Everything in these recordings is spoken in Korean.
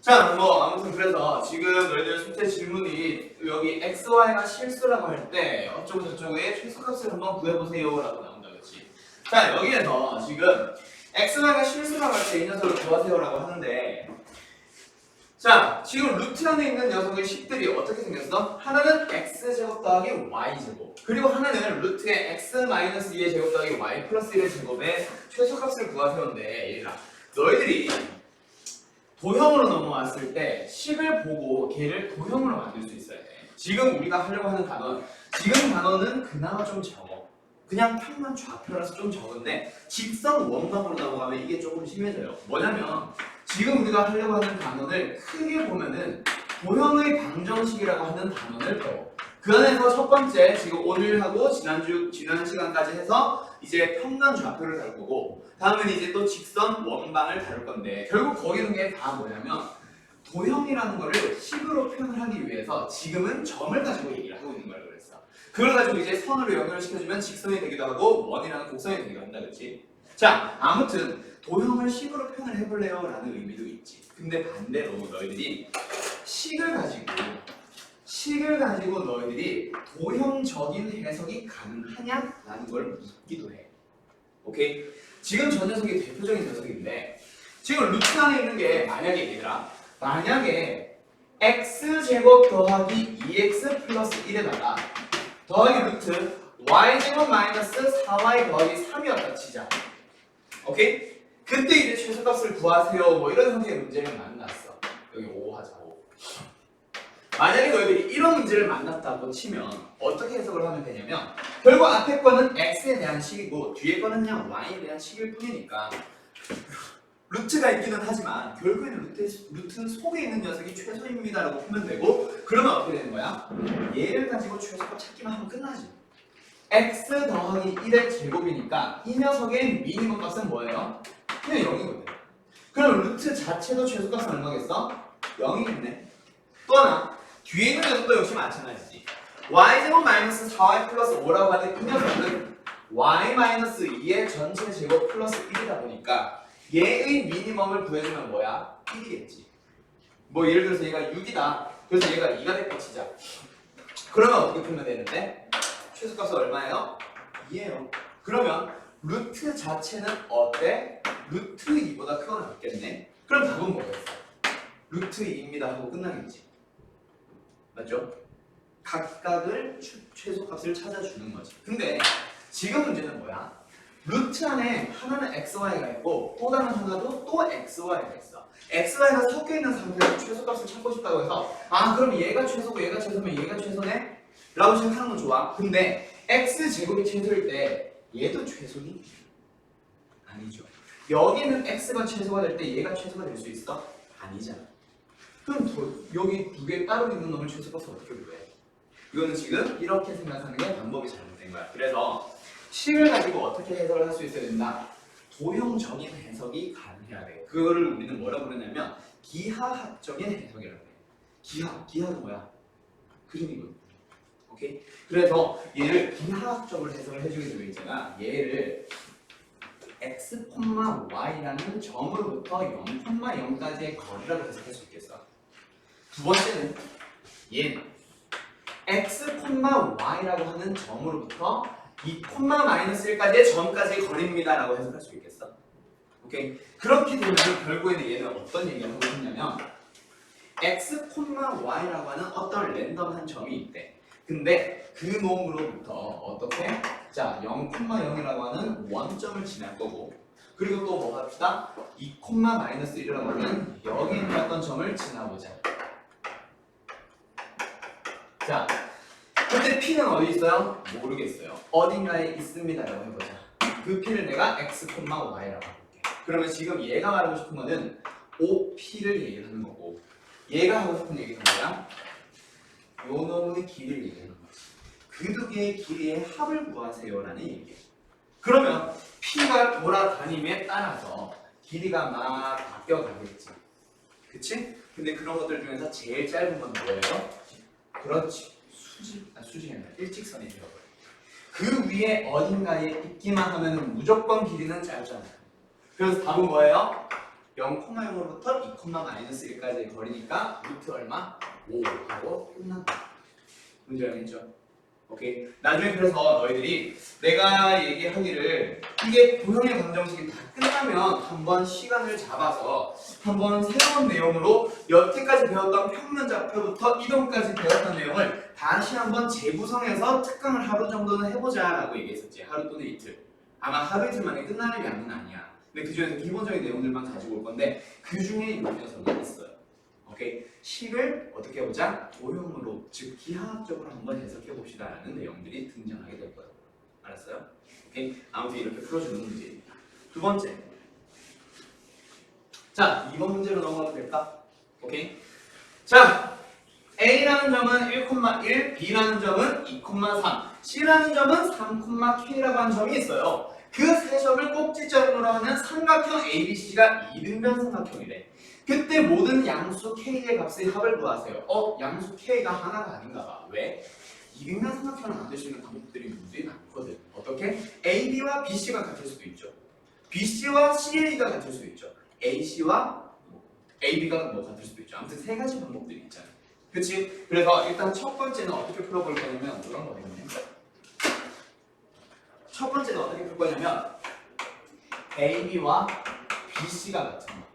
자, 뭐 아무튼 그래서 지금 너희들 숙제 질문이 여기 x, y가 실수라고 할 때 어쩌고 저쩌고의 최소값을 한번 구해보세요 라고 나온다, 그렇지? 자, 여기에서 지금 x, y가 실수라고 할 때 이 녀석을 구하세요 라고 하는데, 자, 지금 루트 안에 있는 녀석의 식들이 어떻게 생겼어? 하나는 x제곱 더하기 y제곱, 그리고 하나는 루트의 x-2의 제곱 더하기 y 플러스 1의 제곱의 최소값을 구하세요인데, 얘들아, 너희들이 도형으로 넘어왔을 때 식을 보고 걔를 도형으로 만들 수 있어야 돼. 지금 우리가 하려고 하는 단원, 지금 단원은 그나마 좀 적어. 그냥 평면 좌표라서 좀 적은데 직선 원방으로 넘어가면 이게 조금 심해져요. 뭐냐면 지금 우리가 하려고 하는 단원을 크게 보면은 도형의 방정식이라고 하는 단원을 배워. 그 안에서 첫 번째, 지금 오늘 하고 지난 시간까지 해서 이제 평면 좌표를 다룰 거고, 다음은 이제 또 직선 원방을 다룰 건데, 결국 거기 있는 게 다 뭐냐면 도형이라는 거를 식으로 표현을 하기 위해서 지금은 점을 가지고 얘기를 하고 있는 거라고 그랬어. 그걸 가지고 이제 선으로 연결시켜주면 직선이 되기도 하고 원이라는 곡선이 되기도 한다, 그렇지? 자, 아무튼 도형을 식으로 표현을 해볼래요? 라는 의미도 있지. 근데 반대로 너희들이 식을 가지고 너희들이 도형적인 해석이 가능하냐? 라는 걸 묻기도 해. 오케이? 지금 저 녀석이 대표적인 녀석인데, 지금 루트 안에 있는 게 만약에 얘들아, 만약에 x제곱 더하기 2x 플러스 1에다가 더하기 루트 y제곱 마이너스 4y 더하기 3이었다 치자. 오케이? 그때 이제 최소값을 구하세요. 뭐 이런 형태의 문제를 만났어. 여기 5 하자. 5. 만약에 너희들이 이런 문제를 만났다고 치면 어떻게 해석을 하면 되냐면, 결국 앞에 거는 x에 대한 식이고 뒤에 거는 그냥 y에 대한 식일 뿐이니까 루트가 있기는 하지만 결국에는 루트 속에 있는 녀석이 최소입니다 라고 풀면 되고, 그러면 어떻게 되는 거야? 얘를 가지고 최소값 찾기만 하면 끝나지. x 더하기 1의 제곱이니까 이 녀석의 미니멈 값은 뭐예요? 그냥 0이거든. 그럼 루트 자체도 최소값은 얼마겠어? 0이겠네. 또 하나, 뒤에 있는 녀석도 역시 마찬가지지. y제곱 마이너스 4y 플러스 5라고 하는 이 녀석은 y 마이너스 2의 전체 제곱 플러스 1이다 보니까 얘의 미니멈을 구해주면 뭐야? 1이겠지. 뭐 예를 들어서 얘가 6이다. 그래서 얘가 2가 됐고 치자. 그러면 어떻게 풀면 되는데? 최소값은 얼마예요? 2예요. 그러면 루트 자체는 어때? 루트 2보다 크거나 같겠네. 그럼 답은 뭐겠어? 루트 2입니다 하고 끝나겠지. 맞죠? 각각을 최소값을 찾아주는 거지. 근데 지금 문제는 뭐야? 루트 안에 하나는 xy가 있고 또 다른 하나도 또 xy가 있어. xy가 섞여 있는 상태에서 최소값을 찾고 싶다고 해서, 아 그럼 얘가 최소고 얘가 최소면 얘가 최소네? 라고 생각하는 건 좋아. 근데 x제곱이 최소일 때 얘도 최소니? 아니죠. 여기는 x가 최소가 될 때 얘가 최소가 될 수 있어? 아니잖아. 그럼 여기 두 개 따로 있는 놈을 최소값을 어떻게 구해? 이거는 지금 이렇게 생각하는 게 방법이 잘못된 거야. 그래서 식을 가지고 어떻게 해석을 할 수 있어야 된다? 도형적인 해석이 가능해야 돼. 그거를 우리는 뭐라고 부르냐면 기하학적인 해석이라고 해. 기하가 뭐야? 그림이거든. 오케이? 그래서 얘를 기하학적으로 해석을 해주게 되어 있잖아. 얘를 x, y라는 점으로부터 0,0까지의 거리라고 해석할 수 있겠어. 두 번째는 얘는 x, y라고 하는 점으로부터 2,-1까지의 점까지의 거리입니다 라고 해석할 수 있겠어. 오케이? 그렇게 되면 결국에는 얘는 어떤 얘기를 하고 있냐면 x, y라고 하는 어떤 랜덤한 점이 있대. 근데 그 놈으로부터 어떻게? 자, 0,0이라고 하는 원점을 지날 거고, 그리고 또 뭐 합시다? 2,-1이라고 하는 여기 있는 어떤 점을 지나보자. 자, 그때 P는 어디 있어요? 모르겠어요. 어딘가에 있습니다 라고 해보자. 그 P를 내가 x, y라고 해볼게. 그러면 지금 얘가 말하고 싶은 거는 OP를 얘기를 하는 거고, 얘가 하고 싶은 얘기는 뭐야? 요 놈의 길이를 얘기하는 거지. 그 두 개의 길이의 합을 구하세요 라는 얘기예요. 그러면 P가 돌아다님에 따라서 길이가 막 바뀌어가겠지. 그치? 근데 그런 것들 중에서 제일 짧은 건 뭐예요? 그렇지. 수직이 아니라 일직선이 되어버려. 그 위에 어딘가에 있기만 하면 무조건 길이는 짧잖아요. 그래서 답은 뭐예요? 0,0부터 2,-1까지의 거리니까 루트 얼마? 5 하고 끝난다. 문제 알겠죠? 오케이. 나중에 그래서 너희들이 내가 얘기하기를 이게 도형의 방정식이 다 끝나면 한번 시간을 잡아서 한번 새로운 내용으로 여태까지 배웠던 평면좌표부터 이동까지 배웠던 내용을 다시 한번 재구성해서 특강을 하루 정도는 해보자 라고 얘기했었지. 하루 또는 이틀. 아마 하루 이틀 만에 끝나는 양은 아니야. 근데 그 중에서 기본적인 내용들만 가지고 올 건데 그 중에 이 녀석이 있어요. 오케이. 식을 어떻게 해보자? 도형으로, 즉 기하학적으로 한번 해석해 봅시다 라는 내용들이 등장하게 될 거예요. 알았어요? 오케이. 아무튼 이렇게 풀어주는 문제입니다. 두 번째. 자, 2번 문제로 넘어가도 될까? 오케이. 자, A라는 점은 1,1, B라는 점은 2,3, C라는 점은 3,K라고 하는 점이 있어요. 그 세 점을 꼭지점으로 하는 삼각형 ABC가 이등변 삼각형이래. 그때 모든 양수 K의 값의 합을 구하세요. 양수 K가 하나가 아닌가 봐. 왜? 이등변 삼각형을 만들 수 있는 방법들이 문제에 많거든. 어떻게? AB와 BC가 같을 수도 있죠. BC와 CA가 같을 수도 있죠. AC와 AB가 같을 수도 있죠. 아무튼 세 가지 방법들이 있잖아요. 그치? 그래서 일단 첫 번째는 어떻게 풀어볼 거냐면 이런 거거든요. 첫 번째는 어떻게 풀 거냐면 AB와 BC가 같은 거.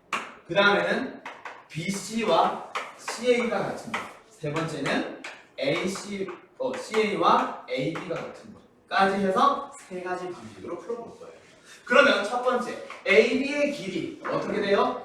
그 다음에는 BC와 CA가 같은 거. 세 번째는 CA와 AB가 같은 거까지 해서 세 가지 방식으로 풀어볼 거예요. 그러면 첫 번째 AB의 길이 어떻게 돼요?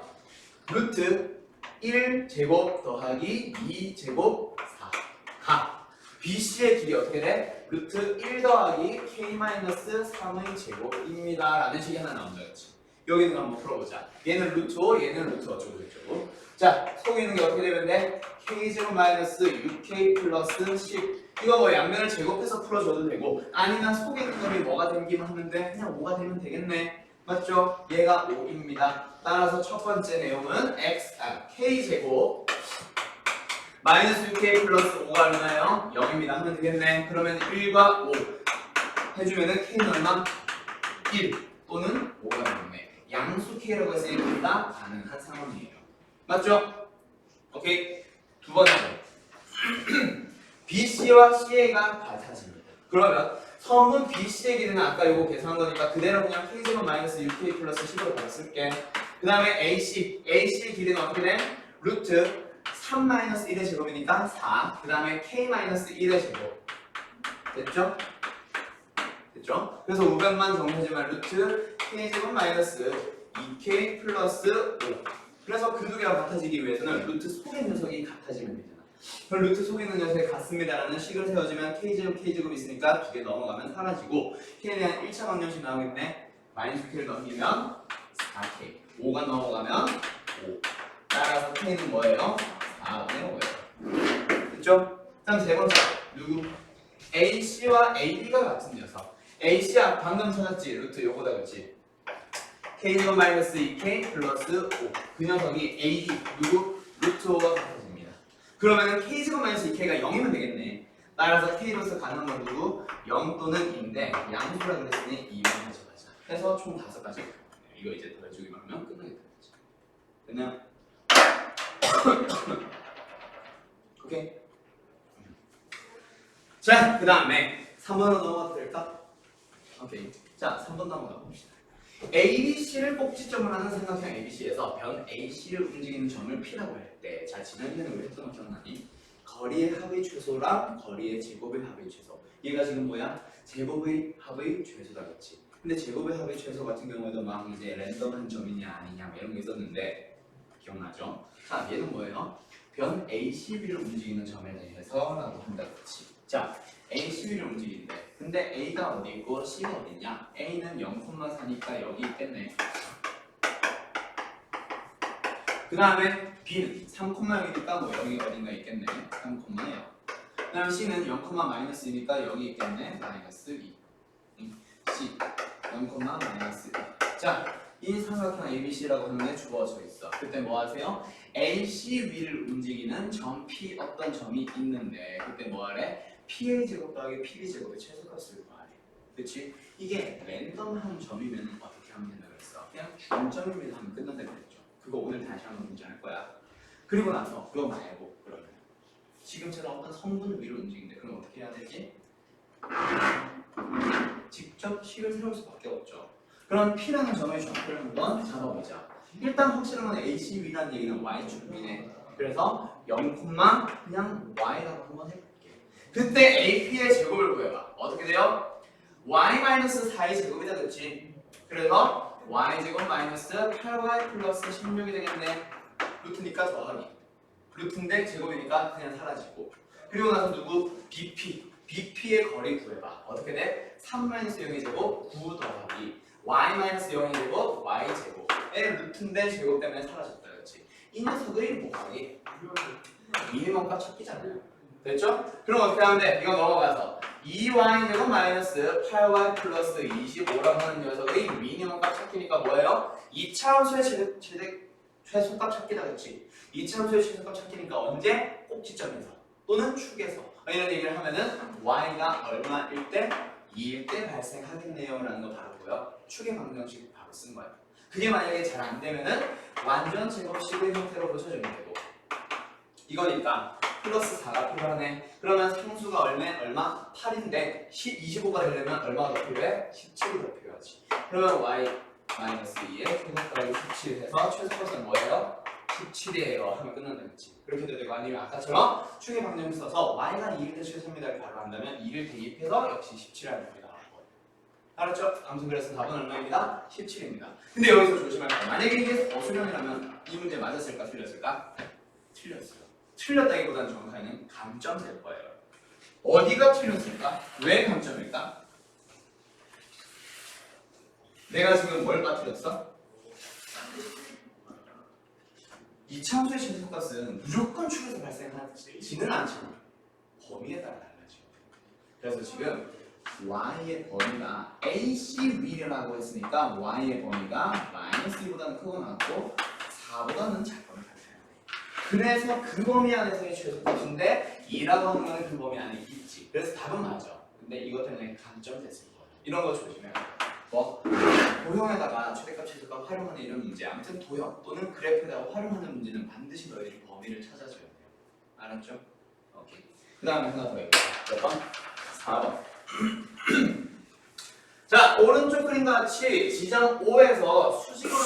루트 1제곱 더하기 2제곱 4가 BC의 길이 어떻게 돼? 루트 1 더하기 K-3의 제곱입니다 라는 식이 하나 나온다 그렇지? 여기는 한번 풀어보자. 얘는 루트 5, 얘는 루트 어쩌고 저쩌고. 자, 속에 있는 게 어떻게 되면 돼? K0 마이너스 6K 플러스 10. 이거 뭐 양면을 제곱해서 풀어줘도 되고 아니면 속에 있는 놈이 뭐가 되기만 하는데 그냥 5가 되면 되겠네. 맞죠? 얘가 5입니다. 따라서 첫 번째 내용은 K제곱 마이너스 6K 플러스 5가 얼마예요? 0입니다. 하면 되겠네. 그러면 1과 5 해주면은 K는 얼마? 1 또는 5가 되겠네. 양수 K라고 했으니까 가능한 상황이에요. 맞죠? 오케이. 두 번째 BC와 CA가 같아집니다. 그러면 선분 BC의 길이는 아까 이거 계산한 거니까 그대로 그냥 K제곱 마이너스 6K 플러스 10으로 바로 쓸게. 그 다음에 AC의 길이는 어떻게 돼? 루트 3 마이너스 1의 제곱이니까 4. 그 다음에 K 마이너스 1의 제곱. 됐죠? 됐죠? 그래서 500만 정리하지만 루트 K제곱 마이너스 2K 플러스 5. 그래서 그 두 개가 같아지기 위해서는 루트 속의 녀석이 같아지면 되잖아. 그럼 루트 속에 있는 녀석이 같습니다라는 식을 세워주면 K제곱 있으니까 두 개 넘어가면 사라지고 K에 대한 1차 방정식 나오겠네. 마이너스 K를 넘기면 4K. 5가 넘어가면 5. 따라서 K는 뭐예요? 4분의 5예요. 됐죠? 다음 세 번째. 누구? AC와 AB가 같은 녀석. AC야 방금 찾았지? 루트 요거다 그치? K제곱 마이너스 2K 플러스 5. 그 녀석이 AD 누구? 루트 5가 같아집니다. 그러면 K제곱 마이너스 2K가 0이면 되겠네. 따라서 K로서 가능한 건 누구? 0 또는 2인데 양수라 그랬으니 2만 가져가자. 해서 총 5가지. 이거 이제 더해주기만 하면 끝나게 되겠지. 됐나요? 오케이. 자, 그 다음에 3번으로 넘어가도 될까? 오케이. 자, 3번 넘어가 봅시다. ABC를 꼭지점을 하는 삼각형 ABC에서 변 AC를 움직이는 점을 P라고 할 때, 자, 지난번에 우리 했던 거 기억나니? 거리의 합의 최소랑 거리의 제곱의 합의 최소. 얘가 지금 뭐야? 제곱의 합의 최소다 그렇지? 근데 제곱의 합의 최소 같은 경우에도 막 이제 랜덤한 점이냐 아니냐 이런 게 있었는데 기억나죠? 자, 얘는 뭐예요? 변 ACB를 움직이는 점에 대해서라고 한다 그렇지? 자, ACB를 움직이는데 근데 A가 어디 있고 C가 어디 있냐? A는 0,4니까 여기 있겠네. 그 다음에 B는 3,0이니까 뭐 여기 어딘가 있겠네. 3,0. 그 다음에 C는 0,-2니까 여기 있겠네. 마이너스 2. C 0,-2. 자, 이 삼각형 ABC라고 하는 게 주어져 있어. 그때 뭐 하세요? AC 위를 움직이는 점 P 어떤 점이 있는데 그때 뭐 하래? P의 제곱 더하기 PB 제곱의 최소값을 구하래. 그치? 이게 랜덤한 점이면 어떻게 하면 된다 그랬어? 그냥 중점입니다 하면 끝난다 그랬죠. 그거 오늘 다시 한번 문제 할 거야. 그리고 나서 그거 말고 그러면 지금처럼 어떤 성분 위로 움직이는데 그럼 어떻게 해야 되지? 직접 식을 세울 수밖에 없죠. 그럼 P라는 점의 좌표를 한번 잡아보자. 일단 확실한 건 ACV라는 얘기는 Y축이네. 그래서 0, 그냥 Y라고 한번 해볼게. 그때 AP의 제곱을 구해봐. 어떻게 돼요? Y-4의 제곱이다, 그렇지? 그래서 Y제곱 마이너스 8Y 플러스 16이 되겠네. 루트니까 더하기. 루트인데 제곱이니까 그냥 사라지고. 그리고 나서 누구? BP의 거리 구해봐. 어떻게 돼? 3-0의 제곱 9 더하기 Y-0의 제곱 Y제곱. 얘 루트인데 제곱 때문에 사라졌다, 그렇지? 이 녀석의 뭐하기? 미니멈 값 찾기잖아요. 됐죠? 그럼 어떻게 하면 돼? 이거 넘어가서 2y제곱 마이너스 8y 플러스 25라고 하는 녀석의 미니멈 값 찾기니까 뭐예요? 2차함수의 최소값 찾기다, 그렇지? 2차함수의 최소값 찾기니까 언제? 꼭지점에서 또는 축에서 이런 얘기를 하면은 y가 얼마일 때? 2일 때 발생하겠네요 라는 거 바로 보여. 축의 방정식 바로 쓴 거예요. 그게 만약에 잘 안 되면은 완전 제곱식의 형태로 고쳐주면 되고 이거니까 플러스 4가 필요하네. 그러면 상수가 얼마? 8인데 25가 되려면 얼마가 더 필요해? 17이 더 필요하지. 그러면 y-2에 최소값이 17 해서 최소값은 뭐예요? 17이에요 하면 끝난다, 그치? 그렇게 돼도 되고 아니면 아까처럼 축의 방정식 써서 y가 2일 때 최소입니다를 바로 한다면 2를 대입해서 역시 17이라는 답이 나올 거예요. 알았죠? 아무튼 그래서 답은 얼마입니다? 17입니다. 근데 여기서 조심할 거 만약에 이게 거수령이라면 이 문제 맞았을까 틀렸을까? 틀렸어요. 틀렸다기보다는 정확하게는 감점될 거예요. 어디가 틀렸을까? 왜 감점일까? 내가 지금 뭘 빠뜨렸어? 이차함수의 최소값은 무조건 축에서 발생하지는 않잖아. 범위에 따라 달라져. 그래서 지금 y의 범위가 ACV라고 했으니까 y의 범위가 -2보다는 크거나 같고 4보다는 작거나 같아요. 그래서 그 범위 안에서의 최소값인데 2라고 하는 거는 그 범위 안에 있지. 그래서 답은 맞아. 근데 이것 때문에 감점됐을 거야. 이런 거 조심해야 돼. 뭐 도형에다가 최대값 최소값 활용하는 이런 문제, 아무튼 도형 또는 그래프에다가 활용하는 문제는 반드시 너희들이 범위를 찾아줘야 돼요. 알았죠? 오케이. 그 다음에 하나 더 해볼게요. 몇 번? 4번. 자, 오른쪽 그림과 같이 지점 O에서 수직으로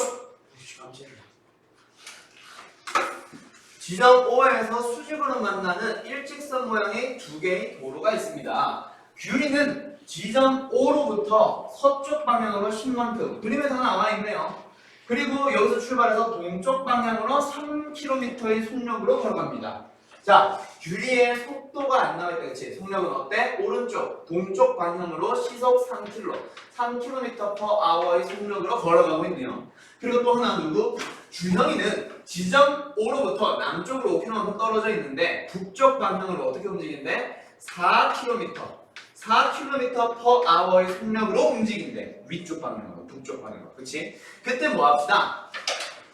지점 O에서 수직으로 만나는 일직선 모양의 두 개의 도로가 있습니다. 규리는 지점 O로부터 서쪽 방향으로 10만큼, 그림에 다 나와 있네요. 그리고 여기서 출발해서 동쪽 방향으로 3km의 속력으로 걸어갑니다. 자, 규리의 속도가 안 나와 있다, 그치? 속력은 어때? 오른쪽, 동쪽 방향으로 시속 3km/h의 속력으로 걸어가고 있네요. 그리고 또 하나 누구? 주형이는 지점 O로부터 남쪽으로 5km 떨어져 있는데 북쪽 방향으로 어떻게 움직이는데? 4km/h의 속력으로 움직인대. 위쪽 방향으로, 북쪽 방향으로, 그치? 그때 뭐 합시다?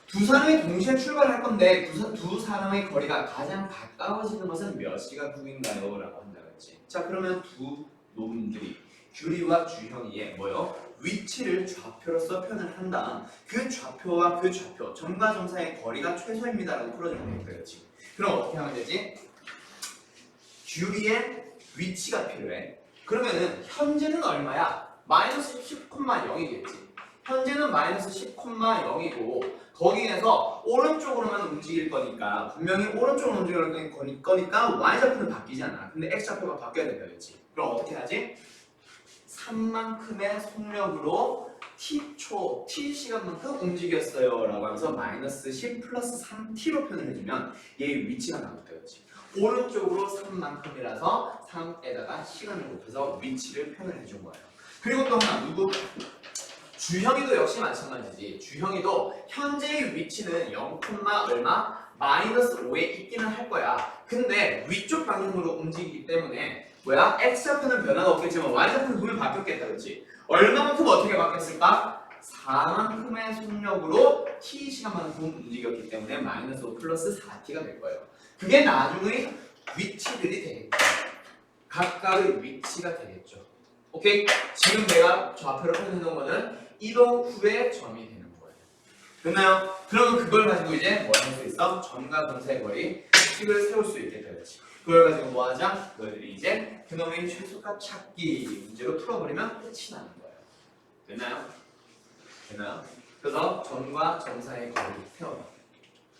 두 사람이 동시에 출발할 건데 두 사람의 거리가 가장 가까워지는 것은 몇 시간 후인가요? 라고 한다 그랬지. 자, 그러면 두 놈들이 규리와 주형이의 뭐요? 위치를 좌표로서 표현을 한 다음 그 좌표와 그 좌표 점과 점사의 거리가 최소입니다 라고 풀어주면 되겠다, 그렇지? 그럼 어떻게 하면 되지? 규리의 위치가 필요해. 그러면은 현재는 얼마야? 마이너스 10,0이겠지. 현재는 마이너스 10,0이고 거기에서 오른쪽으로만 움직일 거니까 분명히 오른쪽으로 움직일 거니까 y좌표는 바뀌지 않아. 근데 x좌표가 바뀌어야 된다, 그렇지? 그럼 어떻게 하지? 3만큼의 속력으로 t초, t시간만큼 움직였어요 라고 하면서 마이너스 10 플러스 3t로 표현을 해주면 얘의 위치가 나올 때였지. 오른쪽으로 3만큼이라서 3에다가 시간을 곱해서 위치를 표현을 해준 거예요. 그리고 또 하나 누구? 주형이도 역시 마찬가지지. 주형이도 현재의 위치는 0, 얼마? 마이너스 5에 있기는 할 거야. 근데 위쪽 방향으로 움직이기 때문에 뭐야? x좌표는 변화가 없겠지만 y좌표는 분명히 바뀌었겠다, 그렇지? 얼마만큼 어떻게 바뀌었을까? 4만큼의 속력으로 t시간만큼 움직였기 때문에 마이너스 5 플러스 4t가 될 거예요. 그게 나중에 위치들이 되겠죠. 각각의 위치가 되겠죠. 오케이? 지금 내가 좌표로 표현해 놓은 거는 이동 후의 점이 되는 거예요. 됐나요? 그러면 그걸 가지고 이제 뭘 할 수 있어? 점과 점사의 거리 식을 세울 수 있게 되겠지. 그걸 가지고 뭐 하자? 너희들이 이제 그놈의 최소값 찾기 문제로 풀어버리면 끝이 나는 거예요. 됐나요? 됐나요? 그래서 점과 점사의 거리 세워봐.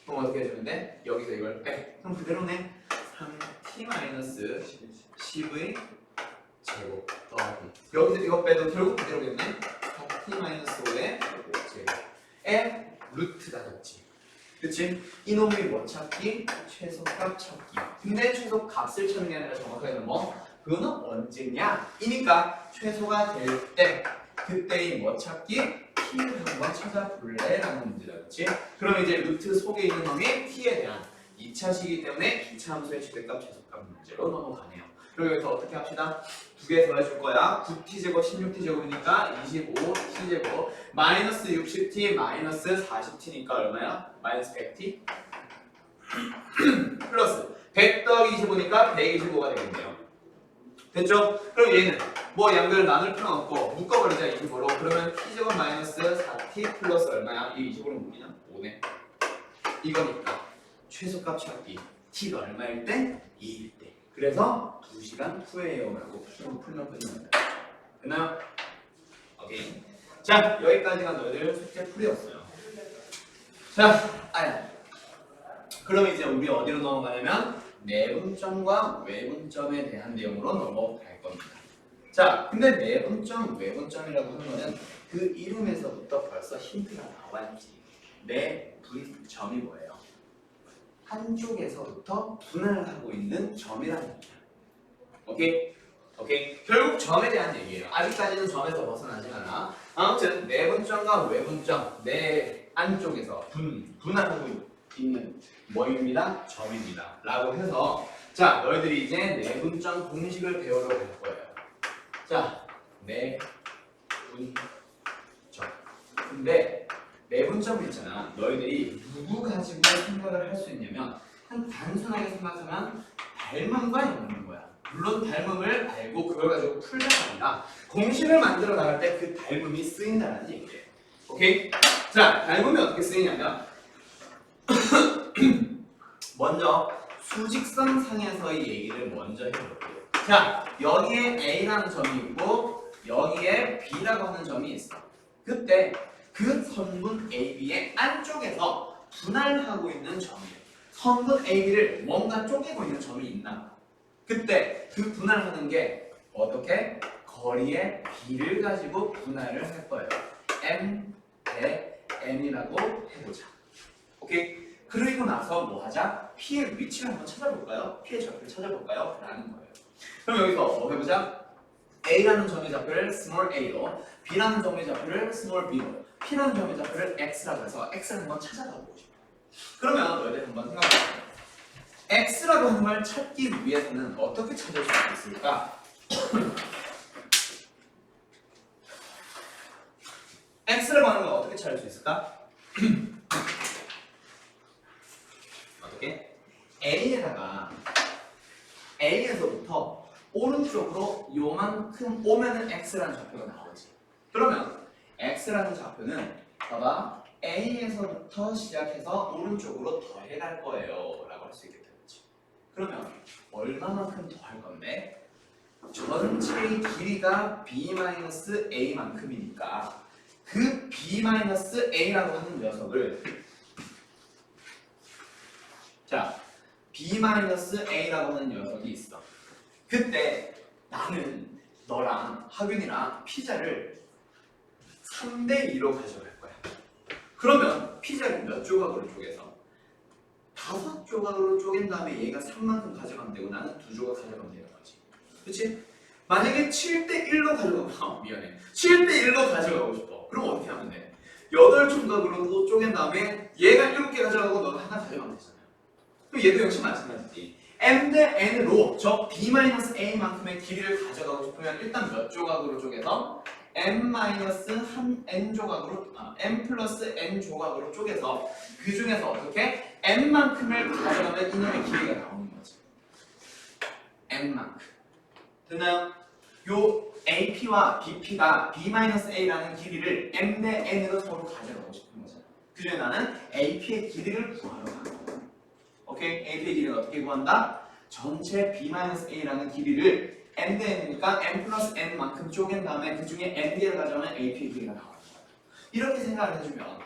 그럼 어떻게 해주면 돼? 여기서 이걸 빼. 그럼 그대로네. 3t-10의 제곱 더하기 여기서 이거 빼도 결국 그대로겠네. 4t-5의 제곱에 루트가 됐지. 그치? 이놈이 뭐 찾기? 최소값 찾기. 근데 최소값을 찾는 게 아니라 정확하게는 뭐? 그거는 언제냐? 이니까 최소가 될 때 그때의 뭐 찾기? t를 한번 찾아볼래? 라는 문제다. 그치? 그럼 이제 루트 속에 있는 놈이 t에 대한 2차식이기 때문에 2차 함수의 최대값, 최소값 문제로 넘어가네요. 그리고 여기서 어떻게 합시다? 두 개 더해줄 거야. 9t제곱, 16t제곱이니까 25t제곱 마이너스 60t, 마이너스 40t니까 얼마야? 마이너스 100t 플러스 100 더하기 25니까 125가 되겠네요. 됐죠? 그럼 얘는 뭐 양들 나눌 필요는 없고 묶어버리자 25로. 그러면 t제곱 마이너스 4t 플러스 얼마야? 이 25로 묶이냐? 5네. 이거니까 최소값 찾기 t가 얼마일 때? 2일 때. 그래서 2시간 후에요 라고 풀면 끝납니다. 됐나요? 오케이. 자, 여기까지가 너희들 숙제 풀이였어요. 자, 그럼 이제 우리 어디로 넘어가냐면 내분점과 외분점에 대한 내용으로 넘어갈 겁니다. 자, 근데 내분점, 외분점이라고 하는 거는 그 이름에서부터 벌써 힌트가 나왔지. 내분점이 뭐예요? 한쪽에서부터 분할을 하고 있는 점이라는 얘기야. 오케이? 오케이? 결국 점에 대한 얘기예요. 아직까지는 점에서 벗어나지 않아. 아무튼 내분점과 외분점, 내 안쪽에서 분할하고 있는 뭐입니다? 점입니다. 라고 해서 자, 너희들이 이제 내분점 공식을 배우러 갈 거예요. 자, 내분점. 근데 내분점을 있잖아. 너희들이 누구 가지고 생각을 할 수 있냐면 그냥 단순하게 생각하면 닮음과 엮는 거야. 물론 닮음을 알고 그걸 가지고 풀자가 아니라 공식을 만들어 나갈 때 그 닮음이 쓰인다는 얘기예요. 오케이? 자, 닮음이 어떻게 쓰이냐면 먼저 수직선 상에서의 얘기를 먼저 해볼게요. 자, 여기에 A라는 점이 있고 여기에 B라고 하는 점이 있어. 그때 그 선분 AB의 안쪽에서 분할하고 있는 점이에요. 선분 AB를 뭔가 쪼개고 있는 점이 있나? 그때 그 분할하는 게 어떻게? 거리의 B를 가지고 분할을 할 거예요. M 대 N이라고 해보자. 오케이? 그리고 나서 뭐 하자? P의 위치를 한번 찾아볼까요? P의 좌표를 찾아볼까요? 라는 거예요. 그럼 여기서 뭐 해보자? A라는 점의 좌표를 small a로, B라는 점의 좌표를 small b로, P라는 점의 좌표를 x라고 해서 x를 한번 찾아가 보고 싶어요. 그러면 너희들 한번 생각해보세요. x라고 하는 걸 찾기 위해서는 어떻게 찾을 수 있을까? x라고 하는 걸 어떻게 찾을 수 있을까? 어떻게? A에서부터 오른쪽으로 요만큼 오면은 x라는 좌표가 나오지. 그러면 x라는 좌표는 봐봐, A에서부터 시작해서 오른쪽으로 더해갈 거예요 라고 할 수 있게 되겠지. 그러면 얼마만큼 더할 건데? 전체의 길이가 B-A만큼이니까 그 B-A라고 하는 녀석을 자, B-A라고 하는 녀석이 있어. 그때 나는 너랑 하균이랑 피자를 3대2로 가져갈 거야. 그러면 피자를 몇 조각으로 쪼개서? 5조각으로 쪼갠 다음에 얘가 3만큼 가져가면 되고 나는 2조각 가져가면 되는 거지. 그치? 만약에 7대1로 가져가면 미안해. 7대1로 가져가고 싶어. 그럼 어떻게 하면 돼? 8조각으로 또 쪼갠 다음에 얘가 7개 가져가고 너가 하나 가져가면 되잖아요. 그럼 얘도 역시 마찬가지지. M 대 N으로 저 B-A만큼의 길이를 가져가고 싶으면 일단 몇 조각으로 쪼개서 M-N 조각으로 M 플러스 N 조각으로 쪼개서 그 중에서 어떻게? N만큼을 가져가면 이놈의 길이가 나오는 거지. N만큼. 됐나요? 요 AP와 BP가 B-A라는 길이를 M 대 N으로 서로 가져가고 싶은 거잖아. 그 중에 나는 AP의 길이를 구하러 간 거야. 오케이? AP의 길이는 어떻게 구한다? 전체 B-A라는 길이를 n 대 n이니까 n 플러스 n만큼 쪼갠 다음에 그 중에 n개를 가져오면 AP의 길이가 나오는 거야. 이렇게 생각을 해주면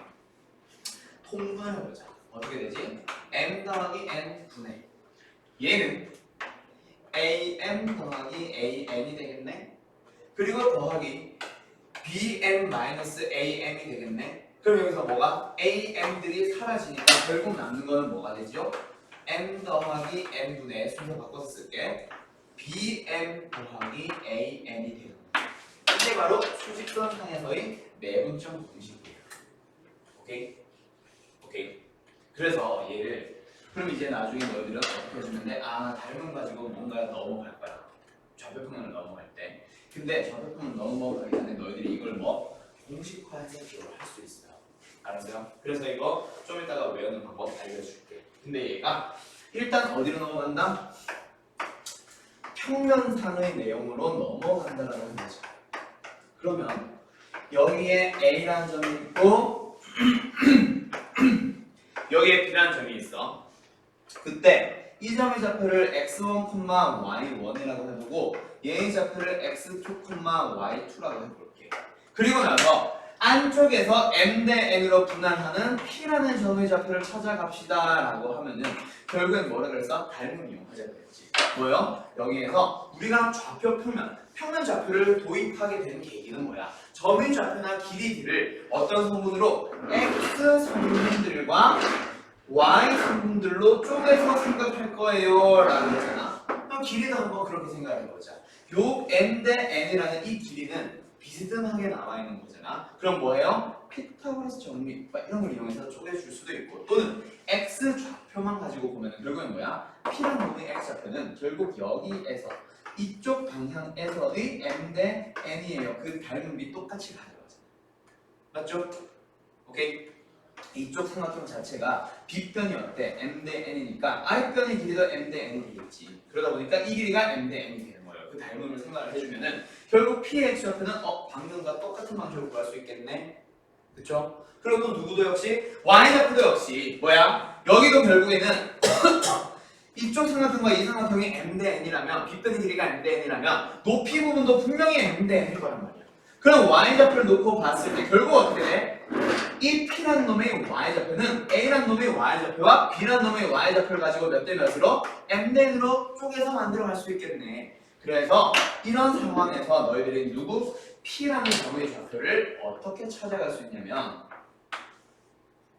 통분을 해보자. 어떻게 되지? m 더하기 n 분의 얘는 am 더하기 an이 되겠네. 그리고 더하기 bm-am이 되겠네. 그럼 여기서 뭐가? am들이 사라지니까 결국 남는 거는 뭐가 되죠? m 더하기 n분의 순서 바꿔서 쓸게. bm 더하기 an이 되는 거야. 이게 바로 수직선상에서의 내분점 공식이에요. 오케이? 오케이. 그래서 얘를 그럼 이제 나중에 너희들은 어떻게 해주면 돼? 아, 닮은 가지고 뭔가 넘어갈 거야. 좌표평면을 넘어갈 때. 근데 좌표평을 넘어가기 전에 너희들이 이걸 뭐 공식화해서 할 수 있어요. 알았어요? 그래서 이거 좀 이따가 외우는 방법 알려줄게. 근데 얘가 일단 어디로 넘어간다? 평면상의 내용으로 넘어간다라는 거죠. 그러면 여기에 A라는 점이 있고 여기에 B라는 점이 있어. 그때 이 점의 좌표를 x1, y1이라고 해보고 얘의 좌표를 x2, y2라고 해볼게. 그리고 나서 안쪽에서 m 대 n으로 분할하는 p라는 점의 좌표를 찾아갑시다 라고 하면은 결국엔 뭐라 그랬어? 닮음 이용하자 그랬지. 뭐요? 여기에서 우리가 좌표 평면 좌표를 도입하게 된 계기는 뭐야? 점의 좌표나 길이들을 어떤 성분으로 x 성분들과 y 성분들로 쪼개서 생각할 거예요 라는 거잖아. 그럼 길이도 한번 그렇게 생각해보자. 요 m 대 n이라는 이 길이는 비스듬하게 나와있는 거잖아. 그럼 뭐예요? 피타고라스 정리 이런 걸 이용해서 쪼개줄 수도 있고 또는 x 좌표만 가지고 보면 결국엔 뭐야? p라는 놈의 x 좌표는 결국 여기에서 이쪽 방향에서의 m 대 n이에요. 그 닮음이 똑같이 가져가잖아. 맞죠? 오케이? 이쪽 삼각형 자체가 빗변이 어때? m 대 n이니까 아랫변의 길이도 m 대 n이 되겠지. 그러다 보니까 이 길이가 m 대 n이 되는 거예요. 그 닮음을 생각을 해주면은 결국 p의 x 좌표는 방금과 똑같은 방식으로 구할 수 있겠네. 그쵸? 그리고 또 누구도 역시 y 좌표도 역시 뭐야? 여기도 결국에는 이쪽 삼각형과 이 삼각형이 m 대 n이라면 빗변의 길이가 m 대 n이라면 높이 부분도 분명히 m 대 n일 거란 말이야. 그럼 y 좌표를 놓고 봤을 때 결국 어떻게 돼? 이 p라는 놈의 y좌표는 a라는 놈의 y좌표와 b라는 놈의 y좌표를 가지고 몇 대 몇으로? m 대 n으로 쪼개서 만들어갈 수 있겠네. 그래서 이런 상황에서 너희들이 누구? p라는 점의 좌표를 어떻게 찾아갈 수 있냐면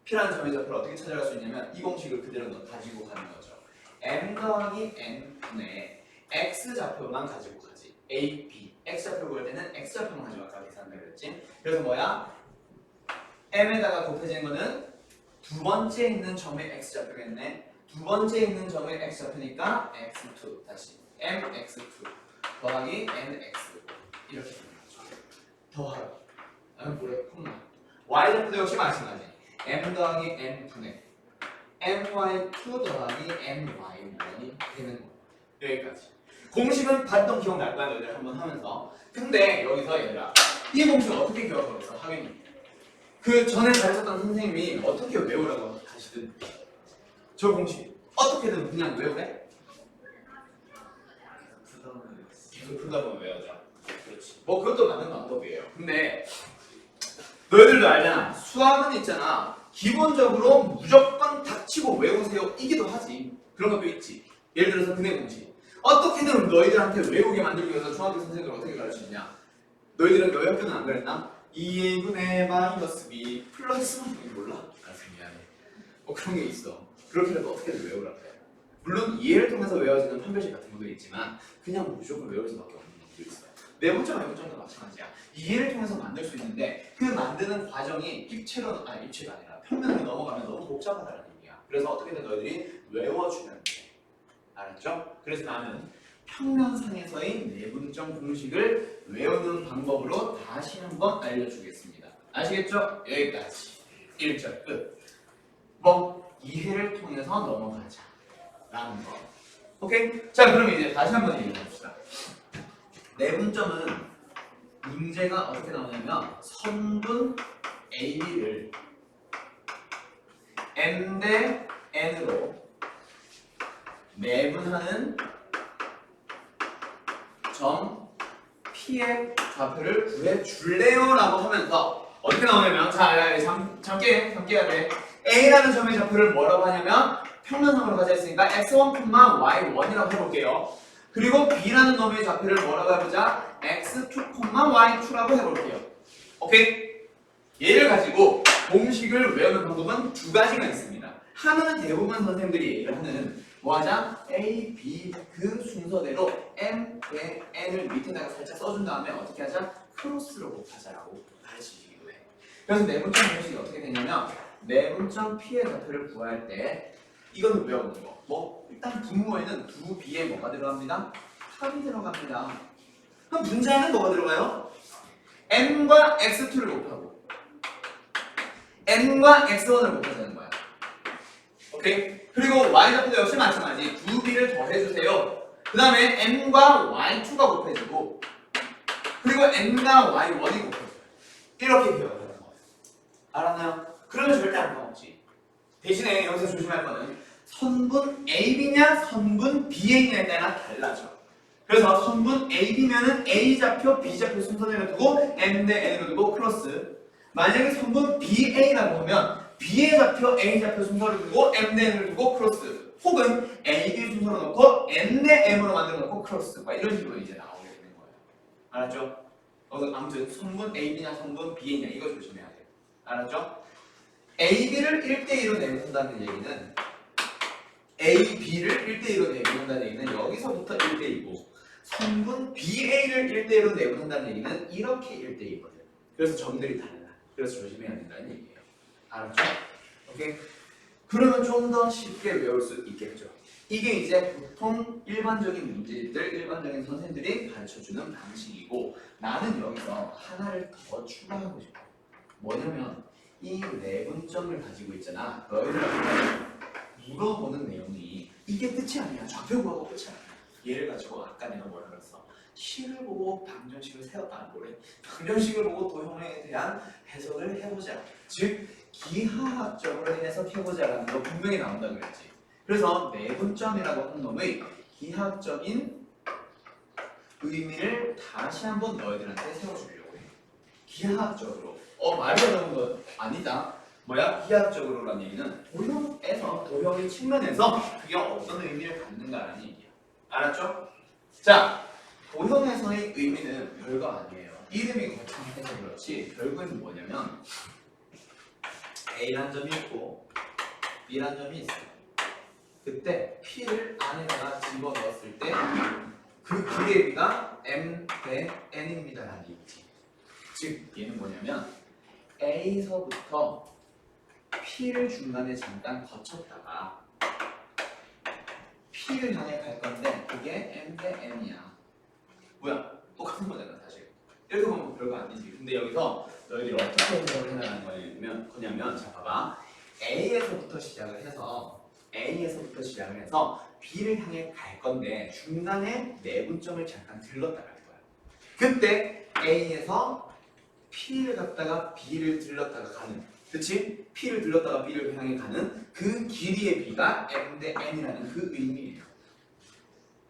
p라는 점의 좌표를 어떻게 찾아갈 수 있냐면 이 공식을 그대로 가지고 가는 거죠. m 더하기 n 분의 x 좌표만 가지고 가지. a, b. x 좌표 구할 때는 x 좌표만 가지고 아까 계산한다고 그랬지. 그래서 뭐야? m에다가 곱해진 거는 두 번째 있는 점의 x 좌표겠네. 두 번째 있는 점의 x 좌표니까 x2 다시 mx2 더하기 nx 이렇게 되는 거죠. 더하기 뭐래 콤마 y 좌표도 역시 마찬가지. m 더하기 n 분의 my2 더하기 my1이 되는 거예요. 여기까지. 공식은 봤던 기억날 거야 너희들 한번 하면서. 근데 여기서 얘들아 이 공식 어떻게 기억하겠어 하빈이? 그 전에 가르쳤던 선생님이 어떻게 외우라고 하시든 저 공식 어떻게든 그냥 외우래? 계속 풀다 보면 외워져. 그렇지. 뭐 그것도 맞는 방법이에요. 근데 너희들도 알잖아. 수학은 있잖아. 기본적으로 무조건 닥치고 외우세요 이기도 하지. 그런 것도 있지. 예를 들어서 근해 공식. 어떻게든 너희들한테 외우게 만들기 위해서 중학교 선생님들 어떻게 가르치느냐. 너희들은 요약표는 안 그랬나? 2분의 마이너스 b 플러스 1이 몰라? 알았어 미안해. 그런 게 있어. 그렇게라도 어떻게든 외우라 그래. 물론 이해를 통해서 외워지는 판별식 같은 것도 있지만 그냥 무조건 외울 수밖에 없는 것도 있어요. 내분점, 외분점도 마찬가지야. 이해를 통해서 만들 수 있는데 그 만드는 과정이 입체가 아니라 평면으로 넘어가면 너무 복잡하다는 얘기야. 그래서 어떻게든 너희들이 외워주면 돼. 알았죠? 그래서 나는 평면상에서의 내분점 공식을 외우는 방법으로 다시 한번 알려주겠습니다. 아시겠죠? 여기까지 1절 끝. 뭐 이해를 통해서 넘어가자 라는 거. 오케이? 자 그럼 이제 다시 한번 얘기해봅시다. 내분점은 문제가 어떻게 나오냐면 선분 AB를 m 대 n으로 매분하는 점 P의 좌표를 구해줄래요? 라고 하면서 어떻게 나오냐면 자, 잠깨야 돼. A라는 점의 좌표를 뭐라고 하냐면 평면상으로 가져 있으니까 x1, y1이라고 해볼게요. 그리고 B라는 놈의 좌표를 뭐라고 해보자? x2, y2라고 해볼게요. 오케이? 얘를 가지고 공식을 외우는 방법은 두 가지가 있습니다. 하나는 대부분 선생님들이 얘기를 하는 뭐하자? A, B 그 순서대로 M, N을 밑에다가 살짝 써준 다음에 어떻게 하자? 크로스로 곱하자라고 가르치기도 해. 그래서 내분점 공식이 어떻게 되냐면 내분점 P의 좌표를 구할 때 이거는 외우는 거. 뭐 일단 분모에는 2B에 뭐가 들어갑니다? 합이 들어갑니다. 그럼 분자에는 뭐가 들어가요? N과 X2를 곱하고 N과 X1을 곱하자는 거야. 오케이? 그리고 Y좌표도 역시 마찬가지. 2B를 더해주세요. 그 다음에 N과 Y2가 곱해지고 그리고 N과 Y1이 곱해져요. 이렇게 기억을 하는 거예요. 알았나요? 그러면 절대 안 까먹지. 대신에 여기서 조심할 거는 선분 AB냐 선분 BA냐에 따라 달라져. 그래서 선분 AB면은 A좌표, B좌표 순서대로 두고 M 대 N으로 두고 크로스. 만약에 선분 BA라고 하면 B의 좌표, A좌표 순서를 두고 M 대 N을 두고 크로스. 혹은 A, B 순서로 놓고 N 대 M으로 만들어 놓고 크로스. 이런 식으로 이제 나오게 되는 거예요. 알았죠? 아무튼 선분 AB냐 선분 BA냐 이거 조심해야 돼요. 알았죠? AB를 1대2로 내분다는 얘기는 AB를 1대2로 내분다는 얘기는 여기서부터 1대2고 선분 BA를 1대1로 내분다는 얘기는 이렇게 1대2거든. 그래서 점들이 달라. 그래서 조심해야 된다는 얘기예요. 알았죠? 오케이? 그러면 좀 더 쉽게 외울 수 있겠죠. 이게 이제 보통 일반적인 문제들, 일반적인 선생들이 가르쳐주는 방식이고 나는 여기서 하나를 더 추가하고 싶어. 뭐냐면 이 내분점을 가지고 있잖아. 너희들한테 물어보는 내용이 이게 끝이 아니야. 좌표 구하고 끝이 아니야. 얘를 가지고 아까 내가 뭐라 그랬어? 식을 보고 방정식을 세웠다는 거래. 방정식을 보고 도형에 대한 해석을 해보자. 즉 기하학적으로 해석해보자라는 거 분명히 나온다 그랬지. 그래서 내분점이라고 하는 놈의 기하학적인 의미를 다시 한번 너희들한테 세워주려고 해. 기하학적으로. 말이 어려운 거 아니다. 뭐야? 기하학적으로라는 얘기는 도형의 측면에서 그게 어떤 의미를 갖는가라는 얘기야. 알았죠? 자, 도형에서의 의미는 별거 아니에요. 이름이 거창해서 그렇지 결국은 뭐냐면 A란 점이 있고 B란 점이 있어요. 그때 P를 안에다가 집어넣었을 때 그 길이의 B가 M 대 N입니다 라는 얘기지. 즉 얘는 뭐냐면 A서부터 P를 중간에 잠깐 거쳤다가 P를 향해 갈 건데 그게 M 대 N이야. 뭐야? 똑같은 거잖아 사실. 이렇게 보면 별거 아니지. 근데 여기서 너희들이 어떻게 해석을 해나가는 거냐면 자 봐봐. A에서부터 시작을 해서 B를 향해 갈 건데 중간에 내분점을 잠깐 들렀다 갈 거야. 그때 A에서 P를 갔다가 B를 들렀다가 가는 그치? P를 들렀다가 B를 향해 가는 그 길이의 B가 M 대 N이라는 그 의미예요.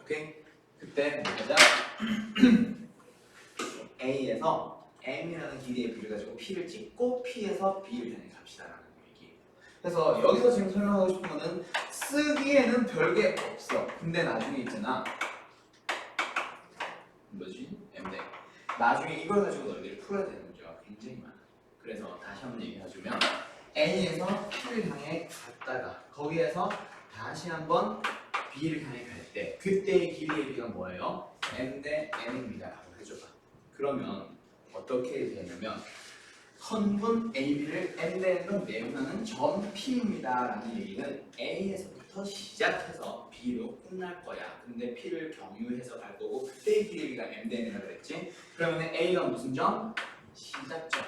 오케이? 그때 뭐자 A에서 M이라는 길이의 B를 가지고 P를 찍고 P에서 B를 향해 갑시다라는 얘기예요. 그래서 여기서 지금 설명하고 싶은 거는 쓰기에는 별게 없어. 근데 나중에 있잖아. 뭐지? M 대 나중에 이걸 가지고 너희들이 풀어야 되는 문제가 굉장히 많아. 그래서 다시 한번 얘기해주면 A에서 P를 향해 갔다가 거기에서 다시 한번 B를 향해 갈 때 그때의 길이의 B가 뭐예요? M 대 N입니다 라고 해줘봐. 그러면 어떻게 되냐면 선분 AB를 M 대 N으로 내분하는 점 P입니다 라는 얘기는 A에서부터 시작해서 B로 끝날 거야. 근데 P를 경유해서 갈 거고 그때의 길이의 B가 M 대 N이라고 그랬지. 그러면 A가 무슨 점? 시작점.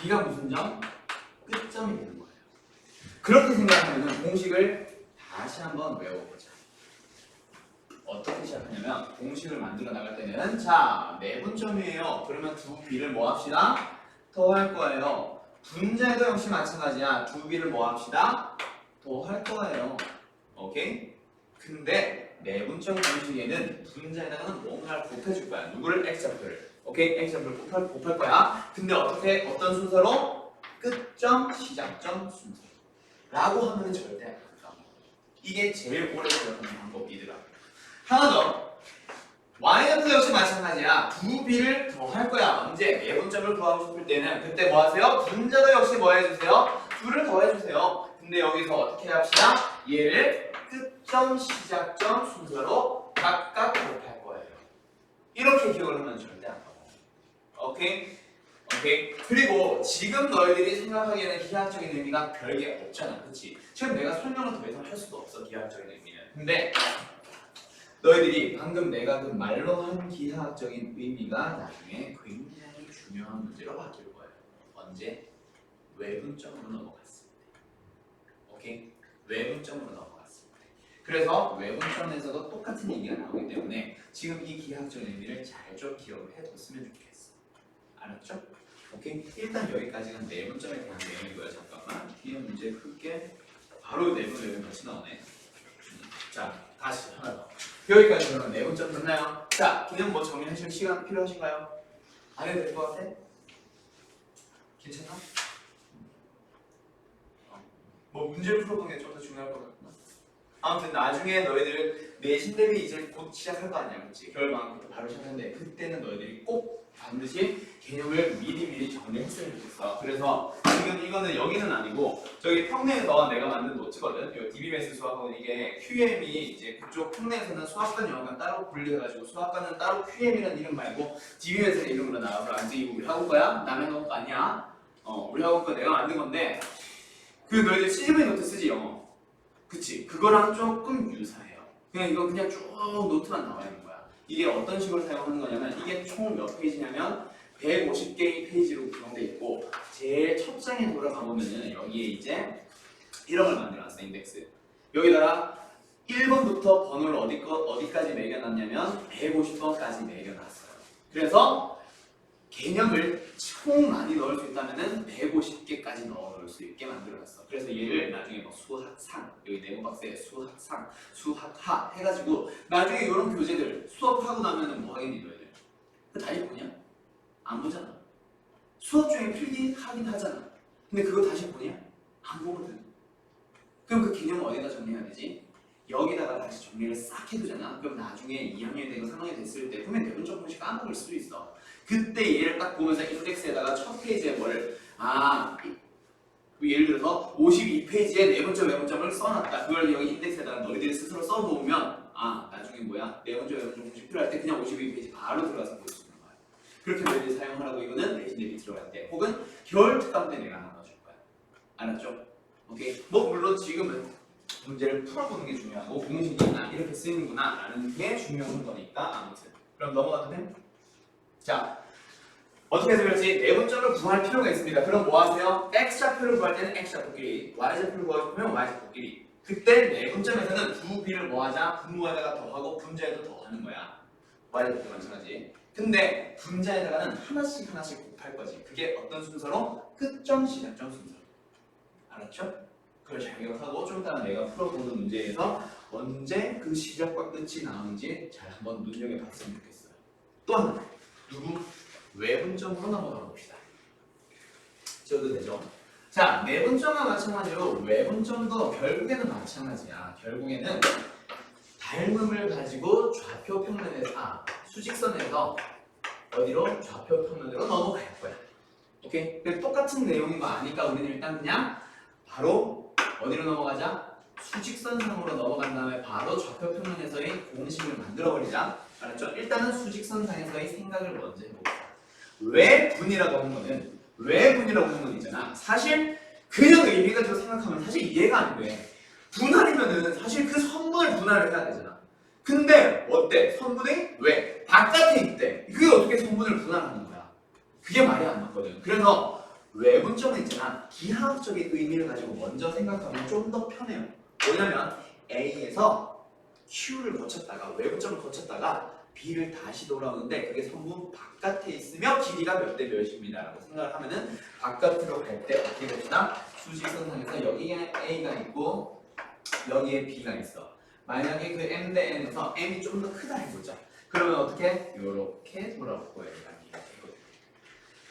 B가 무슨 점? 끝점이 되는 거예요. 그렇게 생각하면 공식을 다시 한번 외워보자. 어떻게 시작하냐면 공식을 만들어 나갈 때는 자 내분점이에요. 그러면 두 B를 뭐 합시다? 더할 거예요. 분자에도 역시 마찬가지야. 두 B를 뭐 합시다? 더 할 거예요. 오케이? 근데 내분점 공식에는 분자에다가는 뭔가를 곱해줄 거야. 누구를? X좌표를. 오케이? X좌표를 곱할 거야. 근데 어떤 순서로? 끝점, 시작점 순서. 라고 하면은 절대 안 된다. 이게 제일 오래 기억하는 방법이더라. 하나 더. Y좌표 역시 마찬가지야. 두 B를 더 할 거야. 언제? 예분점을 구하고 싶을 때는 그때 뭐 하세요? 분자도 역시 뭐 해주세요? 둘을 더 해주세요. 근데 여기서 어떻게 합시다? 얘를 끝점, 시작점 순서로 각각 곱할 거예요. 이렇게 기억을 하면 절대 안 나와. 오케이? 오케이? 그리고 지금 너희들이 생각하기에는 기하학적인 의미가 별게 없잖아. 그치? 지금 내가 설명을 더 이상 할 수도 없어. 기하학적인 의미는. 근데 너희들이 방금 내가 그 말로 한 기하학적인 의미가 나중에 굉장히 중요한 문제로 바뀔 거예요. 언제? 외분점으로 넘어갔을 때. 오케이? 외분점으로 넘어갔을 때. 그래서 외분점에서도 똑같은 얘기가 나오기 때문에 지금 이 기하학적인 의미를 잘 좀 기억을 해뒀으면 좋겠어. 알았죠? 오케이? 일단 여기까지는 내분점에 대한 내용이고요. 잠깐만. 뒤에 문제 풀게. 바로 내분 같이 나오네. 자, 다시 하나 더. 여기까지 그러면 내분점 됐나요? 자, 그냥 뭐 정리하실 시간 필요하신가요? 안 해도 될 것 같아? 괜찮아? 뭐 문제를 풀어보는 게 좀 더 중요할 것 같구나. 아무튼 나중에 너희들 내신 대비 이제 곧 시작할 거 아니야, 그렇지? 겨울방학부터 바로 시작하는데 그때는 너희들이 꼭 반드시 개념을 미리 정리했으면 좋겠어. 그래서 지금 이거는 여기는 아니고 저기 평내에서 내가 만든 노트거든. 이 DBMS 수학은 이게 QM이 이제 그쪽 평내에서는 수학관 영어관 따로 분리해가지고 수학관은 따로 QM이라는 이름 말고 DBMS라는 이름으로 나와서 안 이거 우리 학원 거야? 남의 학원 거 아니야? 우리 학원 거 내가 만든 건데 그 너희들 CGV 노트 쓰지 영어. 그치? 그거랑 조금 유사해요. 그냥 쭉 노트만 나와 있는 거야. 이게 어떤 식으로 사용하는 거냐면 이게 총 몇 페이지냐면 150개의 페이지로 구성되어 있고 제일 첫 장에 돌아가 보면은 여기에 이제 이런 걸 만들어놨어. 인덱스. 여기다가 1번부터 번호를 어디까지 매겨놨냐면 150번까지 매겨놨어요. 그래서 개념을 총 많이 넣을 수 있다면은 150개까지 넣을 수 있게 만들어놨어. 그래서 얘를 나중에 뭐 수학상, 여기 네모 박스에 수학상, 수학하 해가지고 나중에 이런 교재들 수업하고 나면은 뭐 하겠니 너희들? 그거 다시 보냐? 안 보잖아. 수업 중에 필기하긴 하잖아. 근데 그거 다시 보냐? 안 보거든. 그럼 그 개념을 어디다 정리해야 되지? 여기다가 다시 정리를 싹 해두잖아. 그럼 나중에 2학년이 되고 3학년이 됐을 때 보면 내분점 공식 까먹을 수도 있어. 그때 얘를 딱 보면서 인덱스에다가 첫 페이지에 예를 들어서 52페이지에 내분점 외분점을 써놨다. 그걸 여기 인덱스에다가 너희들이 스스로 써놓으면 나중에 내분점 외분점 공식 필요할 때 그냥 52페이지 바로 들어가서 볼 수 있는 거야. 그렇게 너희들이 사용하라고 이거는 내신 대비 들어갈 때 혹은 겨울 특강 때 내가 나눠줄 거야. 알았죠? 오케이. 뭐 물론 지금은 문제를 풀어보는 게 중요하고 공식이 이렇게 쓰이는구나 라는 게 중요한 거니까 아무튼 그럼 넘어가도 돼? 자, 어떻게 해서 그렇지? 내분점을 구할 필요가 있습니다. 그럼 뭐 하세요? X좌표를 구할 때는 X좌표끼리, Y좌표를 구하고 싶으면 Y좌표끼리. 그때 내분점에서는 두 B를 뭐 하자? 분모에다가 더하고 분자에도 더하는 거야. Y좌표도 마찬가지. 근데 분자에다가는 하나씩 곱할 거지. 그게 어떤 순서로? 끝점, 시작점 순서. 알았죠? 그걸 잘 기억하고 좀 이따가 내가 풀어보는 문제에서 언제 그 시작과 끝이 나오는지 잘 한번 눈여겨봤으면 좋겠어요. 또 하나, 외분점으로 넘어가 봅시다. 지워도 되죠? 자, 내분점과 마찬가지로 외분점도 결국에는 마찬가지야. 결국에는 닮음을 가지고 좌표 평면에서 수직선에서 어디로? 좌표 평면으로 넘어갈 거야. 오케이? 똑같은 내용인 거 아니까 우리는 일단 그냥 바로 어디로 넘어가자? 수직선상으로 넘어간 다음에 바로 좌표 평면에서의 공식을 만들어버리자. 알았죠? 일단은 수직선상에서의 생각을 먼저 해봅시다. 외분이라고 하는 건 있잖아. 사실 그냥 의미가 좀 생각하면 사실 이해가 안 돼. 분할이면은 사실 그 선분을 분할을 해야 되잖아. 근데 어때? 선분이 왜? 바깥에 있대. 그게 어떻게 선분을 분할하는 거야? 그게 말이 안 맞거든. 그래서 외분점은 있잖아. 기하학적인 의미를 가지고 먼저 생각하면 좀 더 편해요. 뭐냐면 A에서 Q를 거쳤다가 외분점을 거쳤다가 B를 다시 돌아오는데 그게 선분 바깥에 있으며 길이가 몇 대 몇입니다 라고 생각을 하면은 바깥으로 갈 때 어떻게 됩시다? 수직선상에서 여기에 A가 있고 여기에 B가 있어. 만약에 그 M 대 N에서 M이 좀 더 크다 해보자. 그러면 어떻게? 요렇게 돌아올 거예요.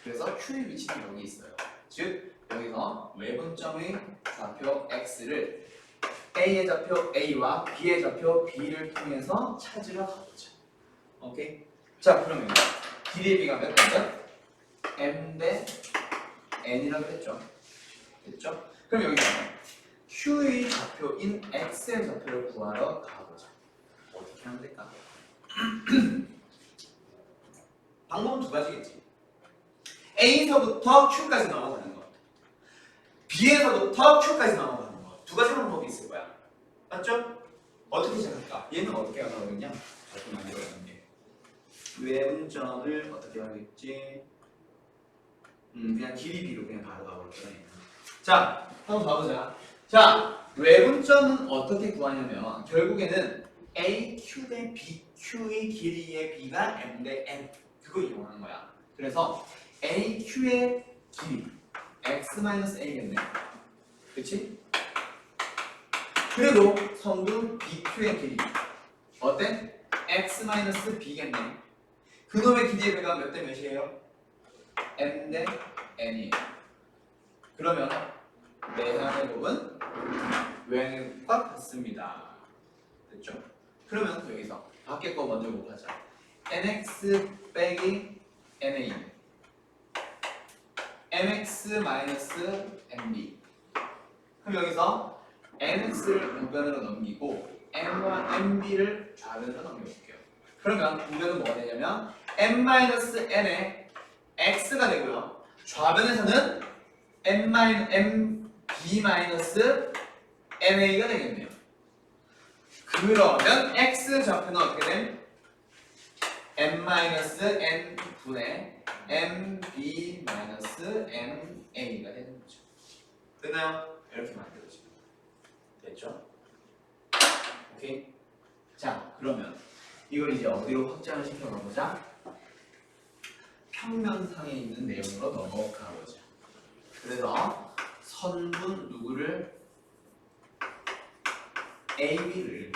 그래서 Q의 위치는 여기 있어요. 즉 여기서 외분점의 좌표 X를 A의 좌표 A와 B의 좌표 B를 통해서 찾으러 가보자. 오케이? 자 그러면 길이의 B가 몇 대죠? M 대 N이라고 했죠. 됐죠? 그럼 여기서 Q의 좌표인 X의 좌표를 구하러 가보자. 어떻게 하면 될까? 방법은 두 가지겠지. A서부터 Q까지 넘어가는 것, B에서부터 Q까지 넘어가는 것. 두 가지 방법이 있을 거야. 맞죠? 어떻게 시작할까? 얘는 어떻게 하거든요? 자꾸 만들어가는 게. 외분점을 어떻게 하겠지? 그냥 길이 B로 그냥 바로 가볼 거야. 자, 한번 봐보자. 자, 외분점은 어떻게 구하냐면 결국에는 AQ 대 BQ의 길이의 B가 M 대 N 그거 이용하는 거야. 그래서 AQ의 길이 X-A겠네. 그치? 그리고 성분 BQ의 길이 어때? X-B겠네. 그놈의 길이의 배가 몇 대 몇이에요? M 대 N이에요. 그러면 내향의 곱은 외향과 같습니다. 됐죠? 그러면 여기서 밖에 거 먼저 곱하자. NX 빼기 NA MX 마이너스 MB. 그럼 여기서 NX를 우변으로 넘기고 M과 MB를 좌변으로 넘겨볼게요. 그러면 우변은 뭐가 되냐면 M 마이너스 N에 X가 되고요. 좌변에서는 MB 마이너스 NA가 되겠네요. 그러면 X 좌표는 어떻게 됨? M 마이너스 N 분의 MB 마이너스 MA가 되는 거죠. 됐나요? 이렇게 만들어지죠. 됐죠? 오케이? 자, 그러면 이걸 이제 어디로 확장을 시켜가보자? 평면상에 있는 내용으로 넘어가보자. 그래서 선분 누구를? AB를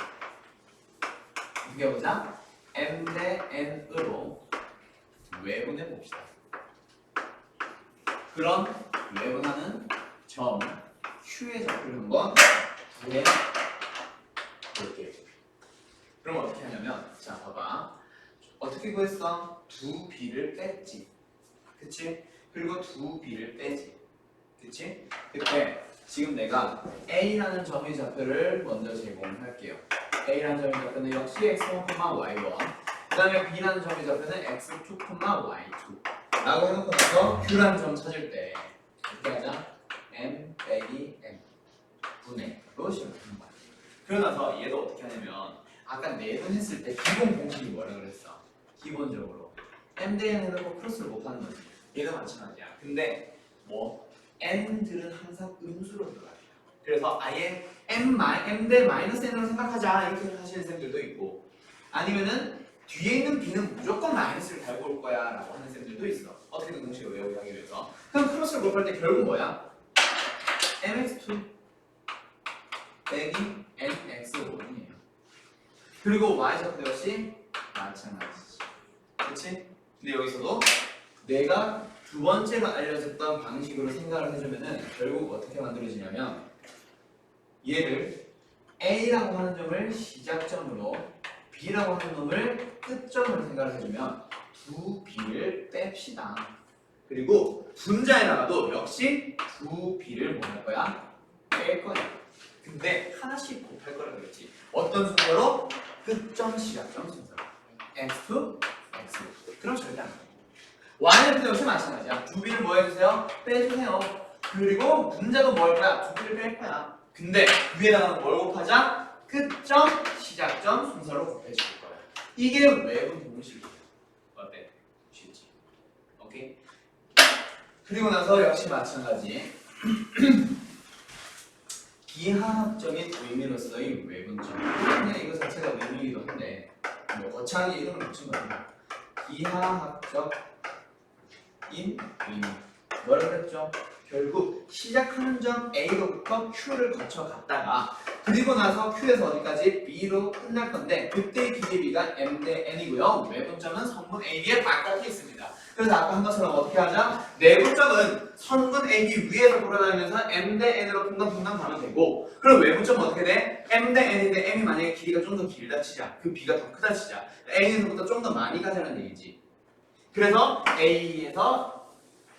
어떻게 해보자? M 대 N으로 외분해 봅시다. 그런 외분하는 점 Q의 좌표를 한번 구해 볼게요. 그럼 어떻게 하냐면, 자 봐봐. 어떻게 구했어? 두 B를 뺐지. 그치? 그리고 두 B를 빼지. 그치? 그때 지금 내가 A라는 점의 좌표를 먼저 제공할게요. A라는 점의 좌표는 역시 x1, y1. 그 다음에 B라는 점의 좌표는 x2, y2 라고 해놓고 나서 Q라는 점 찾을 때 어떻게 하자? M 빼기 M 분해로 시작하는 거야. 그러고 나서 얘도 어떻게 하냐면 아까 내분했을 때 기본 공식이 뭐라 그랬어? 기본적으로 M 대 N 해놓고 크로스를 못하는 거지. 얘도 마찬가지야. 근데 뭐 N들은 항상 음수로 들어가요. 그래서 아예 M 대 마이너스 N으로 생각하자 이렇게 하시는 쌤들도 있고, 아니면은 뒤에 있는 B는 무조건 마이너스를 달고 올 거야 라고 하는 쌤들도 있어. 어떻게든 공식을 외우게 하기 위해서. 그럼 크로스를 곱할 때 결국 뭐야? MX2 빼기 NX5이에요. 그리고 Y좌표 역시 마찬가지지. 그치? 근데 여기서도 내가 두 번째로 알려줬던 방식으로 생각을 해주면은 결국 어떻게 만들어지냐면 얘를 A라고 하는 점을 시작점으로 B라고 하는 놈을 끝점으로 생각을 해주면 두 B를 뺍시다. 그리고 분자에다가도 역시 두 B를 뭐 할 거야? 뺄 거야. 근데 하나씩 곱할 거라 그랬지. 어떤 순서로? 끝점, 시작점 순서로. X2, X. 그럼 절대 안 돼. Y는 역시 마찬가지야. 두 B를 뭐 해주세요? 빼주세요. 그리고 분자도 뭐 할 거야? 두 B를 뺄 거야. 근데 위에다가 뭘 곱하자? 끝점, 시작점 순서로 곱해줄 거야. 이게 외분 공식이야. 어때? 쉽지? 오케이? 그리고 나서 역시 마찬가지. 비하학적인 의미로서의 외분점. 그냥 이거 자체가 의미이기도 한데 뭐 자기 이름을 붙인 거야. 기하학적인 의미. 뭐라 그랬죠? 결국 시작하는 점 A로부터 Q를 거쳐 갔다가 그리고 나서 Q에서 어디까지? B로 끝날 건데 그때의 기계비가 M 대 N이고요. 외분점은 선분 AB의 바깥에 있습니다. 그래서 아까 한 것처럼 어떻게 하자? 내분점은 선분 AB 위에서 돌아다니면서 M 대 N으로 퐁당퐁당 가면 되고 그럼 외분점은 어떻게 돼? M 대 N인데 M이 만약에 길이가 좀 더 길다 치자. 그 B가 더 크다 치자. N에서부터 좀 더 많이 가자는 얘기지. 그래서 A에서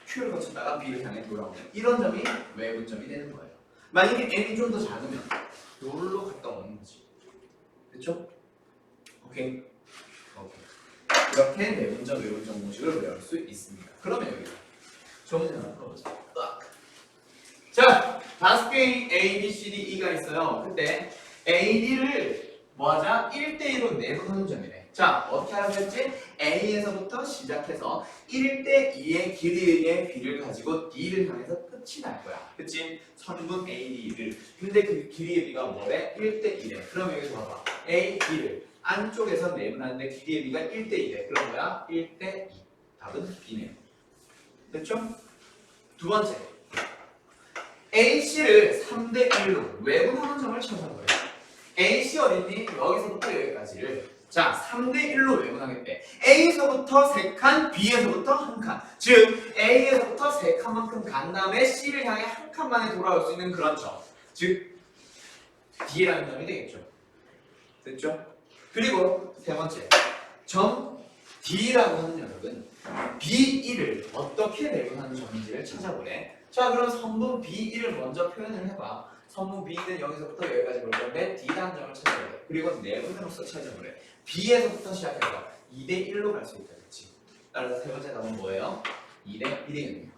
Q를 거쳤다가 B를 향해 돌아오는 이런 점이 외분점이 되는 거예요. 만약에 N이 좀 더 작으면 요로 갔다 오는 거지. 됐죠? 오케이. 이렇게 내분점, 외분점 공식을 외울 수 있습니다. 그러면 여기 저 문제 하나 풀어보자. 자, 5개의 A, B, C, D, E가 있어요. 근데 A, D를 뭐하자? 1대1로 내분하는 점이래. 자, 어떻게 하라고 했지? A에서부터 시작해서 1대2의 길이의 B를 가지고 D를 향해서 끝이 날 거야. 그치? 선분 A, D를. 근데 그 길이의 B가 뭐래? 1대1에. 그럼 여기서 봐봐. A, D를 안쪽에서 내분하는데 길이의 B가 1대2래. 그럼 뭐야? 1대2. 답은 B네요. 됐죠? 두 번째. AC를 3대1로 외분하는 점을 찾아보래. AC 어딨니? 여기서부터 여기까지를 자 3대1로 외분하겠대. A에서부터 3칸, B에서부터 1칸. 즉 A에서부터 3칸만큼 간 다음에 C를 향해 1칸만에 돌아올 수 있는 그런 점. 즉 D라는 점이 되겠죠. 됐죠? 그리고 세 번째 점 D라고 하는 녀석은 B1을 어떻게 내분하는 점인지를 찾아보래. 자 그럼 선분 B1을 먼저 표현을 해봐. 선분 B는 여기서부터 여기까지 볼 건데 D라는 점을 찾아보래. 그리고 내분으로서 찾아보래. B에서부터 시작해서 2대1로 갈 수 있다. 그치? 따라서 세 번째 답은 뭐예요? 2대1이겠네요.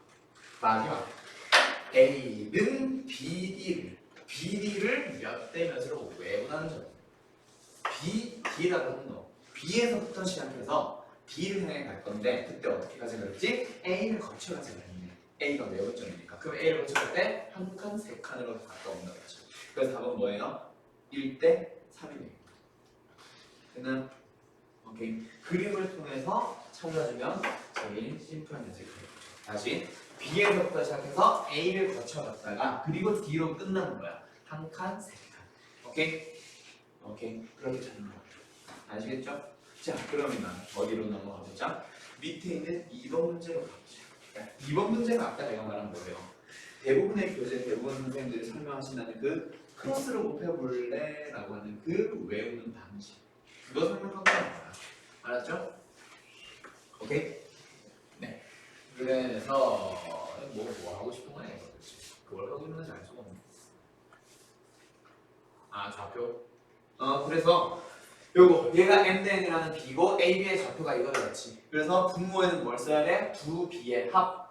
마지막 A는 BD를 몇 대 몇으로 외분하는 점. D라고 하는 거. B에서부터 시작해서 D를 향해 갈 건데 그때 어떻게 가자 그랬지? A를 거쳐 가자 그랬네. A가 외분점이니까. 그럼 A를 거쳐갈 때 한 칸, 세 칸으로 가까운다 그랬죠. 그래서 답은 뭐예요? 1대 3이네요. 그는 오케이. 그림을 통해서 찾아주면 제일 심플한 녀석이 되겠죠. 다시 B에서부터 시작해서 A를 거쳐갔다가 그리고 D로 끝나는 거야. 한 칸, 세 칸. 오케이. 그렇게 찾는 거야. 아시겠죠? 자, 그러면 어디로 넘어가 보자. 밑에 있는 2번 문제로 가보자. 2번 문제가 아까 내가 말한 거예요. 대부분의 교재, 대부분 선생님들이 설명하신다는 그 크로스로 곱해볼래? 라고 하는 그 외우는 방식. 그거 설명하고 있는 알았죠? 오케이? 네. 그래서 뭐 하고 싶은 거야 이거 도대체. 그걸 하고 있는 건지 알 수가 없네. 아 좌표. 그래서 요거 얘가 M 대 N이라는 B고 A, B의 좌표가 이거였지. 그래서 분모에는 뭘 써야 돼? 두 B의 합.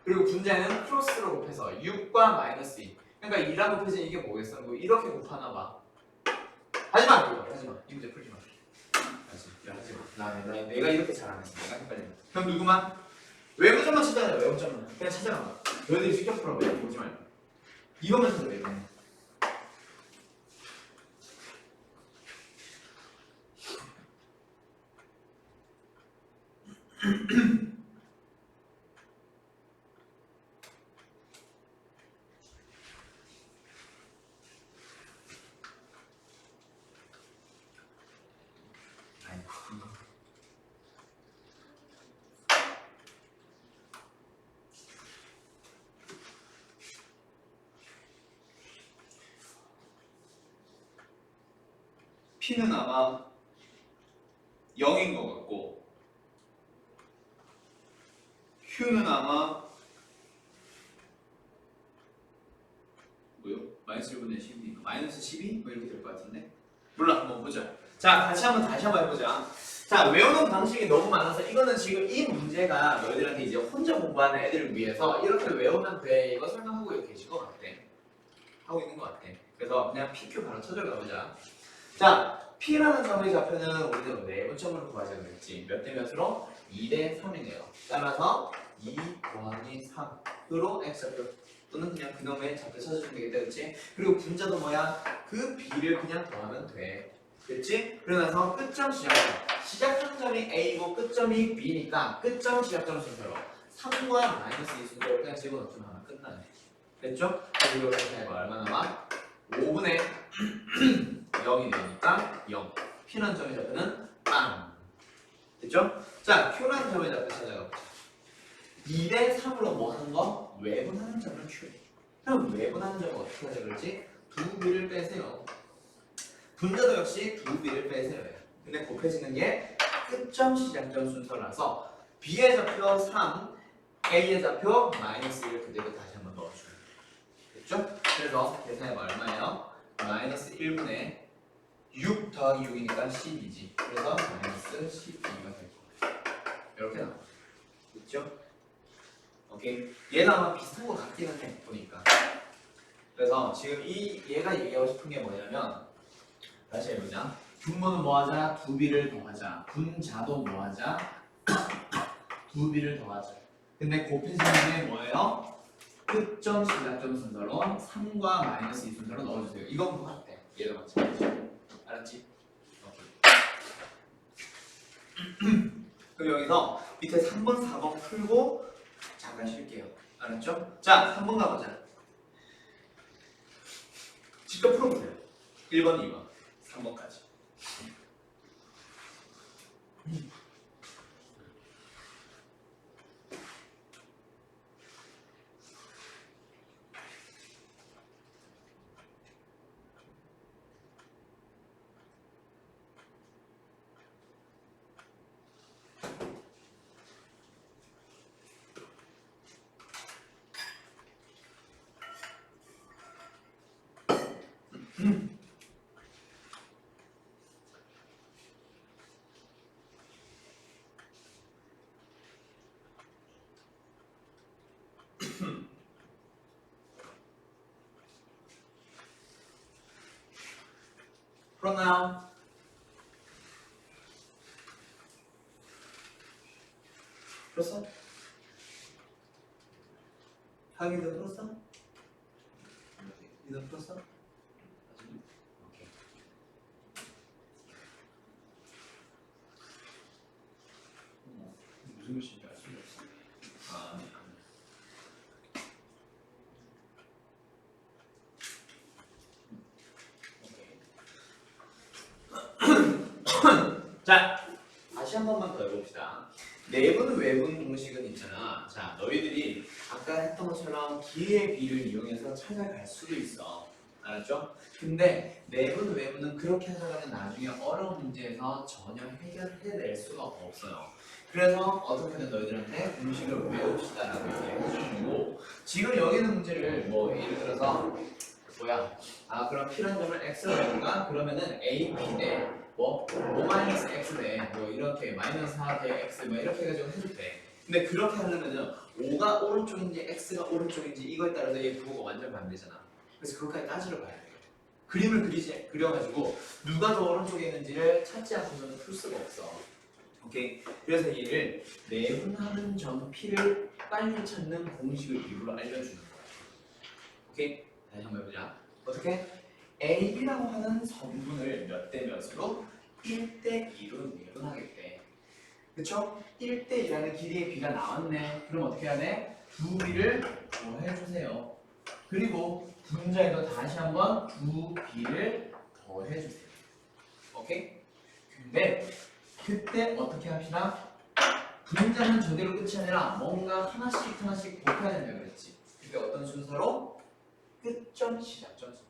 그리고 분자에는 크로스로 곱해서 6과 마이너스 2. 그러니까 2랑 곱해서 이게 뭐겠어? 뭐 이렇게 곱하나 봐. 하지마 이거 하지마. 이 문제 풀지 마. 하지마. 내가 이렇게 잘 안 했어. 내가 헷갈려. 그럼 누구만? 외부점만 찾아야 돼. 외부점만. 그냥 찾아가. 너희들이 직접 풀어. 보지 말고. 이것만 찾아 외부점. P는 아마 0인 것 같고 Q는 아마 뭐요? 마이너스 1분의 12? 마이너스 12? 뭐 이렇게 될 것 같은데? 몰라 한번 보자. 자 다시 한번 해보자. 자 외우는 방식이 너무 많아서 이거는 지금 이 문제가 너희들한테 이제 혼자 공부하는 애들을 위해서 이렇게 외우면 돼 이거 설명하고 계신 것 같아. 하고 있는 것 같아. 그래서 그냥 PQ 바로 쳐들어가 보자. 자 P라는 점의 좌표는 우리는 내분점으로 구하자 그랬지. 몇 대 몇으로? 2대 3이네요. 따라서 2 더하기 3으로 X좌표 또는 그냥 그놈의 좌표 찾아주면 되겠다 그렇지? 그리고 분자도 뭐야? 그 B를 그냥 더하면 돼. 됐지? 그러면서 끝점 시작점이 A고 끝점이 B니까 끝점 시작점 순서로 3과 마이너스 2 순서로 그냥 집어넣기만 하면 끝나네. 됐죠? 그리고 이렇게 해봐. 얼마 남아? 5분의 0이 되니까 0. P라는 점의 좌표는 빵. 됐죠? 자, Q라는 점의 좌표 찾아가보자. 2대 3으로 뭐 하는 거? 외분하는 점을 Q. 그럼 외분하는 점을 어떻게 하자 그러지? 두 B를 빼세요. 분자도 역시 두 B를 빼세요. 근데 곱해지는 게 끝점 시작점 순서라서 B의 좌표 3, A의 좌표 마이너스 1 그대로 다시 한번 넣어줘요. 됐죠? 그래서 계산해봐. 얼마예요? 마이너스 1분의 6 더하기 6이니까 12지. 그래서 마이너스 12가 될 거예요. 이렇게 나와요. 됐죠? 오케이. 얘는 아마 비슷한 거 같기는 해. 보니까. 그래서 지금 얘가 얘기하고 싶은 게 뭐냐면 다시 해보자. 분모는 뭐하자? 두 B를 더하자. 분자도 뭐하자? 두 B를 더하자. 근데 곱해지는 게 뭐예요? 끝점 시작점 순서로 3과 마이너스 2 순서로 넣어주세요. 이건 그거 같아. 얘도 마찬가지. 알았지? 그럼 여기서 밑에 3번, 4번 풀고 잠깐 쉴게요. 알았죠? 자, 3번 가보자. 직접 풀어보세요. 1번, 2번, 3번까지. 풀었나요? 풀었어? 하기도 풀었어? 니도 풀었어? 오케이. 무슨 글씨인지 알 수가 없어. 아, 네. 자, 다시 한 번만 더 해봅시다. 내분 외분 공식은 있잖아. 자, 너희들이 아까 했던 것처럼 기의 B를 이용해서 찾아갈 수도 있어. 알았죠? 근데 내분 외분은 그렇게 하다가는 나중에 어려운 문제에서 전혀 해결해낼 수가 없어요. 그래서 어떻게든 너희들한테 공식을 외웁시다라고 얘기해주고 지금 여기 있는 문제를 뭐 예를 들어서 뭐야? 아 그럼 P라는 점을 X로 해볼까? 그러면은 A, P 대 뭐 5-X 대 뭐 이렇게 마이너스 4 대 X 뭐 이렇게 해가지고 해도 돼. 근데 그렇게 하려면은 5가 오른쪽인지 X가 오른쪽인지 이거에 따라서 얘 부호가 완전 반대잖아. 그래서 그것까지 따지러 가야 돼요. 그림을 그려가지고 누가 더 오른쪽에 있는지를 찾지 않고는 풀 수가 없어. 오케이. 그래서 얘를 내분하는 점 P를 빨리 찾는 공식을 일부러 알려주는 거야. 오케이. 다시 한번 해보자. 어떻게? AB라고 하는 성분을 몇 대 몇으로 1대 2로 내분하겠대. 그쵸? 1대 2라는 길이의 B가 나왔네. 그럼 어떻게 해야 돼? 두 B를 더해주세요. 그리고 분자에도 다시 한번 두 B를 더해주세요. 오케이? 근데 그때 어떻게 합시다? 분자는 저대로 끝이 아니라 뭔가 하나씩 하나씩 곱해야 된다 그랬지. 그게 어떤 순서로? 끝점 시작점 순서.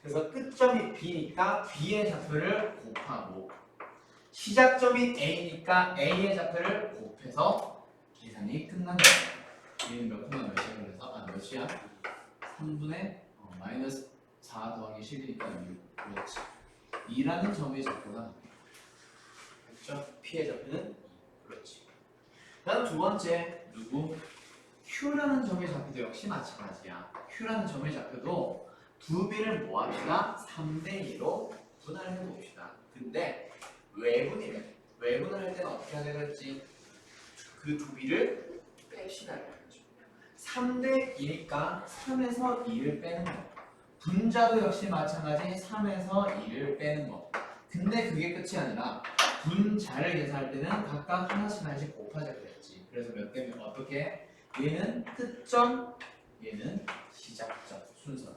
그래서 끝점이 B니까 B의 좌표를 곱하고 시작점이 A니까 A의 좌표를 곱해서 계산이 끝난다. 얘는 몇 분만 몇이야? 그래서 몇이야? 3분의 마이너스 4 더하기 10이니까 6. 그렇지. 2라는 점의 좌표가 그렇죠? P의 좌표는 2. 그렇지. 다음 두 번째 누구? Q라는 점의 좌표도 역시 마찬가지야. Q라는 점의 좌표도 두 B를 모합시다. 3대 2로 분할해 봅시다. 근데 외분이래. 외분을 할 때는 어떻게 하자 그랬지? 그 두 B를 빼시라는 거죠. 3대 2니까 3에서 2를 빼는 거. 분자도 역시 마찬가지 3에서 2를 빼는 거. 근데 그게 끝이 아니라 분자를 계산할 때는 각각 하나씩 곱하자고 했지. 그래서 몇 대면 어떻게? 얘는 끝점, 얘는 시작점 순서.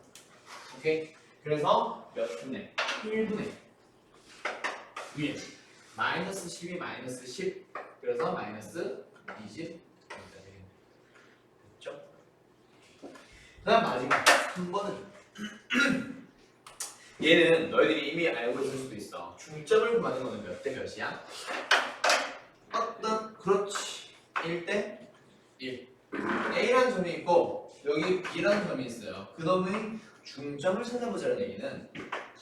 오케이? 그래서 몇 분의? 1분의 위에 마이너스 12 마이너스 10 그래서 마이너스 20 됐죠? 그 다음 마지막 3번은 얘는 너희들이 이미 알고 있을 수도 있어. 중점을 구하는 거는 몇 대 몇이야? 어떤? 그렇지 1대 1 A라는 점이 있고 여기 B라는 점이 있어요. 그 놈의 중점을 찾아보자는 얘기는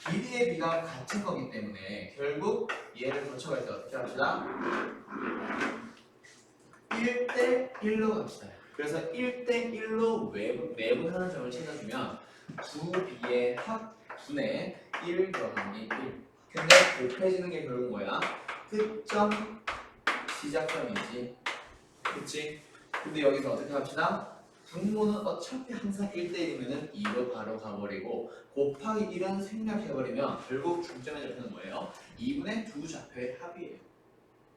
길이의 B가 같은 거기 때문에 결국 얘를 거쳐갈 때 어떻게 합시다? 1대 1로 갑시다. 그래서 1대 1로 매분하는 점을 찾아주면 2B의 합분의 1 더하기 1 근데 곱해지는 게 결국 뭐야? 끝점 시작점이지 그치? 근데 여기서 어떻게 합시다? 분모는 어차피 항상 1대1이면 2로 바로 가버리고 곱하기 1은 생략해버리면 결국 중점의 좌표는 뭐예요? 2분의 두 좌표의 합이에요.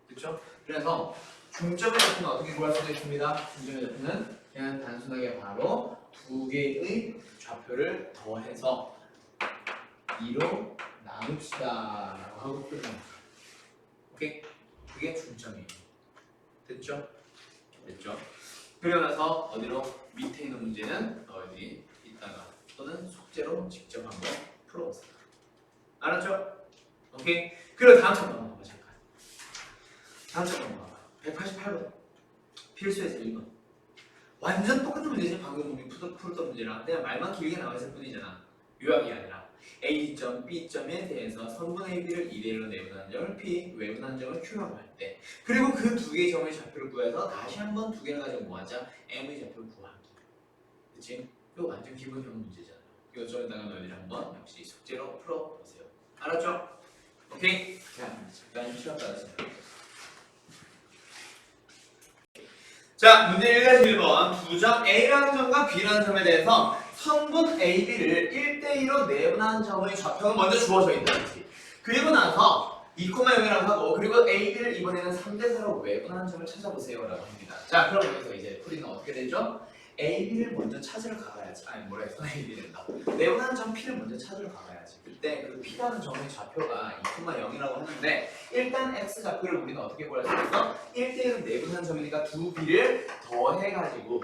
그쵸? 그래서 중점의 좌표는 어떻게 구할 수도 있습니다. 중점의 좌표는 그냥 단순하게 바로 두 개의 좌표를 더해서 2로 나눕시다 라고 하고 끝납니다. 오케이? 그게 중점이에요. 됐죠? 됐죠? 그리고 나서 어디로? 밑에 있는 문제는 너희들이 이따가 또는 숙제로 직접 한번 풀어보세요. 알았죠? 오케이? 그리고 다음 차 넘어가봐 잠깐. 다음 차 넘어가봐. 188번 필수에서 1번 완전 똑같은 문제지. 방금 우리 풀었던 문제랑 그냥 말만 길게 나와있을 뿐이잖아. 요약이 아니라 A점, B점에 대해서 선분 AB를 2대1로 내분한 점을 P, 외분한 점을 Q라고 할 때 그리고 그 두 개의 점의 좌표를 구해서 다시 한번 두 개를 가지고 뭐하자? M의 좌표를 구하기. 그치? 이거 완전 기본형 문제잖아. 이거 좀 이따가 너희들이 한번 역시 숙제로 풀어보세요. 알았죠? 오케이? 자, 잠깐 시간 받으세요. 자, 문제 1-1번 두 점 A라는 점과 B라는 점에 대해서 성분 AB를 1대2로 내분한 점의 좌표가 먼저 주어져 있다. 그리고 나서 2,0이라고 하고 그리고 AB를 이번에는 3대4로 외분한 점을 찾아보세요 라고 합니다. 자, 그럼 여기서 이제 풀이는 어떻게 되죠? AB를 먼저 찾으러 가봐야지. 아니 뭐라 했어? AB된다. 내분한 점 P를 먼저 찾으러 가봐야지. 그때 그 P라는 점의 좌표가 2,0이라고 하는데 일단 X 좌표를 우리는 어떻게 구할 수 있어? 1대1은 내분한 점이니까 두 B를 더해가지고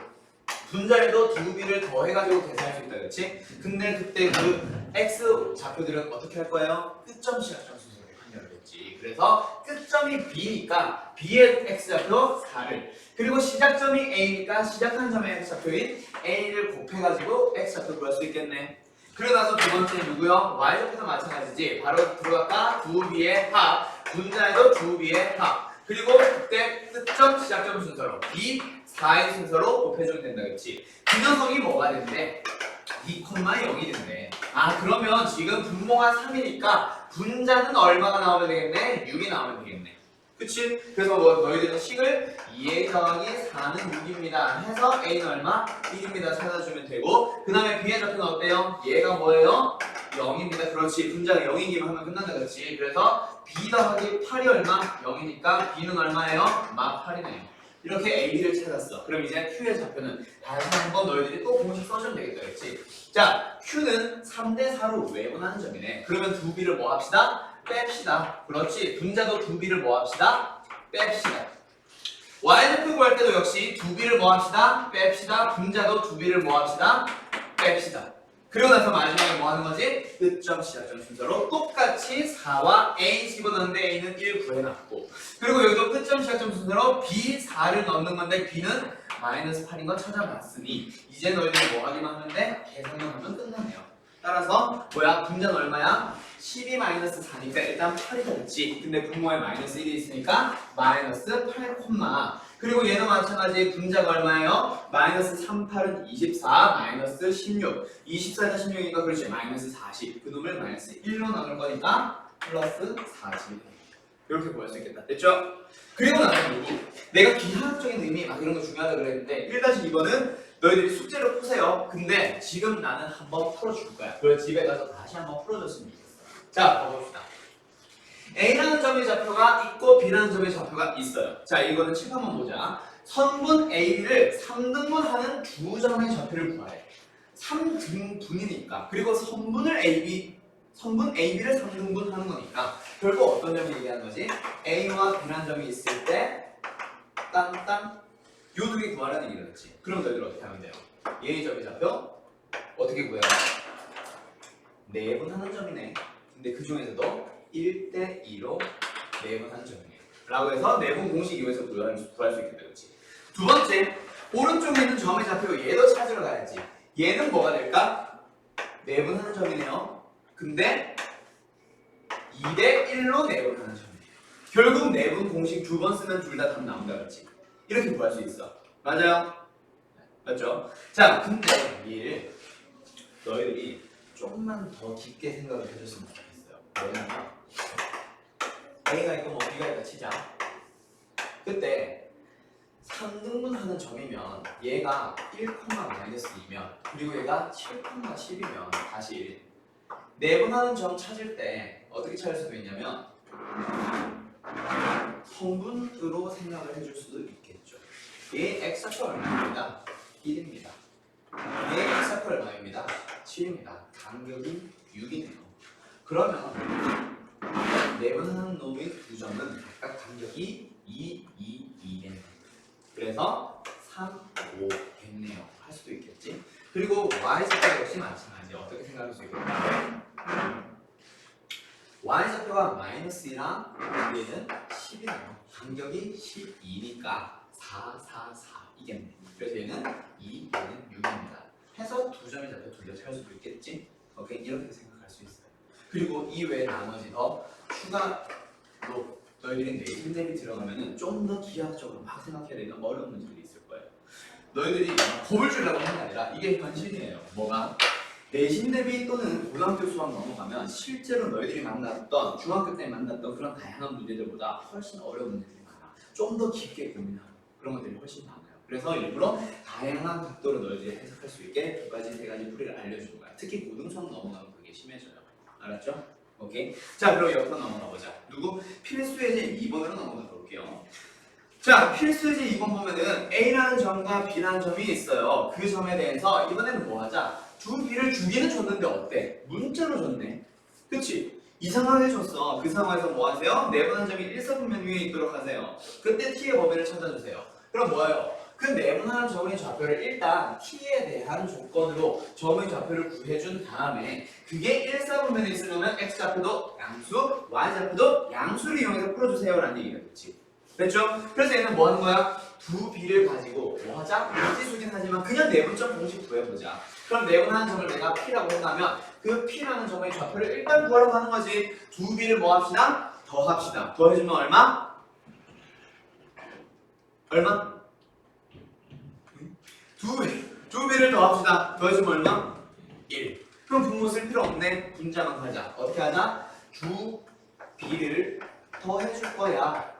분자에도 두 B를 더해가지고 계산할 수 있다, 그렇지? 근데 그때 그 X 좌표들은 어떻게 할 거예요? 끝점 시작점 순서로 판별하겠지. 그래서 끝점이 B니까 B의 X 좌표 4를 그리고 시작점이 A니까 시작한 점의 X 좌표인 A를 곱해가지고 X 좌표를 구할 수 있겠네. 그러고 나서 두 번째 누구요? Y 좌표도 마찬가지지. 바로 들어갈까? 두 B의 합 분자에도 두 B의 합 그리고 그때 끝점 시작점 순서로 B 4의 순서로 곱해주면 된다 그치? 그 녀석이 뭐가 된대? 2,0이 된대. 아 그러면 지금 분모가 3이니까 분자는 얼마가 나오면 되겠네? 6이 나오면 되겠네. 그치? 그래서 뭐 너희들은 식을 2a 더하기 4는 6입니다 해서 a는 얼마? 1입니다 찾아주면 되고 그 다음에 b의 좌표는 어때요? 얘가 뭐예요? 0입니다. 그렇지. 분자가 0이기만 하면 끝난다 그렇지. 그래서 b 더하기 8이 얼마? 0이니까 b는 얼마예요? 마 8이네요. 이렇게 AB를 찾았어. 그럼 이제 Q의 좌표는 다시 한번 너희들이 또 공식 써주면 되겠다 그랬지? 자, Q는 3대4로 외분하는 점이네. 그러면 두 B를 뭐 합시다? 뺍시다. 그렇지. 분자도 두 B를 뭐 합시다? 뺍시다. Y좌표 구할 때도 역시 두 B를 뭐 합시다? 뺍시다. 분자도 두 B를 뭐 합시다? 뺍시다. 그리고 나서 마지막에 뭐 하는 거지? 끝점 시작점 순서로 똑같이 4와 A 집어넣는데 A는 1 구해놨고 그리고 여기도 끝점 시작점 순서로 B 4를 넣는 건데 B는 마이너스 8인 거 찾아봤으니 이제 너희들이 뭐 하기만 하면 돼? 계산만 하면 끝나네요. 따라서 뭐야? 분자는 얼마야? 12 마이너스 4니까 일단 8이 되겠지. 근데 분모에 마이너스 1이 있으니까 마이너스 8, 그리고 얘도 마찬가지 분자가 얼마예요? 마이너스 3, 8은 24, 마이너스 16 24에다 16이니까 그렇지 마이너스 40 그놈을 마이너스 1로 나눌 거니까 플러스 40 이렇게 구할 수 있겠다. 됐죠? 그리고 나서 누구? 내가 기하학적인 의미 막 이런 거 중요하다 그랬는데 1-2번은 너희들이 숙제로 푸세요. 근데 지금 나는 한번 풀어줄 거야. 그래서 집에 가서 다시 한번 풀어줬으면 좋겠어. 자, 봐봅시다. 점의 좌표가 있고 B라는 점의 좌표가 있어요. 자, 이거는 칩 한번 보자. 선분 AB를 3등분하는 두 점의 좌표를 구하래. 3등분이니까. 그리고 선분 AB를 3등분하는 거니까 결국 어떤 점을 얘기하는 거지? A와 B라는 점이 있을 때 땅땅 요 두 개 구하라는 얘기겠지. 그럼 너희들 어떻게 하면 돼요? A 점의 좌표 어떻게 구해요? 내분하는 점이네. 근데 그 중에서도 1대2로 내분하는 점이네. 라고 해서 내분 공식 이용해서 구할 수 있겠다. 그렇지? 두 번째, 오른쪽에 있는 점의 좌표 얘도 찾으러 가야지. 얘는 뭐가 될까? 내분하는 점이네요. 근데 2대1로 내분하는 점이에요. 결국 내분 공식 두 번 쓰면 둘 다 답 나온다. 그렇지? 이렇게 구할 수 있어. 맞아요? 맞죠? 자, 근데 얘를 너희들이 조금만 더 깊게 생각을 해줬으면 좋겠어요. 뭐냐면 A가 있고 뭐 B가 있다 치자. 그때 3등분하는 점이면 얘가 1,-2면 그리고 얘가 7,7이면 다시 내분하는 점 찾을 때 어떻게 찾을 수도 있냐면 성분으로 생각을 해줄 수도 있겠죠. 얘 X좌표 얼마입니다? 1입니다. 얘 X좌표 얼마입니다? 7입니다. 간격이 6이네요. 그러면 내분하는 놈의 두 점은 각각 간격이 2, 2, 2겠네요. 그래서 3, 5겠네요. 할 수도 있겠지. 그리고 Y좌표 역시 마찬가지. 어떻게 생각할 수 있겠냐? Y좌표가 마이너스랑 얘는 10이네요. 간격이 12니까 4, 4, 4이겠네요. 그래서 얘는 2, 얘는 6입니다. 해서 두 점의 좌표 둘 다 찾을 수도 있겠지. 오케이? 이렇게 생각할 수 있어요. 그리고 이 외에 나머지 더 추가로 너희들이 내신 대비 들어가면은 좀 더 기하학적으로 막 생각해야 되는 어려운 문제들이 있을 거예요. 너희들이 겁을 주려고 하는 게 아니라 이게 현실이에요. 뭐가? 내신 대비 또는 고등학교 수학 넘어가면 실제로 너희들이 만났던 중학교 때 만났던 그런 다양한 문제들보다 훨씬 어려운 문제들이 많아. 좀 더 깊게 고민하고 그런 것들이 훨씬 많아요. 그래서 일부러 다양한 각도로 너희들이 해석할 수 있게 두 가지, 세 가지 풀이를 알려주는 거야. 특히 고등수학 넘어가면 그게 심해져요. 알았죠? 오케이. 자, 그럼 옆으로 넘어가 보자. 누구? 필수예제 2번으로 넘어가 볼게요. 자, 필수예제 2번 보면은 A라는 점과 B라는 점이 있어요. 그 점에 대해서 이번에는 뭐 하자? 두 B를 주기는 줬는데 어때? 문자로 줬네. 그치? 이상하게 줬어. 그 상황에서 뭐 하세요? 내분한 점이 1사분면 위에 있도록 하세요. 그때 T의 범위를 찾아주세요. 그럼 뭐예요? 그 내분하는 점의 좌표를 일단 T에 대한 조건으로 점의 좌표를 구해준 다음에 그게 1사분면에 있으려면 X좌표도 양수, Y좌표도 양수를 이용해서 풀어주세요 라는 얘기가 됐지. 됐죠? 그래서 얘는 뭐 하는 거야? 두 B를 가지고 뭐 하자? 미지수긴 하지만 그냥 내분점 공식 구해보자. 그럼 내분하는 점을 내가 P라고 한다면 그 P라는 점의 좌표를 일단 구하라고 하는 거지. 두 B를 뭐 합시다? 더 합시다. 더해주면 얼마? 얼마? 두 B를 더 합시다. 더해주면 얼마? 1. 그럼 분모 쓸 필요 없네. 분자만 하자. 어떻게 하자? 두 B를 더 해줄 거야.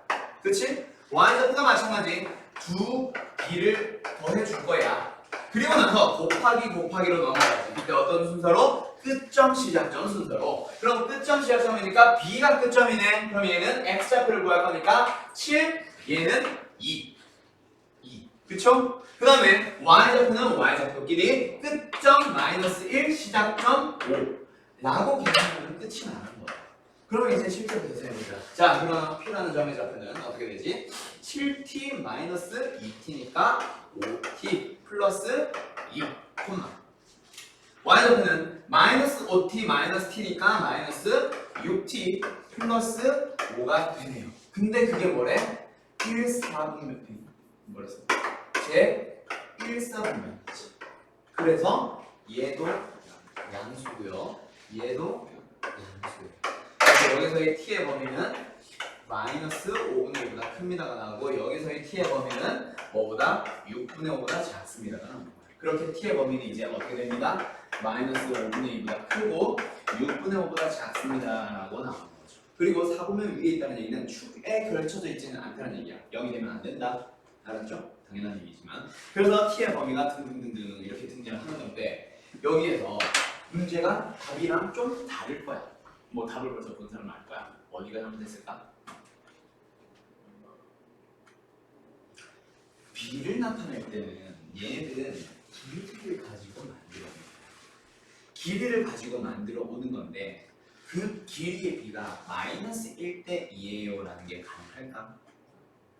그치? Y좌표가 마찬가지. 두 B를 더 해줄 거야. 그리고 나서 곱하기로 넘어가야지. 그때 어떤 순서로? 끝점 시작점 순서로. 그럼 끝점 시작점이니까 B가 끝점이네. 그럼 얘는 X좌표를 구할 거니까 7, 얘는 2. 그쵸? 그 다음에 Y좌표는 Y좌표끼리 끝점 마이너스 1, 시작점 5 라고 계산하면 끝이 나는 거야. 그러면 이제 실제로 계산해보자. 자, 그럼 P라는 점의 좌표는 어떻게 되지? 7t 마이너스 2t니까 5t 플러스 2, Y좌표는 마이너스 5t 마이너스 t니까 마이너스 6t 플러스 5가 되네요. 근데 그게 뭐래? 1,4분면 뭐랬어? 제 1,4분면이지. 그래서 얘도 양수고요. 얘도 양수예요. 그래서 여기서의 t의 범위는 마이너스 5분의 5보다 큽니다가 나오고 여기서의 t의 범위는 뭐보다 6분의 5보다 작습니다가 나오는 거예요. 그렇게 t의 범위는 이제 어떻게 됩니다? 마이너스 5분의 2보다 크고 6분의 5보다 작습니다라고 나오는 거죠. 그리고 4분면 위에 있다는 얘기는 축에 걸쳐져 있지는 않다는 얘기야. 0이 되면 안 된다. 알았죠? 당연한 얘기지만. 그래서 t의 범위가 등등등등 이렇게 등장을 하는 건데 여기에서 문제가 답이랑 좀 다를 거야. 뭐 답을 벌써 본 사람 알 거야. 어디가 잘못됐을까? B를 나타낼 때는 얘네들은 길이를 가지고 만들어 옵니다. 길이를 가지고 만들어 오는 건데 그 길이의 B가 마이너스 1대 2예요 라는 게 가능할까?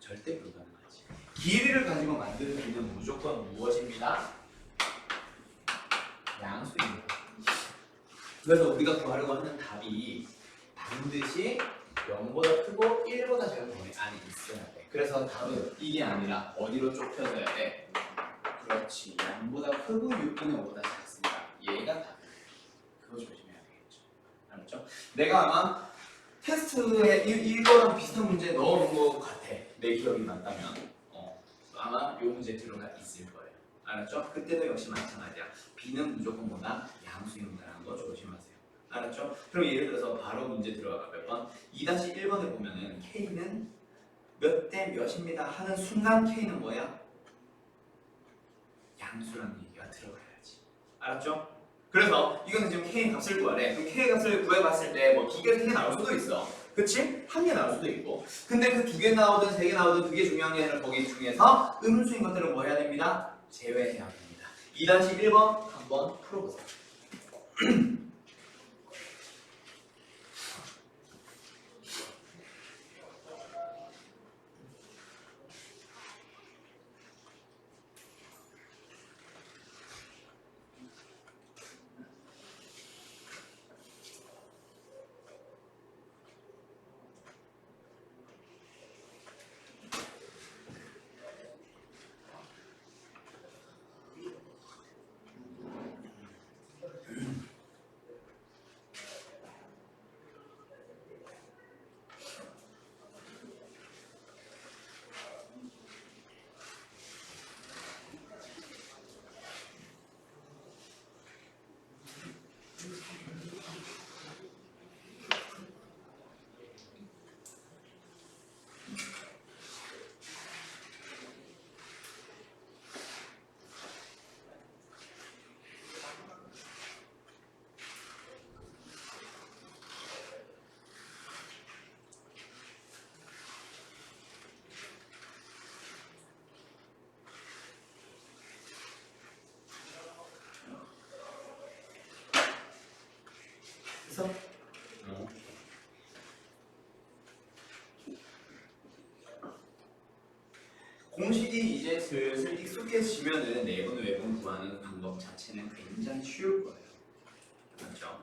절대 불가능하지. 길이를 가지고 만드는 B는 무조건 무엇입니다? 양수입니다. 그래서 우리가 구하려고 하는 답이 반드시 0보다 크고 1보다 작은 범위 안에 있어야 돼. 그래서 답은 이게 아니라 어디로 좁혀져야 돼? 그렇지. 0보다 크고 6분의 5보다 작습니다. 얘가 답이야. 그거 조심해야 되겠죠. 알았죠? 내가 아마 테스트에 이거랑 비슷한 문제 넣어놓은 것 같아. 내 기억이 맞다면 아마 이 문제 들어가 있을 거예요. 알았죠? 그때도 역시 마찬가지야. B는 무조건 뭐다? 양수입니다라는 거 조심하세요. 알았죠? 그럼 예를 들어서 바로 문제 들어가 몇 번? 2-1번에 보면은 K는 몇 대 몇입니다 하는 순간 K는 뭐야? 양수라는 얘기가 들어가야지. 알았죠? 그래서 이거는 지금 K 값을 구하래. 그럼 K 값을 구해봤을 때 뭐 2개, 3개 나올 수도 있어. 그치? 1개 나올 수도 있고. 근데 그 2개 나오든 3개 나오든 그게 중요한 게 아니라 거기 중에서 음수인 것들은 뭐 해야 됩니다? 제외해야 됩니다. 2-1번 한번 풀어보세요. 그래서 공식이 이제 슬슬 익숙해지면은 내분 외분 구하는 방법 자체는 굉장히 쉬울 거예요. 맞죠?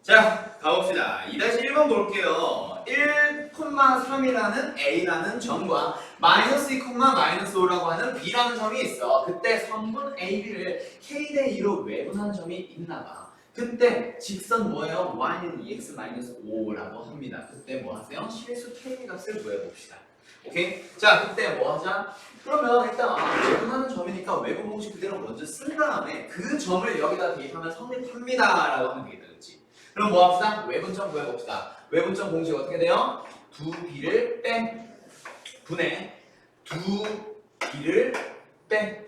자, 가봅시다. 2-1번 볼게요. 1,3이라는 A라는 점과 마이너스 2,-5라고 하는 B라는 점이 있어. 그때 성분 AB를 K/2로 외분한 점이 있나봐. 그때 직선 뭐예요? y는 2x-5라고 합니다. 그때 뭐 하세요? 실수 K 값을 구해봅시다. 오케이? 자, 그때 뭐 하자? 그러면 일단 외분하는 점이니까 외분 공식 그대로 먼저 쓴 다음에 그 점을 여기다 대입하면 성립합니다 라고 하면 되겠다. 그렇지? 그럼 뭐 합시다? 외분점 구해봅시다. 외분점 공식 어떻게 돼요? 2b를 뺀 분의 2b를 뺀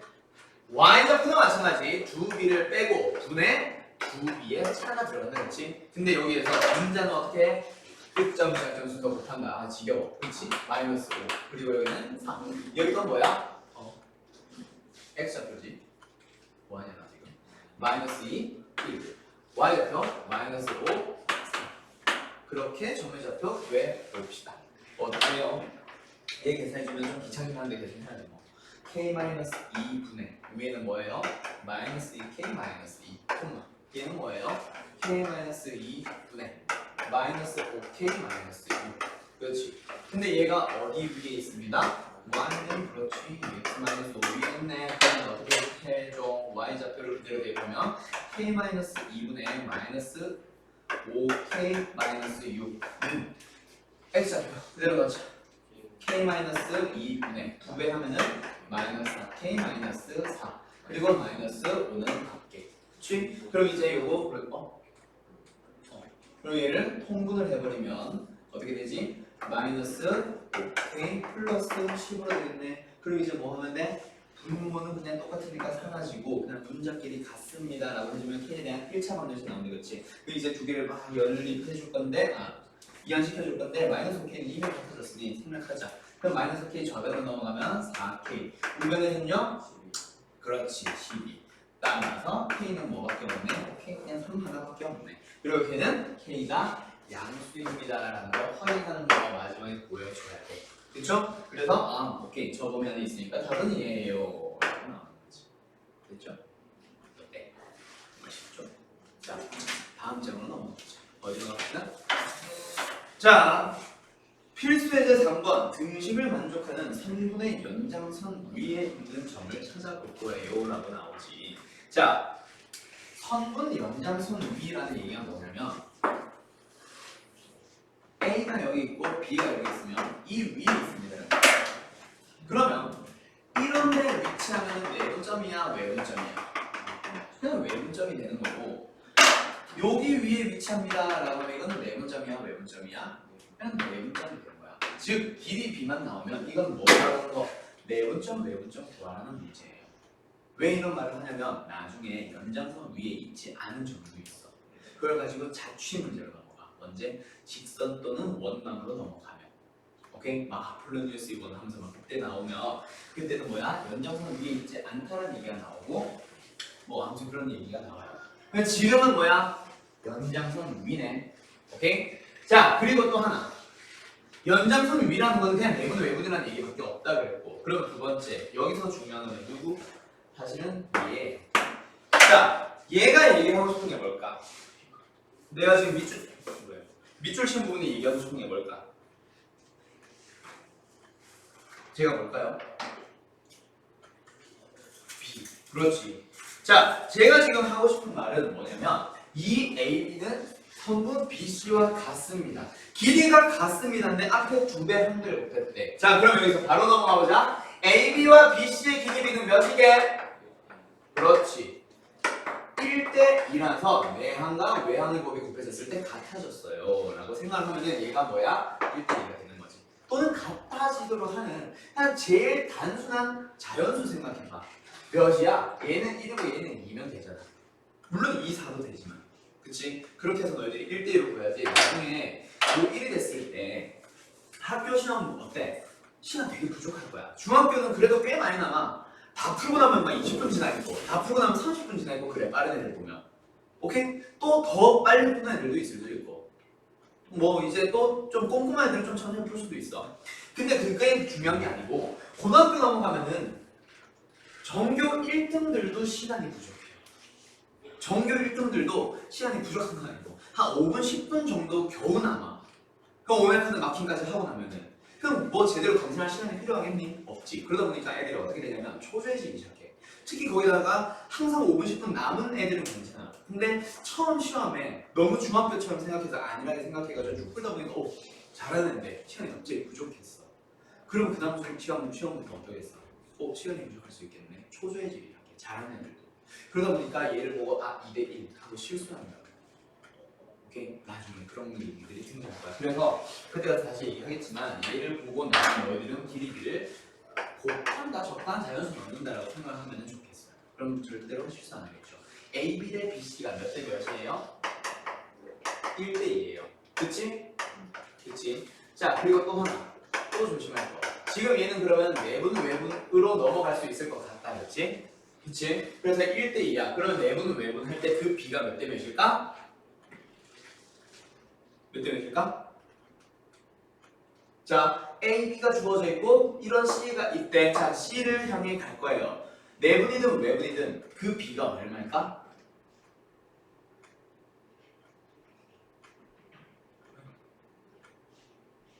y좌표도 마찬가지 2b를 빼고 분의 2b의 차가 들어간다. 그렇지? 근데 여기에서 분자는 어떻게 해? 끝점 시작점수도 못한다. 아, 지겨워. 그렇지? 마이너스 5 그리고 여기는 3 여기도 뭐야? x좌표지. 뭐하냐 나 지금 마이너스 2, 1 y좌표 마이너스 5, 3 그렇게 점유좌표 구해봅시다. 어떻게 해요? 얘 계산해주면 좀 귀찮긴 한데 계산해야 돼. 뭐 k-2분의 위에는 뭐예요? 마이너스 2k 마이너스 2 콤마 얘는 뭐예요? k-2분의 마이너스 5k 마이너스 6 그렇지. 근데 얘가 어디 위에 있습니다? y는 그렇지 x 마이너스 5 위에 있네. 그러면 어떻게 해줘? y좌표를 그대로 대보면 k-2분의 마이너스 5k 마이너스 6 x좌표 그대로 넣자. k-2분의 2배 하면은 마이너스 4k 마이너스 4 그리고 마이너스 5는 밖에. 그치? 그럼 이제 요거 그럼 얘를 통분을 해버리면 어떻게 되지? 마이너스 5k 플러스 10으로 되겠네. 그럼 이제 뭐 하면 돼? 분모는 그냥 똑같으니까 사라지고 그냥 분자끼리 같습니다 라고 해주면 k에 대한 1차 방정식 나오는데 그렇지? 그럼 이제 두 개를 막 연립해줄 건데 이항시켜줄 건데 마이너스 5k는 이미 같아졌으니 생략하자. 그럼 마이너스 k 좌변으로 넘어가면 4k. 우변에는요? 그렇지 12. 따라서 k는 뭐밖에 없네? k 그냥 3 하나밖에 없네. 그리고 걔는 k가 양수입니다라는 걸 확인하는 거 마지막에 보여줘야 돼. 그렇죠? 그래서 오케이 저 범위 안에 있으니까 답은 얘예요. 라고 나오는 거지. 됐죠? 네. 아쉽죠? 자, 다음 장으로 넘어가죠. 어디로 갑시다? 자, 필수 예제 3번 등식을 만족하는 3분의 연장선 위에 있는 점을 찾아볼 거예요 라고 나오지. 자, 선분 연장선 위라는 얘기가 뭐냐면 A가 여기 있고 B가 여기 있으면 이 위에 있습니다. 그러면 이런 데 위치하면 내분점이야 외분점이야? 그냥 외분점이 되는 거고, 여기 위에 위치합니다 라고 하면 이거는 내분점이야 외분점이야? 그냥 내분점이 되는 거야. 즉 길이 B만 나오면 이건 뭐라는 거? 내분점 외분점 구하라는 문제예요. 왜 이런 말을 하냐면 나중에 연장선 위에 있지 않은 점도 있어. 그걸 가지고 자취 문제로 넘어가. 언제? 직선 또는 원망으로 넘어가면. 오케이? 막 아폴로니우스 이번 하면서 막 그때 나오면 그때는 뭐야? 연장선 위에 있지 않다는 얘기가 나오고 뭐 아무튼 그런 얘기가 나와요. 근데 지금은 뭐야? 연장선 위네. 오케이? 자, 그리고 또 하나. 연장선 위라는 건 그냥 내분 외분이라는 얘기밖에 없다 그랬고, 그리고 두 번째 여기서 중요한 건 누구? 사실은 얘. 자, 얘가 얘기하고 싶은 게 뭘까? 내가 지금 밑줄 친 부분이 얘기하고 싶은 게 뭘까? 제가 뭘까요? B. 그렇지. 자, 제가 지금 하고 싶은 말은 뭐냐면 이 AB는 선분 BC와 같습니다. 길이가 같습니다인데 앞에 2배 한글 못했대. 자, 그럼 여기서 바로 넘어가 보자. AB와 BC의 길이는 몇이게? 그렇지. 1대2라서 내항과 외항의 곱이 곱해졌을 때 같아졌어요 라고 생각을 하면 얘가 뭐야? 1대2가 되는 거지. 또는 같아지도록 하는 그냥 제일 단순한 자연수 생각해봐. 몇이야? 얘는 1이고 얘는 2면 되잖아. 물론 2, 4도 되지만, 그치? 그렇게 해서 너희들이 1대1로 보야지 나중에 요 1이 됐을 때 학교 시험 어때? 시간 되게 부족할 거야. 중학교는 그래도 꽤 많이 남아. 다 풀고 나면 막 20분 지나 있고, 다 풀고 나면 30분 지나 있고, 그래 빠른 애들 보면. 오케이? 또 더 빨리 푸는 애들도 있을 수도 있고, 뭐 이제 또 좀 꼼꼼한 애들은 좀 천천히 풀 수도 있어. 근데 그게 중요한 게 아니고, 고등학교 넘어가면은 전교 1등들도 시간이 부족해요. 전교 1등들도 시간이 부족한 건 아니고 한 5분, 10분 정도 겨우 남아. 그럼 오면은 마킹까지 하고 나면은 그럼 뭐 제대로 검사할 시간이 필요하겠니? 없지. 그러다 보니까 애들이 어떻게 되냐면 초조해지기 시작해. 특히 거기다가 항상 5분, 10분 남은 애들은 괜찮아. 근데 처음 시험에 너무 중학교처럼 생각해서 안일하게 생각해가지고 쭉 풀다 보니까 잘하는데 시간이 갑자기 부족했어. 그럼 그 다음 시험부터 어떠겠어? 시간이 부족할 수 있겠네. 초조해지기 시작해. 잘하는 애들도. 그러다 보니까 얘를 보고 2대1 하고 실수한다. 오케이? 나중에 그런 얘기들이 등장할 거야. 그래서 그때가 다시 얘기하겠지만 얘를 보고 나면 너희들은 길이를 곱한다, 적당한 자연수 넣는다라고 생각하면 좋겠어요. 그럼 절대로 실수 안 하겠죠. AB 대 BC가 몇 대 몇이에요? 1대2예요. 그치? 그치? 자, 그리고 또 하나. 또 조심할 거. 지금 얘는 그러면 내분은 외분으로 넘어갈 수 있을 것 같다. 그치? 그치? 그래서 1대2야. 그러면 내분은 외분 할 때 그 B가 몇 대 몇일까? 몇 대 몇일까? 자, A, B가 주어져 있고 이런 C가 있대. 자, C를 향해 갈 거예요. 내분이든 외분이든 그 B가 얼마일까?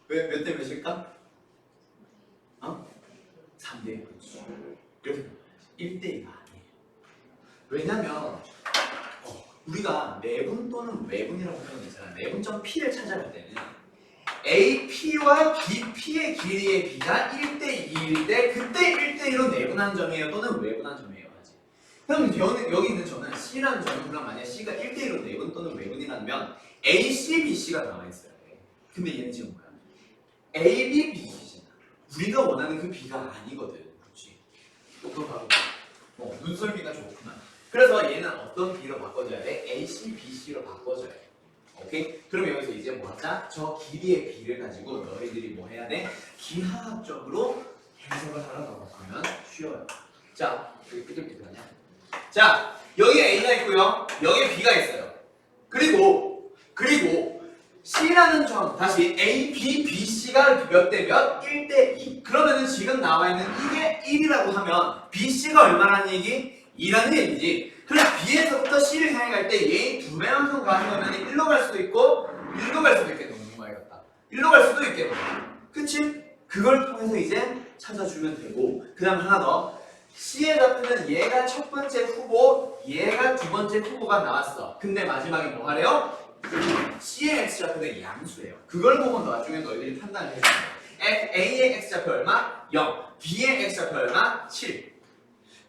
왜 몇 대 몇일까? 3대 6. 이렇게 1대2가 아니에요. 왜냐면 우리가 내분 또는 외분이라고 표현했잖아. 내분점 P를 찾아갈 때는 AP와 BP의 길이의 B가 1대2일 때 그때 1대1로 내분한 점이에요 또는 외분한 점이에요. 하지. 그럼 여기 있는 점은 C라는 점은 그럼 만약 C가 1대1로 내분 또는 외분이라면 AC, BC가 나와 있어요. 근데 얘는 지금 뭐야? AB, BC잖아. 우리가 원하는 그 B가 아니거든. 그렇지? 또 바로 눈썰미가 좋구나. 그래서 얘는 어떤 B로 바꿔줘야 돼? AC, BC로 바꿔줘야 돼. 오케이? 그럼 여기서 이제 뭐 하자? 저 길이의 비를 가지고 너희들이 뭐 해야 돼? 기하학적으로 해석을 하라고 하면 쉬워요. 자, 여기 삐뚤삐뚤하냐? 자, 여기 A가 있고요. 여기 B가 있어요. 그리고 C라는 점, 다시 A, B, B, C가 몇 대 몇? 1대 2. 그러면은 지금 나와 있는 이게 1이라고 하면 B, C가 얼마라는 얘기? 2라는 얘기지. 그럼 B에서부터 C를 향해 갈 때 얘 두 배만큼 가는 거면 1로 갈 수도 있고 1로 갈 수도 있겠네. 너무 많이 갔다. 1로 갈 수도 있겠네. 그치? 그걸 통해서 이제 찾아주면 되고, 그 다음 하나 더. C의 좌표는 얘가 첫 번째 후보, 얘가 두 번째 후보가 나왔어. 근데 마지막에 뭐 하래요? C의 X좌표는 양수예요. 그걸 보고 나중에 너희들이 판단을 해주면 돼. A의 X좌표 얼마? 0. B의 X좌표 얼마? 7.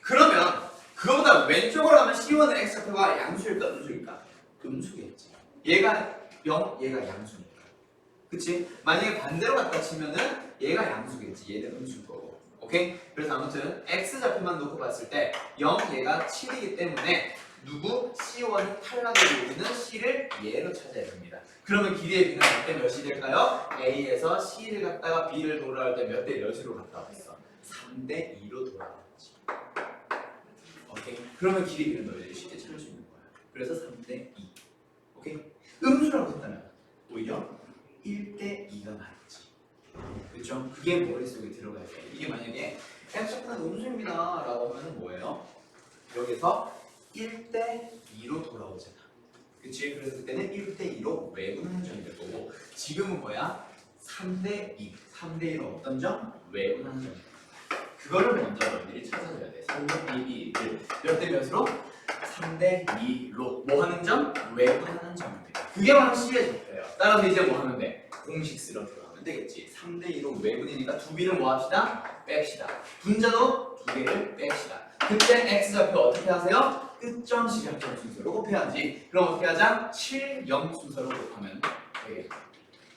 그러면 그거보다 왼쪽으로 가면 C1의 X좌표가 양수일까 음수일까? 음수겠지. 얘가 0, 얘가 양수니까. 그치? 만약에 반대로 갖다 치면은 얘가 양수겠지. 얘는 음수일 거고. 오케이? 그래서 아무튼 X좌표만 놓고 봤을 때 0, 얘가 7이기 때문에 누구? C1이 탈락을 우리는 C를 얘로 찾아야 됩니다. 그러면 길이의 B는 몇 대 몇이 될까요? A에서 C를 갔다가 B를 돌아올 때 몇 대 몇으로 갔다 왔어? 3대 2로 돌아왔지. 오케이? 그러면 길이의 B는 너희들이 쉽게 찾을 수 있는 거야. 그래서 3대 2. 오케이? 음수라고 했다면 오히려 1대 2가 맞지. 그렇죠? 그게 머릿속에 들어가야 돼. 이게 만약에 X좌표는 음수입니다 라고 하면 뭐예요? 여기서 1대 2로 돌아오잖아. 그치? 그래서 그때는 1대 2로 외분하는 점이 될 거고, 지금은 뭐야? 3대 2. 3대 2로 어떤 점? 외분하는 점이 될 거야. 그거를 먼저 너희들이 찾아줘야 돼. 3대 2, 2를 몇 대 몇으로? 3대 2로 뭐 하는 점? 외분하는 점입니다. 그게 바로 C의 좌표예요. 따라서 이제 뭐 하면 돼? 공식 쓰러 들어가면 되겠지. 3대 2로 외분이니까 두 비를 뭐 합시다? 뺍시다. 분자도 두 개를 뺍시다. 그때 X좌표 어떻게 하세요? 끝점 시작점 순서로 곱해야지. 그럼 어떻게 하자? 7, 0 순서로 곱하면 되겠다.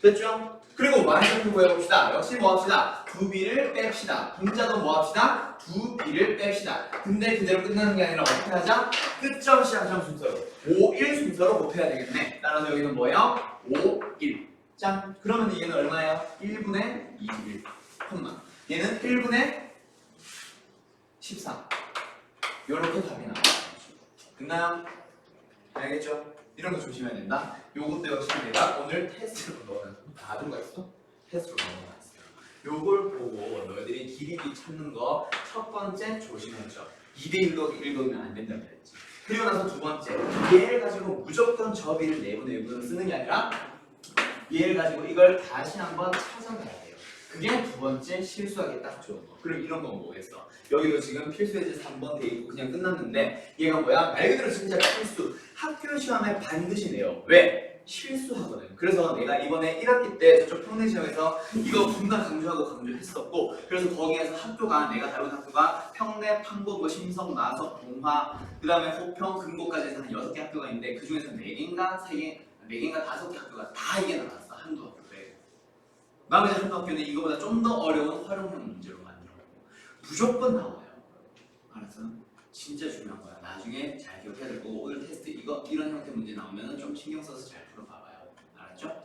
됐죠? 그리고 Y좌표 구해봅시다. 역시 뭐 합시다? 두 B를 뺍시다. 분자도 뭐 합시다? 두 B를 뺍시다. 근데 그대로 끝나는 게 아니라 어떻게 하자? 끝점 시작점 순서로 5, 1 순서로 곱해야 되겠네. 따라서 여기는 뭐예요? 5, 1. 짠! 그러면 얘는 얼마예요? 1분의 21. 콤마. 얘는 1분의 14. 요렇게 답이 나와요. 됐나요? 알겠죠? 이런 거 조심해야 된다. 요것도 역시 내가 오늘 테스트로 넣어놨어. 다 들어가 있어? 테스트로 넣어놨어요. 요걸 보고 너희들이 길이비 찾는 거 첫 번째 조심했죠. 2대1로 읽으면 안 된다고 했지. 그리고 나서 두 번째, 얘를 가지고 무조건 저 비를 내분의 1분으로 쓰는 게 아니라 얘를 가지고 이걸 다시 한번 찾아가야 돼요. 그게 두 번째 실수하기 딱 좋은 거. 그럼 이런 건 뭐겠어? 여기도 지금 필수예제 3번 돼 있고 그냥 끝났는데 얘가 뭐야? 말 그대로 진짜 필수. 학교 시험에 반드시 내요. 왜? 실수하거든. 그래서 내가 이번에 1학기 때 저쪽 평내 지역에서 이거 분명 강조했었고, 그래서 거기에서 학교가 내가 다룬 학교가 평내, 판고고, 심성, 나석, 동화, 그 다음에 호평, 금고까지 해서 한 6개 학교가 있는데 그 중에서 4개인가 3개, 4개인가 5개 학교가 다 이게 나왔어. 한두 학교에. 나머지 한두 학교는 이거보다 좀 더 어려운 활용형 문제로 만들어놓고 무조건 나와요. 알았어? 진짜 중요한 거야. 나중에 잘 기억해야 될 거고, 오늘 테스트 이런 형태 문제 나오면 좀 신경 써서 잘 풀어봐봐요. 알았죠?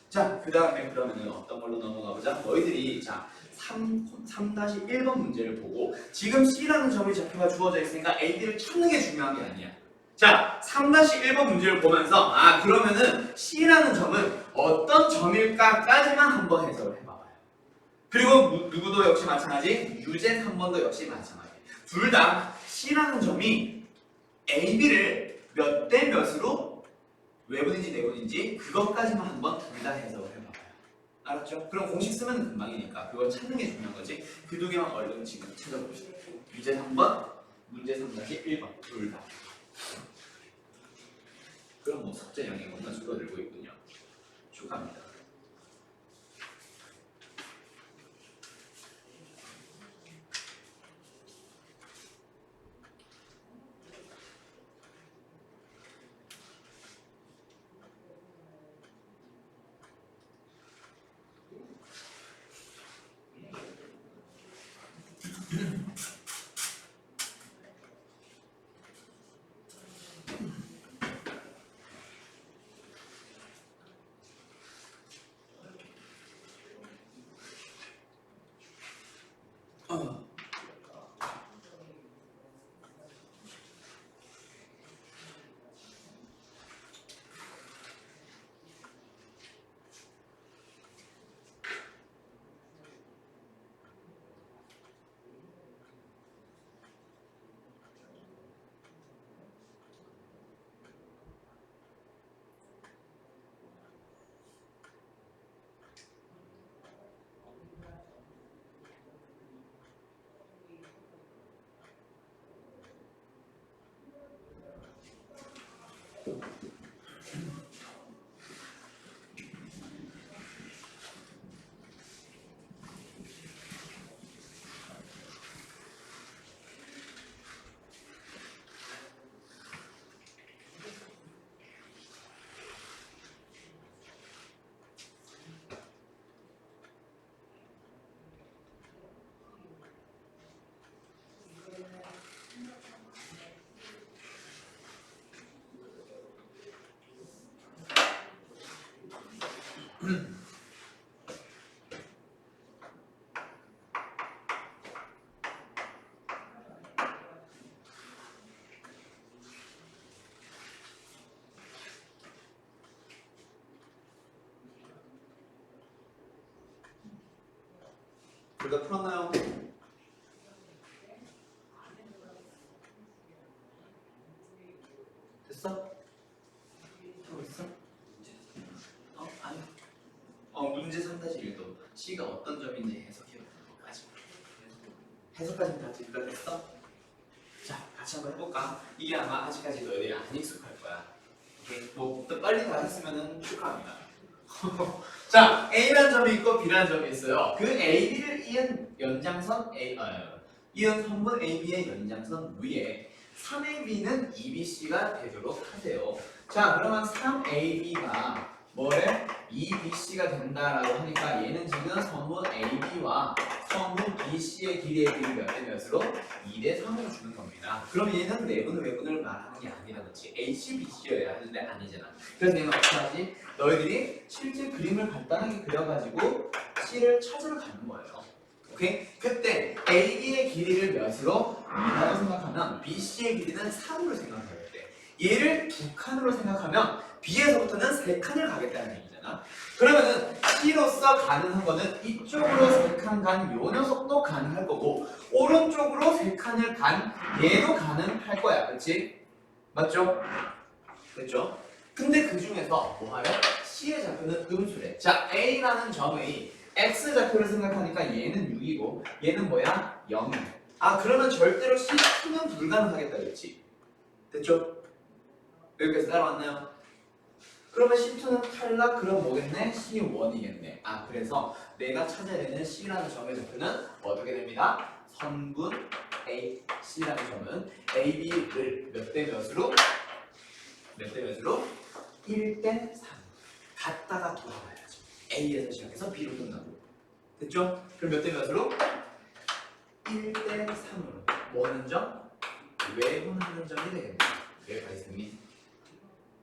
자, 그 다음에 그러면은 어떤 걸로 넘어가 보자. 너희들이 자 3-1번 문제를 보고 지금 C라는 점의 좌표가 주어져 있으니까 AB를 찾는 게 중요한 게 아니야. 자, 3-1번 문제를 보면서 그러면은 C라는 점은 어떤 점일까까지만 한번 해석을 해봐봐요. 그리고 누구도 역시 마찬가지, 유제 3번도 역시 마찬가지. 둘 다 C라는 점이 AB를 몇 대 몇으로 외분인지 내분인지 그것까지만 한번 둘 다 해석을 해봐봐요. 알았죠? 그럼 공식 쓰면 금방이니까 그걸 찾는 게 중요한 거지. 그 두 개만 얼른 지금 찾아봅시다. 유제 3번, 문제 3-1번 둘 다. 그럼 뭐 숙제 양이 겁나 줄어들고 있군요. 축하합니다. 둘 다 풀었나요? 됐어? 풀었어? 아니. 문제 3-1도 C가 어떤 점인지 해석해보는 것까지. 해석까지 다 들려됐어? 자, 같이 한번 해볼까? 이게 아마 아직까지 너희들이 안 익숙할 거야. 오케이? 뭐 빨리 다 했으면 축하합니다. 자, A라는 점이 있고 B라는 점이 있어요. 그 A, B를 이은 연장선 이은 선분 AB의 연장선 위에 3AB는 2BC가 되도록 하세요. 자, 그러면 3AB가 뭐래? 2BC가 된다라고 하니까 얘는 지금 선분 AB와 선분 BC의 길이의 비를 몇 대 몇으로? 2대 3으로 주는 겁니다. 그럼 얘는 내분 외분을 말하는 게 아니라 그렇지. AC, BC여야 하는데 아니잖아. 그래서 얘는 어떻게 하지? 너희들이 실제 그림을 간단하게 그려가지고 C를 찾으러 가는 거예요. 오케이? 그때 AB의 길이를 몇으로? 2라고 생각하면 BC의 길이는 3으로 생각해야 돼. 얘를 2칸으로 생각하면 B에서부터는 3칸을 가겠다는 얘기잖아. 그러면은 C로서 가능한 거는 이쪽으로 3칸 간 요 녀석도 가능할 거고 오른쪽으로 3칸을 간 얘도 가능할 거야. 그렇지? 맞죠? 됐죠? 근데 그 중에서 뭐하여? C의 좌표는 음수래. 자, A라는 점의 X좌표를 생각하니까 얘는 6이고 얘는 뭐야? 0이야. 아, 그러면 절대로 C2는 불가능하겠다 그랬지? 됐죠? 여기까지 따라왔나요? 그러면 C2는 탈락, 그럼 뭐겠네? C1이겠네. 아, 그래서 내가 찾아야 되는 C라는 점의 좌표는 어떻게 됩니다? 선분 A, C라는 점은 AB를 몇 대 몇으로? 몇 대 몇으로? 1대 3. 갔다가 돌아와야죠. A에서 시작해서 B로 끝나고. 됐죠? 그럼 몇 대 몇으로? 1대 3으로. 뭐 하는 점? 외분하는 점이 되겠네. 왜 가있으니?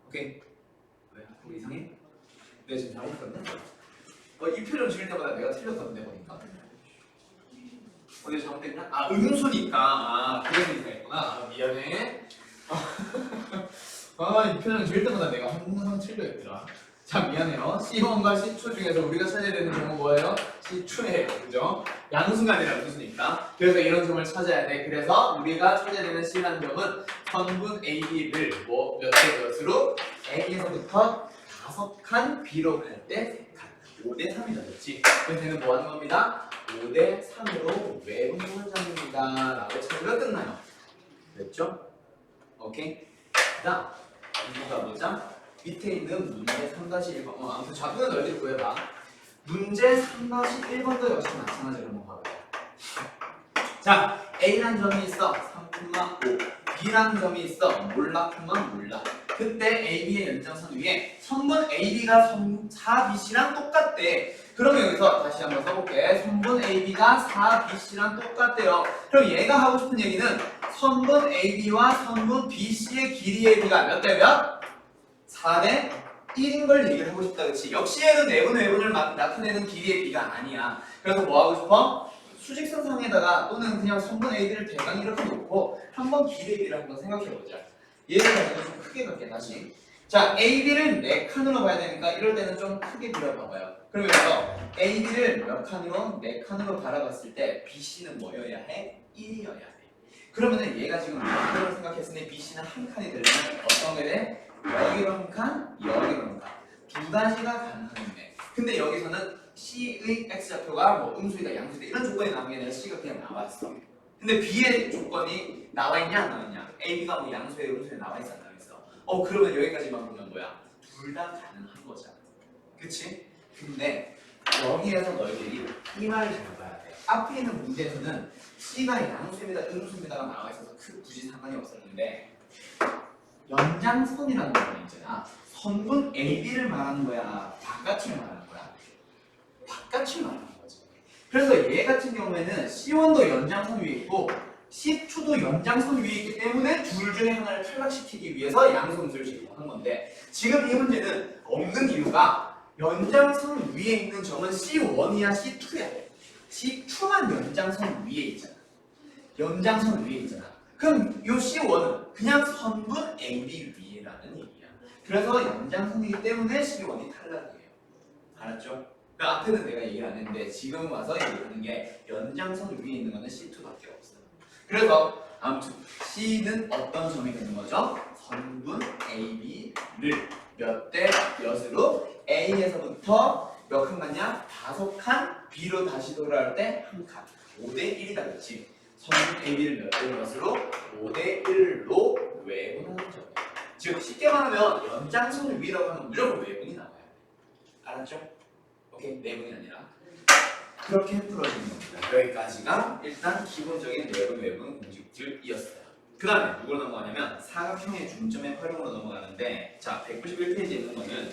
오케이? 왜? 우리 이상해? 내가 지금 잘못했네? 이 표정 지을 때마다 내가 틀렸던데 보니까. 어디 잘못됐냐? 아, 음수니까. 아, 그래서 이상했구나. 아, 미안해. 이 표정 지을 때마다 내가 항상 틀려있더라. 자, 미안해요. C1과 C2 중에서 우리가 찾아야 되는 점은 뭐예요? C2예요. 그죠? 양수가 아니라 음수니까. 그래서 이런 점을 찾아야 돼. 그래서 우리가 찾아야 되는 C라는 점은 선분 AB를 뭐 몇 대 몇으로? A에서부터 5칸, B로 갈 때 3칸. 5대 3이 되겠지. 그래서 얘는 뭐 하는 겁니다? 5대 3으로 외분을 잡습니다. 라고 찾으면 끝나요. 됐죠? 오케이? 그 다음, 이거 가보자. 밑에 있는 문제 3-1번. 아무튼 좌표는 너희들이 구해봐. 문제 3-1번도 역시 마찬가지로 한번 봐보자. 자, A라는 점이 있어. 3,5. B라는 점이 있어. 몰라, 몰라. 그때 AB의 연장선 위에 선분 AB가 4BC랑 똑같대. 그러면 여기서 다시 한번 써볼게. 선분 AB가 4BC랑 똑같대요. 그럼 얘가 하고 싶은 얘기는 선분 AB와 선분 BC의 길이의 비가 몇 대 몇? 4대 1인 걸 얘기를 하고 싶다, 그렇지? 역시 얘는 내분 외분을 나타내는 길이의 비가 아니야. 그래서 뭐 하고 싶어? 수직선상에다가 또는 그냥 선분 AB를 대강 이렇게 놓고 한번 길이의 비를 한번 생각해보자. 얘를 가지고 좀 크게 갈게, 다시. 자, AB를 4칸으로 봐야 되니까 이럴 때는 좀 크게 그려봐봐요. 그럼 여기서 AB를 몇 칸으로? 4칸으로 바라봤을 때 BC는 뭐여야 해? 1이어야 돼. 그러면은 얘가 지금 4칸으로 생각했으니 BC는 한 칸이 되려면 어떤 게 돼? 여기로 한 칸, 여기로 한 칸. 두 가지가 가능한데. 근데 여기서는 C의 X좌표가 뭐 음수이다, 양수이다 이런 조건이 나온 게 아니라 C가 그냥 나왔어. 근데 B의 조건이 나와 있냐, 안 나와있냐? AB가 뭐 양수에 음수에 나와 있어, 안 나와 있어? 그러면 여기까지만 보면 뭐야? 둘 다 가능한 거잖아. 그치? 근데 여기에서 너희들이 이 말을 잘 봐야 돼. 앞에 있는 문제에서는 C가 양수입니다, 음수입니다가 나와 있어서 굳이 상관이 없었는데 연장선이라는 거 있잖아. 선분 AB를 말하는 거야? 바깥을 말하는 거야? 바깥을 말하는 거지. 그래서 얘 같은 경우에는 C1도 연장선 위에 있고 C2도 연장선 위에 있기 때문에 둘 중에 하나를 탈락시키기 위해서 양수음수를 제공한 건데 지금 이 문제는 없는 이유가 연장선 위에 있는 점은 C1이야 C2야? C2만 연장선 위에 있잖아. 연장선 위에 있잖아. 그럼 요 C1은 그냥 선분 AB 위라는 얘기야. 그래서 연장선이기 때문에 C1이 탈락이에요. 알았죠? 그 앞에는 내가 얘기를 안 했는데 지금 와서 얘기하는 게 연장선 위에 있는 거는 C2밖에 없어요. 그래서 아무튼 C는 어떤 점이 되는 거죠? 선분 AB를 몇 대 몇으로 A에서부터 몇 칸 갔냐? 5칸, B로 다시 돌아올 때 1칸. 5대 1이다 그렇지. 선분 AB를 몇 대 몇으로? 5대 1로 외분하는 점이에요. 즉 쉽게 말하면 연장선을 위라고 하면 무조건 외분이 나와요. 알았죠? 오케이? 내분이 아니라. 그렇게 풀어지는 겁니다. 여기까지가 일단 기본적인 외분 공식들이었어요. 그 다음에 누구로 넘어가냐면 사각형의 중점의 활용으로 넘어가는데 자 191페이지에 있는 거는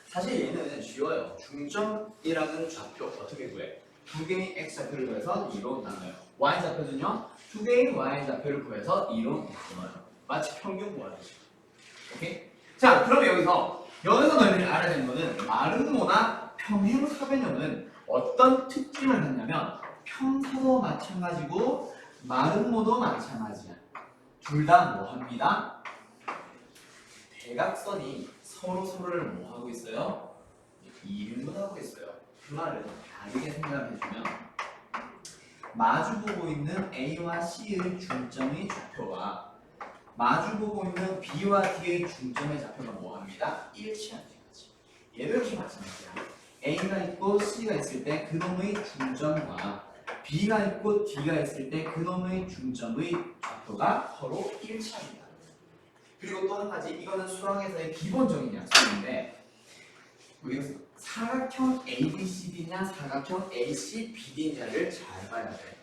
사실 얘는 쉬워요. 중점이라는 좌표 어떻게 구해? 두 개의 x좌표를 구해서 2로 나눠요. y좌표는요? 두 개의 y좌표를 구해서 2로 나눠요. 마치 평균 구하듯이. 오케이? 자 그럼 여기서 너희들이 알아야 되는 거는 마름모나 평행사변형은 어떤 특징을 갖냐면 평사도 마찬가지고 마름모도 마찬가지야. 둘 다 뭐 합니다? 대각선이 서로를 뭐 하고 있어요? 이등분하고 있어요. 그 말은 다르게 생각해주면 마주보고 있는 A와 C의 중점의 좌표와 마주보고 있는 B와 D의 중점의 좌표가 뭐 합니다? 일치합니다. 얘도 역시 마찬가지야. A가 있고 C가 있을 때 그놈의 중점과 B가 있고 D가 있을 때 그놈의 중점의 좌표가 서로 일치합니다. 그리고 또 한 가지 이거는 수학에서의 기본적인 약속인데 우리가 사각형 ABCD냐 사각형 ACBD냐를 잘 봐야 돼.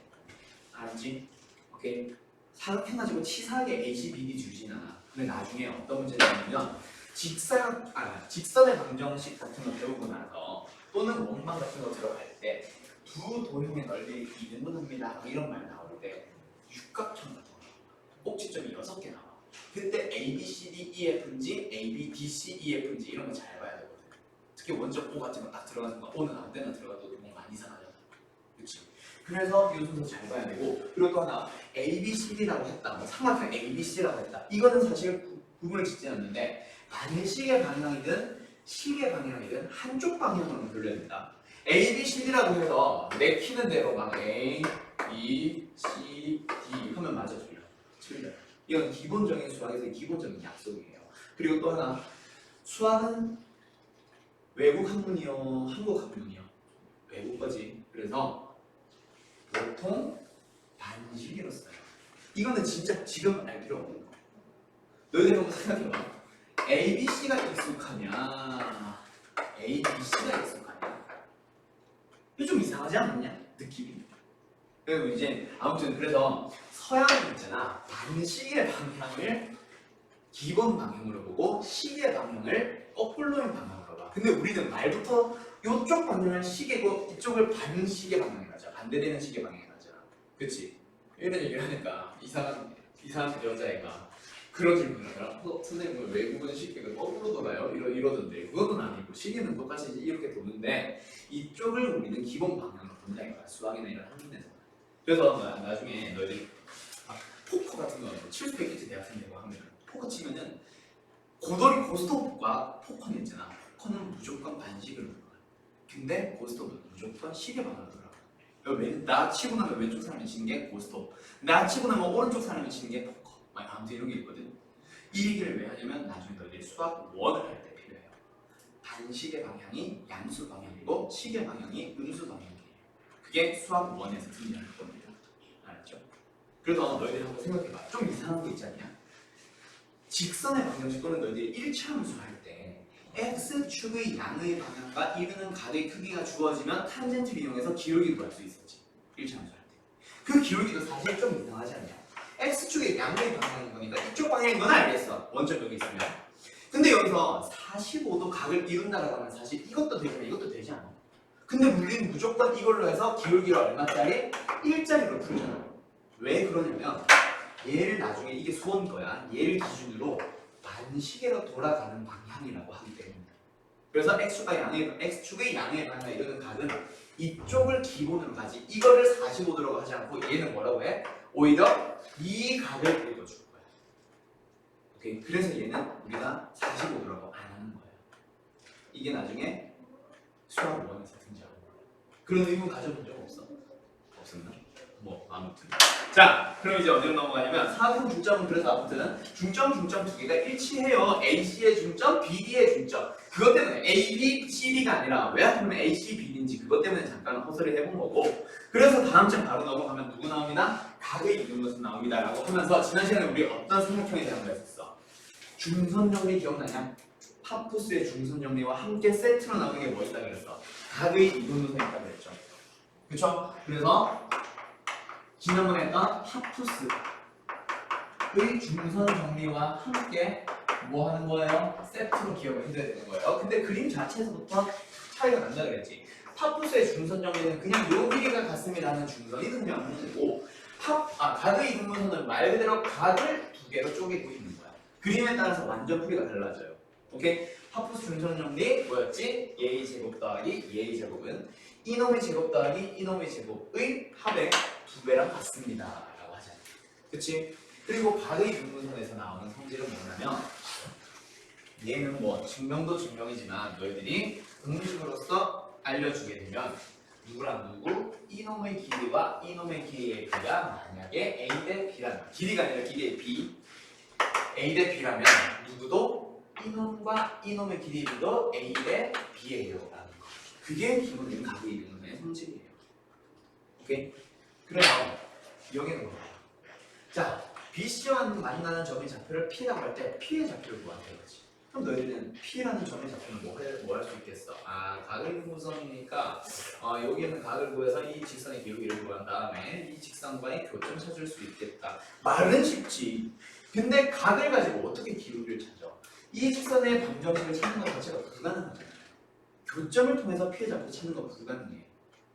알았지? 오케이? 사각형 가지고 치사하게 ACBD 주진 않아. 근데 나중에 어떤 문제가 있냐면 직선의 방정식 같은 거 배우고 나서 또는 원방 같은 거 들어갈 때 두 도형의 넓이를 이등분합니다. 이런 말 나올 때 육각형 같은 거 꼭지점이 6개 나와. 그때 A, B, C, D, E, F인지 A, B, D, C, E, F인지 이런 거 잘 봐야 되거든. 특히 원점 O 같은 거 딱 들어가는 거 O는 아무 데나 들어가도 뭔가 많이 이상하잖아. 그치? 그래서 이 순서 잘 봐야 되고 그리고 또 하나 A, B, C, D라고 했다. 뭐 삼각형 A, B, C라고 했다. 이거는 사실 구분을 짓지 않는데 반시계 방향이든 시계 방향이든 한쪽 방향으로 돌려야 된다. A, B, C, D라고 해서 내키는 대로 막 A, B, C, D 하면 맞아 틀려. 이건 기본적인 수학에서의 기본적인 약속이에요. 그리고 또 하나 수학은 외국 학문이요, 한국 학문이요. 외국 거지. 그래서 보통 반시계로 써요. 이거는 진짜 지금 알 필요 없는 거. 너희들 한번 생각해봐. A, B, C가 익숙하냐 A, B, C가 익숙하냐 이거 좀 이상하지 않느냐? 느낌이. 그리고 이제 아무튼 그래서 서양은 있잖아 반시계 방향을 기본 방향으로 보고 시계 방향을 거꾸로인 방향으로 봐. 근데 우리는 말부터 이쪽 방향을 시계고 이쪽을 반시계 방향이라 하자. 반대되는 시계 방향이라 하잖아. 그치? 이런 얘기를 하니까 이상한 여자애가 그런 질문을 하더라. 선생님 외국은 시계가 거꾸로 돌아요? 이러던데 그것은 아니고 시계는 똑같이 이렇게 도는데 이쪽을 우리는 기본 방향으로 본다 이거야. 수학이나 이런 학문에서. 그래서 나중에 너희들이 포커 같은 거 칠 수 있겠지 대학생들과 하면 포커 치면은 고스톱과 포커는 있잖아. 포커는 무조건 반시계로 돌아. 근데 고스톱은 무조건 시계 방향으로 돌아. 나 치고 나면 왼쪽 사람이 치는 게 고스톱. 나 치고 나면 오른쪽 사람이 치는 게 포커. 아무튼 이런 게 있거든. 이 얘기를 왜 하냐면 나중에 너희들이 수학 1을 할 때 필요해요. 반시계 방향이 양수 방향이고 시계 방향이 음수 방향이에요. 그게 수학 1에서 등장할 겁니다. 알았죠? 그래서 너희들이 한번 생각해봐. 좀 이상한 게 있지 않냐? 직선의 방정식 또는 너희들이 일차함수 할 때 x축의 양의 방향과 이루는 각의 크기가 주어지면 탄젠트를 이용해서 기울기 구할 수 있었지. 일차함수 할 때. 그 기울기도 사실 좀 이상하지 않냐? x축의 양의 방향인 거니까 이쪽 방향인 건 알겠어. 원점 여기 있으면. 근데 여기서 45도 각을 이룬다라고 하면 사실 이것도 되지만 이것도 되지 않아. 근데 우리는 무조건 이걸로 해서 기울기를 얼마짜리? 1짜리로 풀잖아. 왜 그러냐면 얘를 나중에 이게 수원 거야. 얘를 기준으로 반시계로 돌아가는 방향이라고 하기 때문이다. 그래서 x축의 양에 관한 이루는 각은 이쪽을 기본으로 가지 이거를 45도라고 하지 않고 얘는 뭐라고 해? 오히려 이 각을 그려줄 거야. 오케이. 그래서 얘는 우리가 45도라고 안 하는 거야. 이게 나중에 수학 1에서 등장하는 거야. 그런 의문 가져본 적 없어? 없었나? 뭐 아무튼 자 그럼 이제 어디로 넘어가냐면 사분 중점은 그래서 아무튼 중점 두 개가 일치해요. AC의 중점, BD의 중점. 그것 때문에 AB, CD가 아니라 왜 하필이면 AC, BD인지 그것 때문에 잠깐 허설을 해본 거고 그래서 다음 장 바로 넘어가면 누구 나옵니다? 각의 이런 것은 나옵니다 라고 하면서 지난 시간에 우리 어떤 삼각형에 대한 거 했었어? 중선정리 기억나냐? 파푸스의 중선정리와 함께 세트로 나오는 게 뭐 있다 그랬어? 각의 이분선이 있다 그랬죠. 그쵸? 그래서 지난번에 했던 파푸스의 중선 정리와 함께 뭐 하는 거예요? 세트로 기억을 해줘야 되는 거예요. 근데 그림 자체에서부터 차이가 난다 그랬지. 파푸스의 중선 정리는 그냥 요 길이가 같습니다는 중선이 등장하는 거고 각의 이등분선은 말 그대로 각을 두 개로 쪼개고 있는 거야. 그림에 따라서 완전 풀이가 달라져요. 오케이? 파푸스 중선 정리 뭐였지? a 제곱 더하기 a 제곱은 이놈의 제곱 더하기 이놈의 제곱의 합의 2배랑 같습니다 라고 하잖아. 그치? 그리고 각의 분분선에서 나오는 성질은 뭐냐면 얘는 뭐 증명도 증명이지만 너희들이 공식으로서 알려주게 되면 누구랑 누구? 이놈의 길이와 이놈의 길이의 비가 만약에 A 대 B라면 길이가 아니라 길이의 B A 대 B라면 누구도 이놈과 이놈의 길이의 비도 A 대 B예요 라는 거. 그게 기본적인 각의 이분선의 성질이에요. 오케이? 그래요. 여기는 뭐예요? 자, BC와 만나는 점의 좌표를 P라고 할 때 P의 좌표를 구한다 이거지. 그럼 너희들은 P라는 점의 좌표는 뭐 할 수 있겠어? 각의 구성이니까 여기는 각을 구해서 이 직선의 기울기를 구한 다음에 이 직선과의 교점 찾을 수 있겠다. 말은 쉽지. 근데 각을 가지고 어떻게 기울기를 찾아? 이 직선의 방정식을 찾는 것 자체가 불가능하잖아요. 교점을 통해서 P의 좌표 찾는 건 불가능해.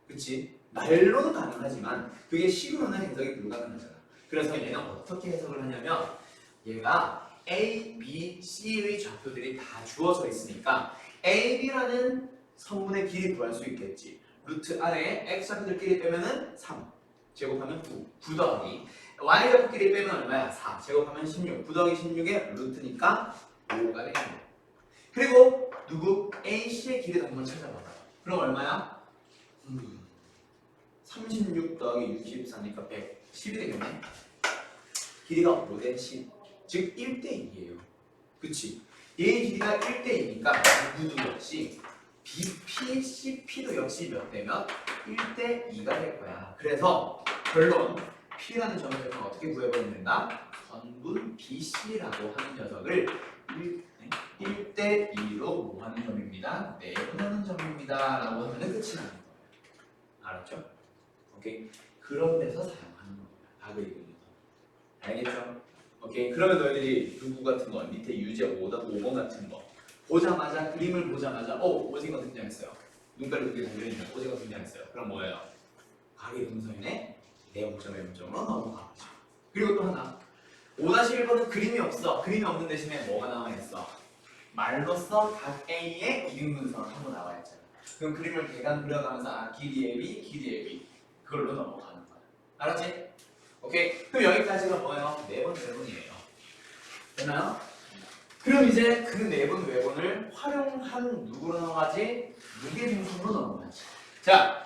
그치? 말로는 가능하지만 그게 식으로는 해석이 불가능하잖아. 그래서 얘는 어떻게 해석을 하냐면 얘가 A, B, C의 좌표들이 다 주어져 있으니까 A, B라는 성분의 길이 구할 수 있겠지. 루트 아래에 X 좌표들끼리 빼면은 3 제곱하면 9 더하기 Y 좌표끼리 빼면 얼마야? 4 제곱하면 16 9 더하기 16의 루트니까 5가 되는 거야. 그리고 누구? A, C의 길이 한번 찾아봐봐. 그럼 얼마야? 36 더하기 64니까 100 10이 되겠네. 길이가 5대 10 즉 1대 2예요. 그치? 얘의 길이가 1대 2니까 누구도 역시 BP, CP도 역시 몇 대면 1대 2가 될 거야. 그래서 결론 P라는 점의 좌표는 어떻게 구해보면 된다? 선분 BC라고 하는 녀석을 1대 2로 뭐 하는 점입니다? 내분하는 점입니다 라고 하면 끝이 나는 거예요. 알았죠? 오케이? 그런 데서 사용하는 겁니다. 각의 이분선. 알겠죠? 오케이? 그러면 너희들이 누구 같은 거 밑에 유제 5번 같은 거 보자마자 그림을 보자마자 오징어 등장했어요. 눈깔이 두개 달려있는 오징어 등장했어요. 그럼 뭐예요? 각의 이분선이네? 내 목점의 문점으로 넘어가죠. 그리고 또 하나 5-1번은 그림이 없어. 그림이 없는 대신에 뭐가 나와 있어? 말로써 각 A의 이등분선을 한번 나와 있잖아. 그럼 그림을 대강 그려가면서 길이의 B, 길이의 B 그걸로 넘어가는 거야. 알았지? 오케이. 그럼 여기까지가 뭐예요? 내분이에요. 되나요? 그럼 이제 그 내분 외분을 활용한 누구로 넘어가지? 무게중심으로 넘어가지. 자,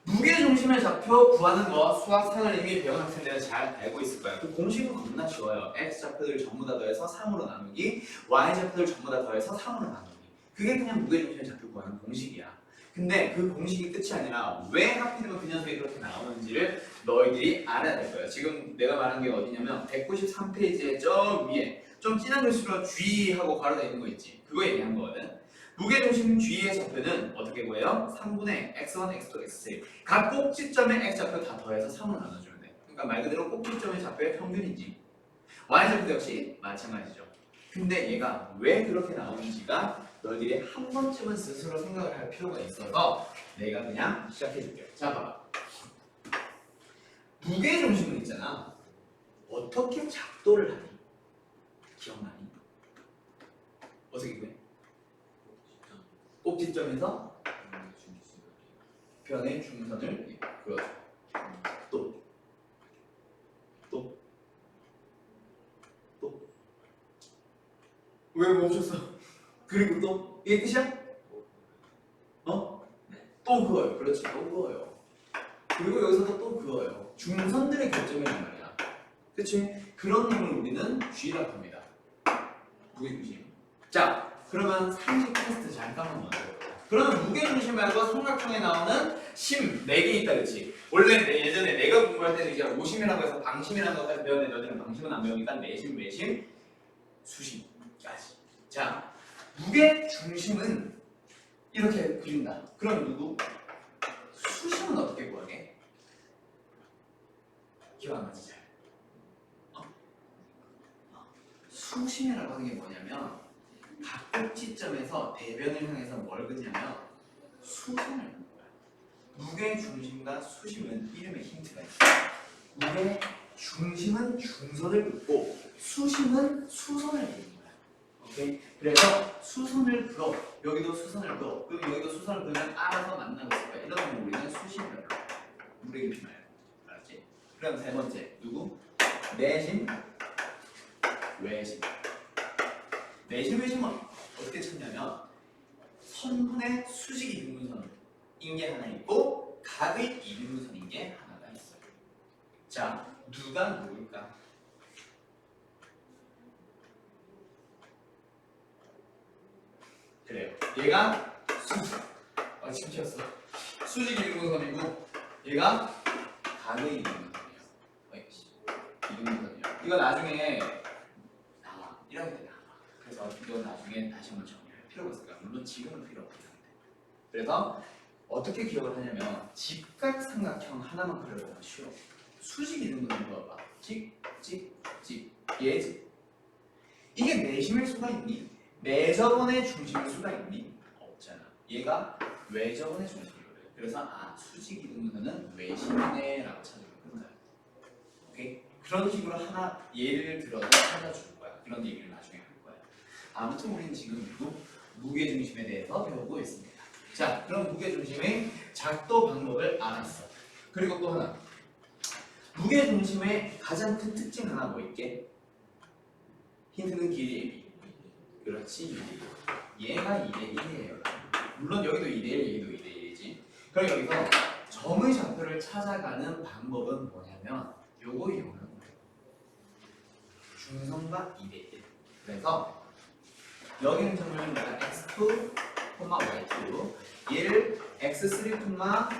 무게중심의 좌표 구하는 거 수학 3을 이미 배운 학생들은 잘 알고 있을 거예요. 그 공식은 겁나 쉬워요. x 좌표들 전부 다 더해서 3으로 나누기, y 좌표들 전부 다 더해서 3으로 나누기. 그게 그냥 무게중심의 좌표 구하는 공식이야. 근데 그 공식이 끝이 아니라 왜 하필이면 그 녀석이 그렇게 나오는지를 너희들이 알아야 될 거예요. 지금 내가 말한 게 어디냐면 193페이지의 저 위에 좀 진한 글씨로 G 하고 가로되어 있는 거 있지. 그거 얘기한 거거든. 무게중심 G의 좌표는 어떻게 구해요? 3분의 x1, x2, x3 각 꼭지점의 x 좌표 다 더해서 3으로 나눠주면 돼. 그러니까 말 그대로 꼭지점의 좌표의 평균이지. y 좌표 역시 마찬가지죠. 근데 얘가 왜 그렇게 나오는지가 너희들이 한 번쯤은 스스로 생각을 할 필요가 있어서 내가 그냥 시작해줄게요. 자, 봐봐. 무게중심은 있잖아. 어떻게 작도를 하니? 기억나니? 어떻게 구해? 꼭지점에서 변의 중선을 그어줘. 또 왜 멈췄어? 그리고 또 이게 끝이야? 어? 또 그어요. 그렇지, 또 그어요. 그리고 여기서도 또 그어요. 중선들의 교점이란 말이야. 그치? 그런 놈을 우리는 G라고 합니다. 무게중심. 자, 그러면 상식 테스트 잠깐만 먼저 해볼게요. 그러면 무게중심 말고 삼각형에 나오는 심 4개 있다, 그치? 원래 예전에 내가 공부할 때는 이제 오심이라고 해서 방심이라는 것까지 배웠는데 너희는 방심은 안 배우니까 내심, 외심, 수심까지. 자, 무게중심은 이렇게 그린다. 그럼 누구? 수심은 어떻게 구하게? 기억 안 나지 잘? 수심이라고 하는 게 뭐냐면 각 꼭지점에서 대변을 향해서 뭘 긋냐면 수선을 긋는 거야. 무게 중심과 수심은 이름에 힌트가 있어. 무게 중심은 중선을 긋고 수심은 수선을 긋는 거야. 오케이? 그래서 수선을 그어. 여기도 수선을 그어. 그럼 여기도 수선을 그으면 알아서 만나고 있을 거야. 이런 걸 우리는 수심이라고 해. 물의 깊이 말고. 알았지? 그럼 세 번째 누구? 내심, 외심. 내심, 외심은 어떻게 찾냐면 선분의 수직 이등분선인 게 하나 있고 각의 이등분선인 게 하나가 있어요. 자, 누가 누굴까? 그래요. 얘가 침튀었어. 수직 이등분선이고 얘가 각의 이등분선이에요. 이등분선이에요. 이거 나중에 나와. 1학년 때 나와. 그래서 이거 나중에 다시 한번 정리할 필요가 있을까? 물론 지금은 필요 없긴 한데. 그래서 어떻게 기억을 하냐면 직각삼각형 하나만 그려보면 쉬워. 수직 이등분선 봐봐. 찍 얘지. 이게 내심일 수가 있니? 내저번의 중심일 수가 있니? 없잖아. 얘가 외저번의 중심이거든. 그래서 수직 이등분선은 외심이네라고 찾으면 끝나요. 오케이? 그런 식으로 하나 예를 들어서 찾아줄 거야. 그런 얘기를 나중에 할 거야. 아무튼 우리는 지금 무게중심에 대해서 배우고 있습니다. 자, 그럼 무게중심의 작도 방법을 알았어. 그리고 또 하나. 무게중심의 가장 큰 특징 하나 뭐 있게? 힌트는 길이의 비. 그렇지, 2대1. 얘가 2대1이에요. 물론 여기도 2대1, 여기도 2대1이지. 그럼 여기서 점의 좌표를 찾아가는 방법은 뭐냐면 요거 이용하는 거예요. 중선과 2대1. 그래서 여기는 점을 내가 x2, y2 얘를 x3,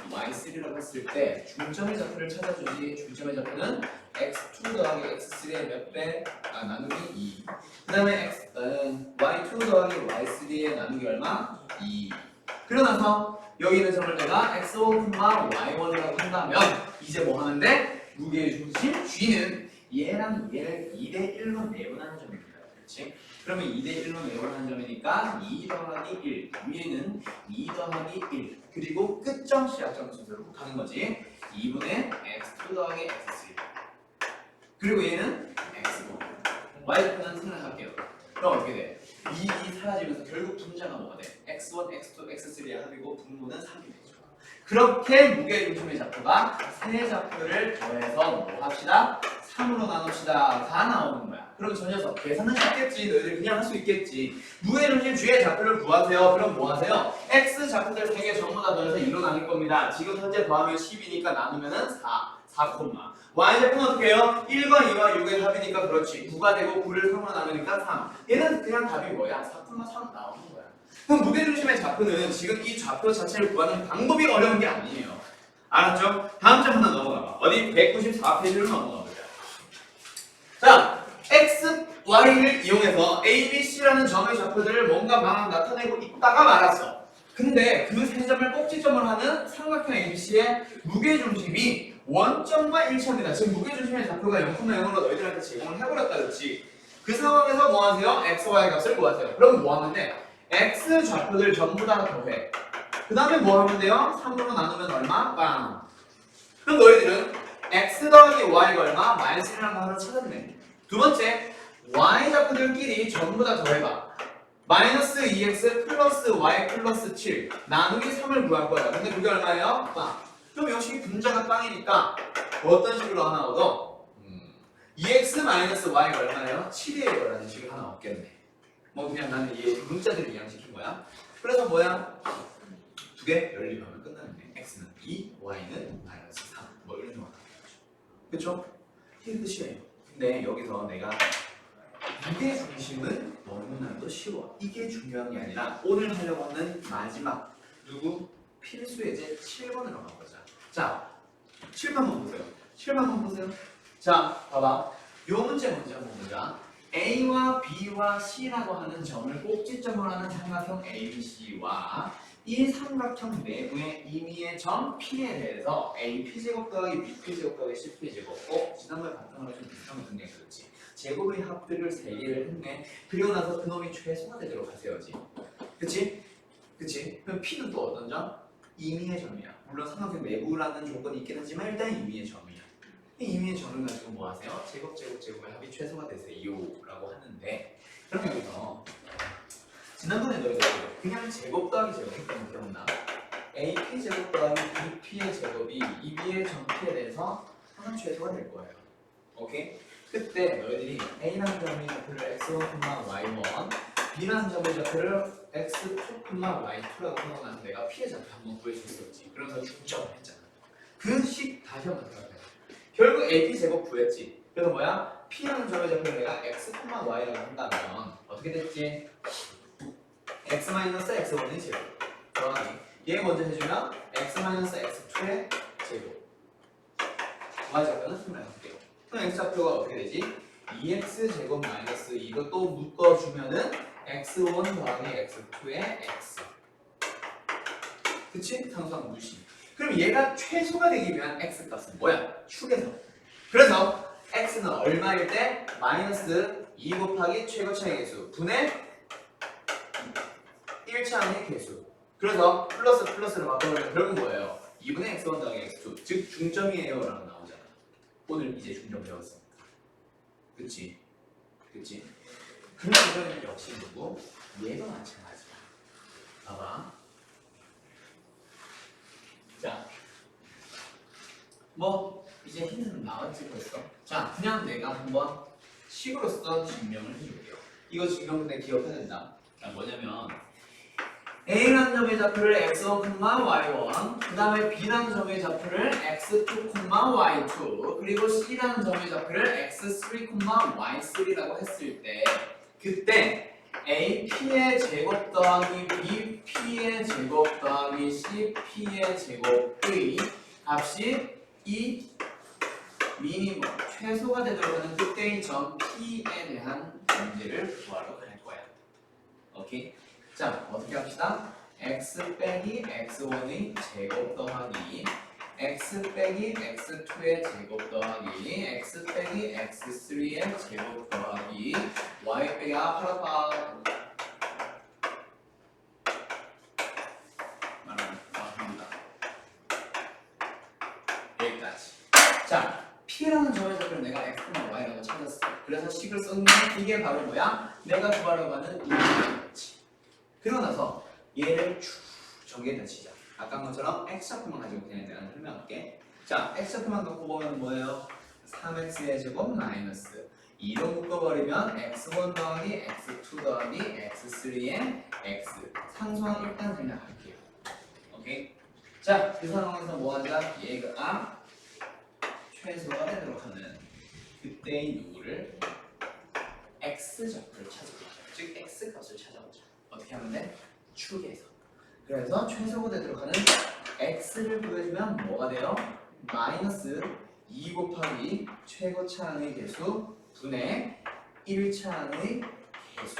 y3라고 했을 때 중점의 좌표를 찾아주지. 중점의 좌표는 x2 더하기 x3의 몇 배? 나누기 2. 그 다음에 y2 더하기 y3의 나누기 얼마? 2. 그러고 나서 여기 있는 점을 내가 x1, y1이라고 한다면 이제 뭐 하면 돼? 무게중심 G는 얘랑 얘를 2대1로 내분하는 점입니다. 그렇지? 그러면 2대1로 내분하는 점이니까 2 더하기 1 위에는 2 더하기 1 그리고 끝점 시작점 순서로 가는 거지. 2분의 x2 더하기 x3 그리고 얘는 x5 y좌표는 생각할게요. 그럼 어떻게 돼? 2 사라지면서 결국 분자가 뭐가 돼? x1, x2, x3의 합이고 분모는 3이 되죠. 그렇게 무게중심의 좌표가 세 좌표를 더해서 뭐 합시다? 3으로 나눕시다. 다 나오는 거야. 그럼 저 녀석 계산은 쉽겠지. 너희들 그냥 할 수 있겠지. 무게중심 G의 좌표를 구하세요. 그럼 뭐 하세요? X 좌표들 3개 전부 다 더해서 2로 나눌 겁니다. 지금 현재 더하면 10이니까 나누면은 4, Y좌표는 어떻게 해요? 1과 2와 6의 합이니까 그렇지. 9가 되고 9를 3으로 나누니까 3. 얘는 그냥 답이 뭐야? 4, 3 나오는 거야. 그럼 무게중심의 좌표는 지금 이 좌표 자체를 구하는 방법이 어려운 게 아니에요. 알았죠? 다음 점 하나 넘어가 봐. 어디? 194페이지로 넘어가 보자. 자, x, y를 이용해서 a, b, c라는 점의 좌표들을 뭔가 막 나타내고 있다가 말았어. 근데 그 세 점을 꼭지점을 하는 삼각형 ABC의 무게중심이 원점과 일치합니다. 지금 무게중심의 좌표가 0,0으로 너희들한테 제공을 해버렸다, 그렇지? 그 상황에서 뭐 하세요? x, y 값을 구하세요. 그럼 뭐 하면 돼? x 좌표들 전부 다 더해. 그 다음에 뭐 하면 돼요? 3으로 나누면 얼마? 빵. 그럼 너희들은 x 더하기 y가 얼마? -1이라는 거 하나 찾았네. 두 번째, y 좌표들끼리 전부 다 더해봐. 마이너스 2x 플러스 y 플러스 7 나누기 3을 구할 거야. 근데 그게 얼마예요? 빵. 그럼 역시 분자가 빵이니까 어떤 식으로 하나 얻어? 2x 마이너스 y가 얼마예요? 7이에요 라는 식으로 하나 얻겠네. 뭐 그냥 나는 얘 문자들을 이양시킨 거야. 그래서 뭐야? 두 개 연립하면 끝나는데 x는 2, y는 마이너스 3 뭐 이런 식으로 그쵸? 이게 끝이에요. 근데 여기서 내가 무게 중심은 너무나도 쉬워. 이게 중요한 게 아니라 오늘 하려고 하는 마지막 누구? 필수 예제 7번으로 가보자. 자, 7번만 보세요. 7번만 보세요. 자, 봐봐. 요 문제 먼저 한번 보자. A와 B와 C라고 하는 점을 꼭지점으로 하는 삼각형 ABC와 이 삼각형 내부의 임의의 점 P에 대해서 AP제곱 더하기 BP제곱 더하기 CP제곱 지난번에 봤던 거랑 좀 비슷한 거 굉장히 그렇지. 제곱의 합들을 3개를 했네. 그리고 나서 그놈이 최소가 되도록 하세요지. 그치? 그치? 그럼 P는 또 어떤 점? 임의의 점이야. 물론 삼각형 내부라는 조건이 있긴 하지만 일단 임의의 점이야. 이 임의의 점을 가지고 뭐 하세요? 제곱의 합이 최소가 되세요 라고 하는데 그럼 여기서 지난번에 너희들 그냥 제곱 더하기 제곱 했던 거 기억나? AP 제곱 더하기 BP의 제곱이 이 B의 점 P에 대해서 항상 최소가 될 거예요. 오케이? 그때 너희들이 A라는 점의 좌표를 x1, y1 B라는 점의 좌표를 x2, y2라고 하고 나서 내가 P의 좌표 한번 구해줬었지. 그러면서 중점을 했잖아. 그 식 다시 한번 생각해. 결국 AP 제곱 구했지. 그래서 뭐야? P라는 점의 좌표를 내가 x, y라고 한다면 어떻게 됐지? x-x1의 제곱 더하기 얘 먼저 해주면 x-x2의 제곱 y좌표는 승리할게요. 그럼 x좌표가 어떻게 되지? 2x 제곱 마이너스 2도 또 묶어주면은 x1 더하기 x2의 x 그치? 상수항 무시. 그럼 얘가 최소가 되기 위한 x값은 뭐야? 축에서. 그래서 x는 얼마일 때? 마이너스 2 곱하기 최고차의 개수 분의 1차항의 개수. 그래서 플러스를 바꿔보면 결국 뭐예요? 2분의 x1 더하기 x2 즉 중점이에요 라고 나오잖아. 오늘 이제 중점 배웠으니까. 그치? 그치? 근데 이거는 역시 누구? 얘도 마찬가지야. 봐봐. 자, 뭐 이제 힌트는 나왔지 벌써. 자, 그냥 내가 한번 식으로써 증명을 해줄게요. 이거 증명 근데 기억해야 된다. 자, 뭐냐면 A라는 점의 좌표를 x1, y1 그 다음에 B라는 점의 좌표를 x2, y2 그리고 C라는 점의 좌표를 x3, y3라고 했을 때 그때 AP의 제곱 더하기 BP의 제곱 더하기 CP의 제곱의 값이 이 미니멈 최소가 되도록 하는 그때의 점 P에 대한 문제를 구하러 갈 거야. 오케이? 자, 어떻게 합시다? x 빼기 x1의 제곱 더하기 x 빼기 x2의 제곱 더하기 x 빼기 x3의 제곱 더하기 y 빼기 파라파 말합니다. 여기까지. 자, P라는 점의 좌표를 내가 x나 y라고 찾았어. 그래서 식을 썼는데 이게 바로 뭐야? 내가 구하려고 하는 이거지. 그러고 나서 얘를 쭉 전개해서 치자. 아까 것처럼 x좌표만 가지고 그냥 내가 설명할게. 자, x좌표만 갖고 보면 뭐예요? 3x의 제곱 마이너스 2로 묶어버리면 x1 더하기 x2 더하기 x3의 x 상수항 일단 생략할게요. 오케이? 자, 그 상황에서 뭐 하자? 얘가 최소가 되도록 하는 그때의 누구를 x좌표를 찾아보자. 즉 x값을 찾아보자. 어떻게 하면 돼? 축에서. 그래서 최소가 되도록 하는 x를 구해주면 뭐가 돼요? 마이너스 2 곱하기 최고차항의 개수 분의 1차항의 개수.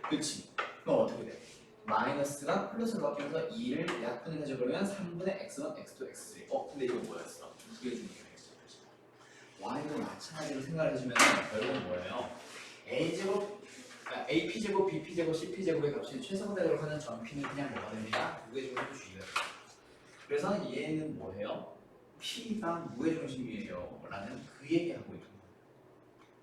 그치? 그럼 어떻게 돼? 마이너스가 플러스로 바뀌면서 2를 약분을 해줘버리면 3분의 x1, x2, x3 근데 이거 뭐였어? 두 개 중에 x좌표지. y도 마찬가지로 생각을 해주면 결국은 뭐예요? a제곱 AP제곱, BP제곱, CP제곱의 값이 최소가 되도록 하는 점 P는 그냥 뭐가 됩니다? 무게중심 주의가 됩니다. 그래서 얘는 뭐예요? P가 무게중심이에요 라는 그 얘기하고 있는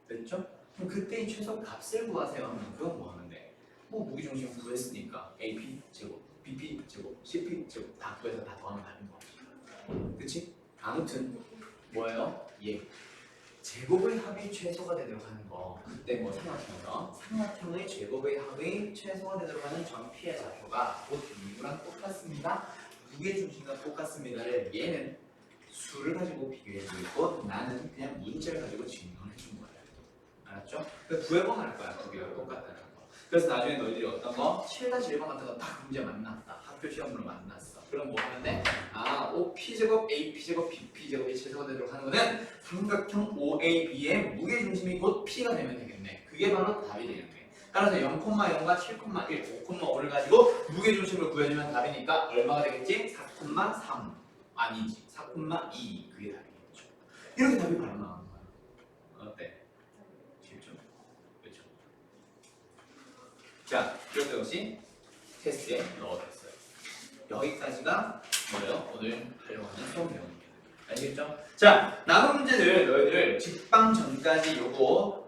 거예요. 됐죠? 그럼 그때의 최소값을 구하세요 하면 그건 뭐 하면 돼? 뭐 무게중심 구했으니까 AP 제곱, BP 제곱, CP 제곱 다 구해서 다 더하면 되는 거. 그치? 아무튼 뭐예요? 예. 제곱의 합이 최소가 되도록 하는 거. 그때 뭐 삼각형에서 삼각형의 제곱의 합이 최소가 되도록 하는 점 P의 좌표가 곧 이거랑 똑같습니다. 무게중심과 똑같습니다를 얘는 수를 가지고 비교해주고 있고 나는 그냥 문제를 가지고 증명을 해준 거예요. 알았죠? 그래서 구해보면 알 거야. 두 개가 똑같다는 거. 그래서 나중에 너희들이 어떤 거 7-1번 같은 거 딱 문제 만났다. 학교 시험으로 만났어. 그럼 뭐 하면 돼? 아, OP제곱, AP제곱, BP제곱이 최소가 되도록 하는 거는 삼각형 OAB의 무게중심이 곧 P가 되면 되겠네. 그게 바로 답이 되는 거예요. 따라서 0,0과 7,1, 5,5를 가지고 무게중심을 구해주면 답이니까 얼마가 되겠지? 4,3 아니지 4,2 그게 답이겠죠. 이렇게 답이 바로 나오는 거야. 어때? 쉽죠? 그렇죠? 자, 이렇게 역시 테스트에 넣어뒀어요. 여기까지가 뭐예요? 오늘 하려고 하는 수업 내용입니다. 알겠죠? 자, 남은 문제들 너희들 직방 전까지 요거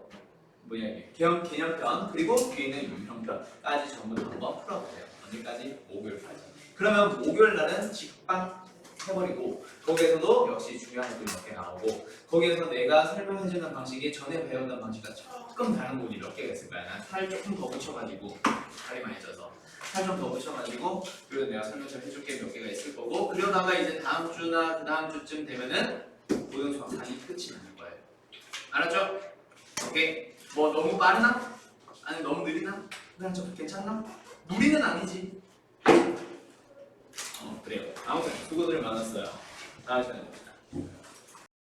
뭐냐 이게 개념편 그리고 뒤에 있는 유형편까지 전부 다 한번 풀어보세요. 언제까지? 목요일까지. 그러면 목요일 날은 직방 해버리고 거기에서도 역시 중요한 것들이 몇 개 나오고 거기에서 내가 설명해주는 방식이 전에 배웠던 방식과 조금 다른 부분이 몇 개가 있을 거야. 난 살 조금 더 붙여가지고 살이 많이 쪄서 살 좀 더 붙여가지고 그리고 내가 설명 좀 해줄게 몇 개가 있을 거고 그러다가 이제 다음 주나 그 다음 주쯤 되면은 모든 정상이 끝이 나는 거예요. 알았죠? 오케이. 뭐 너무 빠르나? 아니 너무 느리나? 그냥 좀 괜찮나? 무리는 아니지. 그래요. 아무튼 수고들 많았어요. 다음 시간에 봅시다.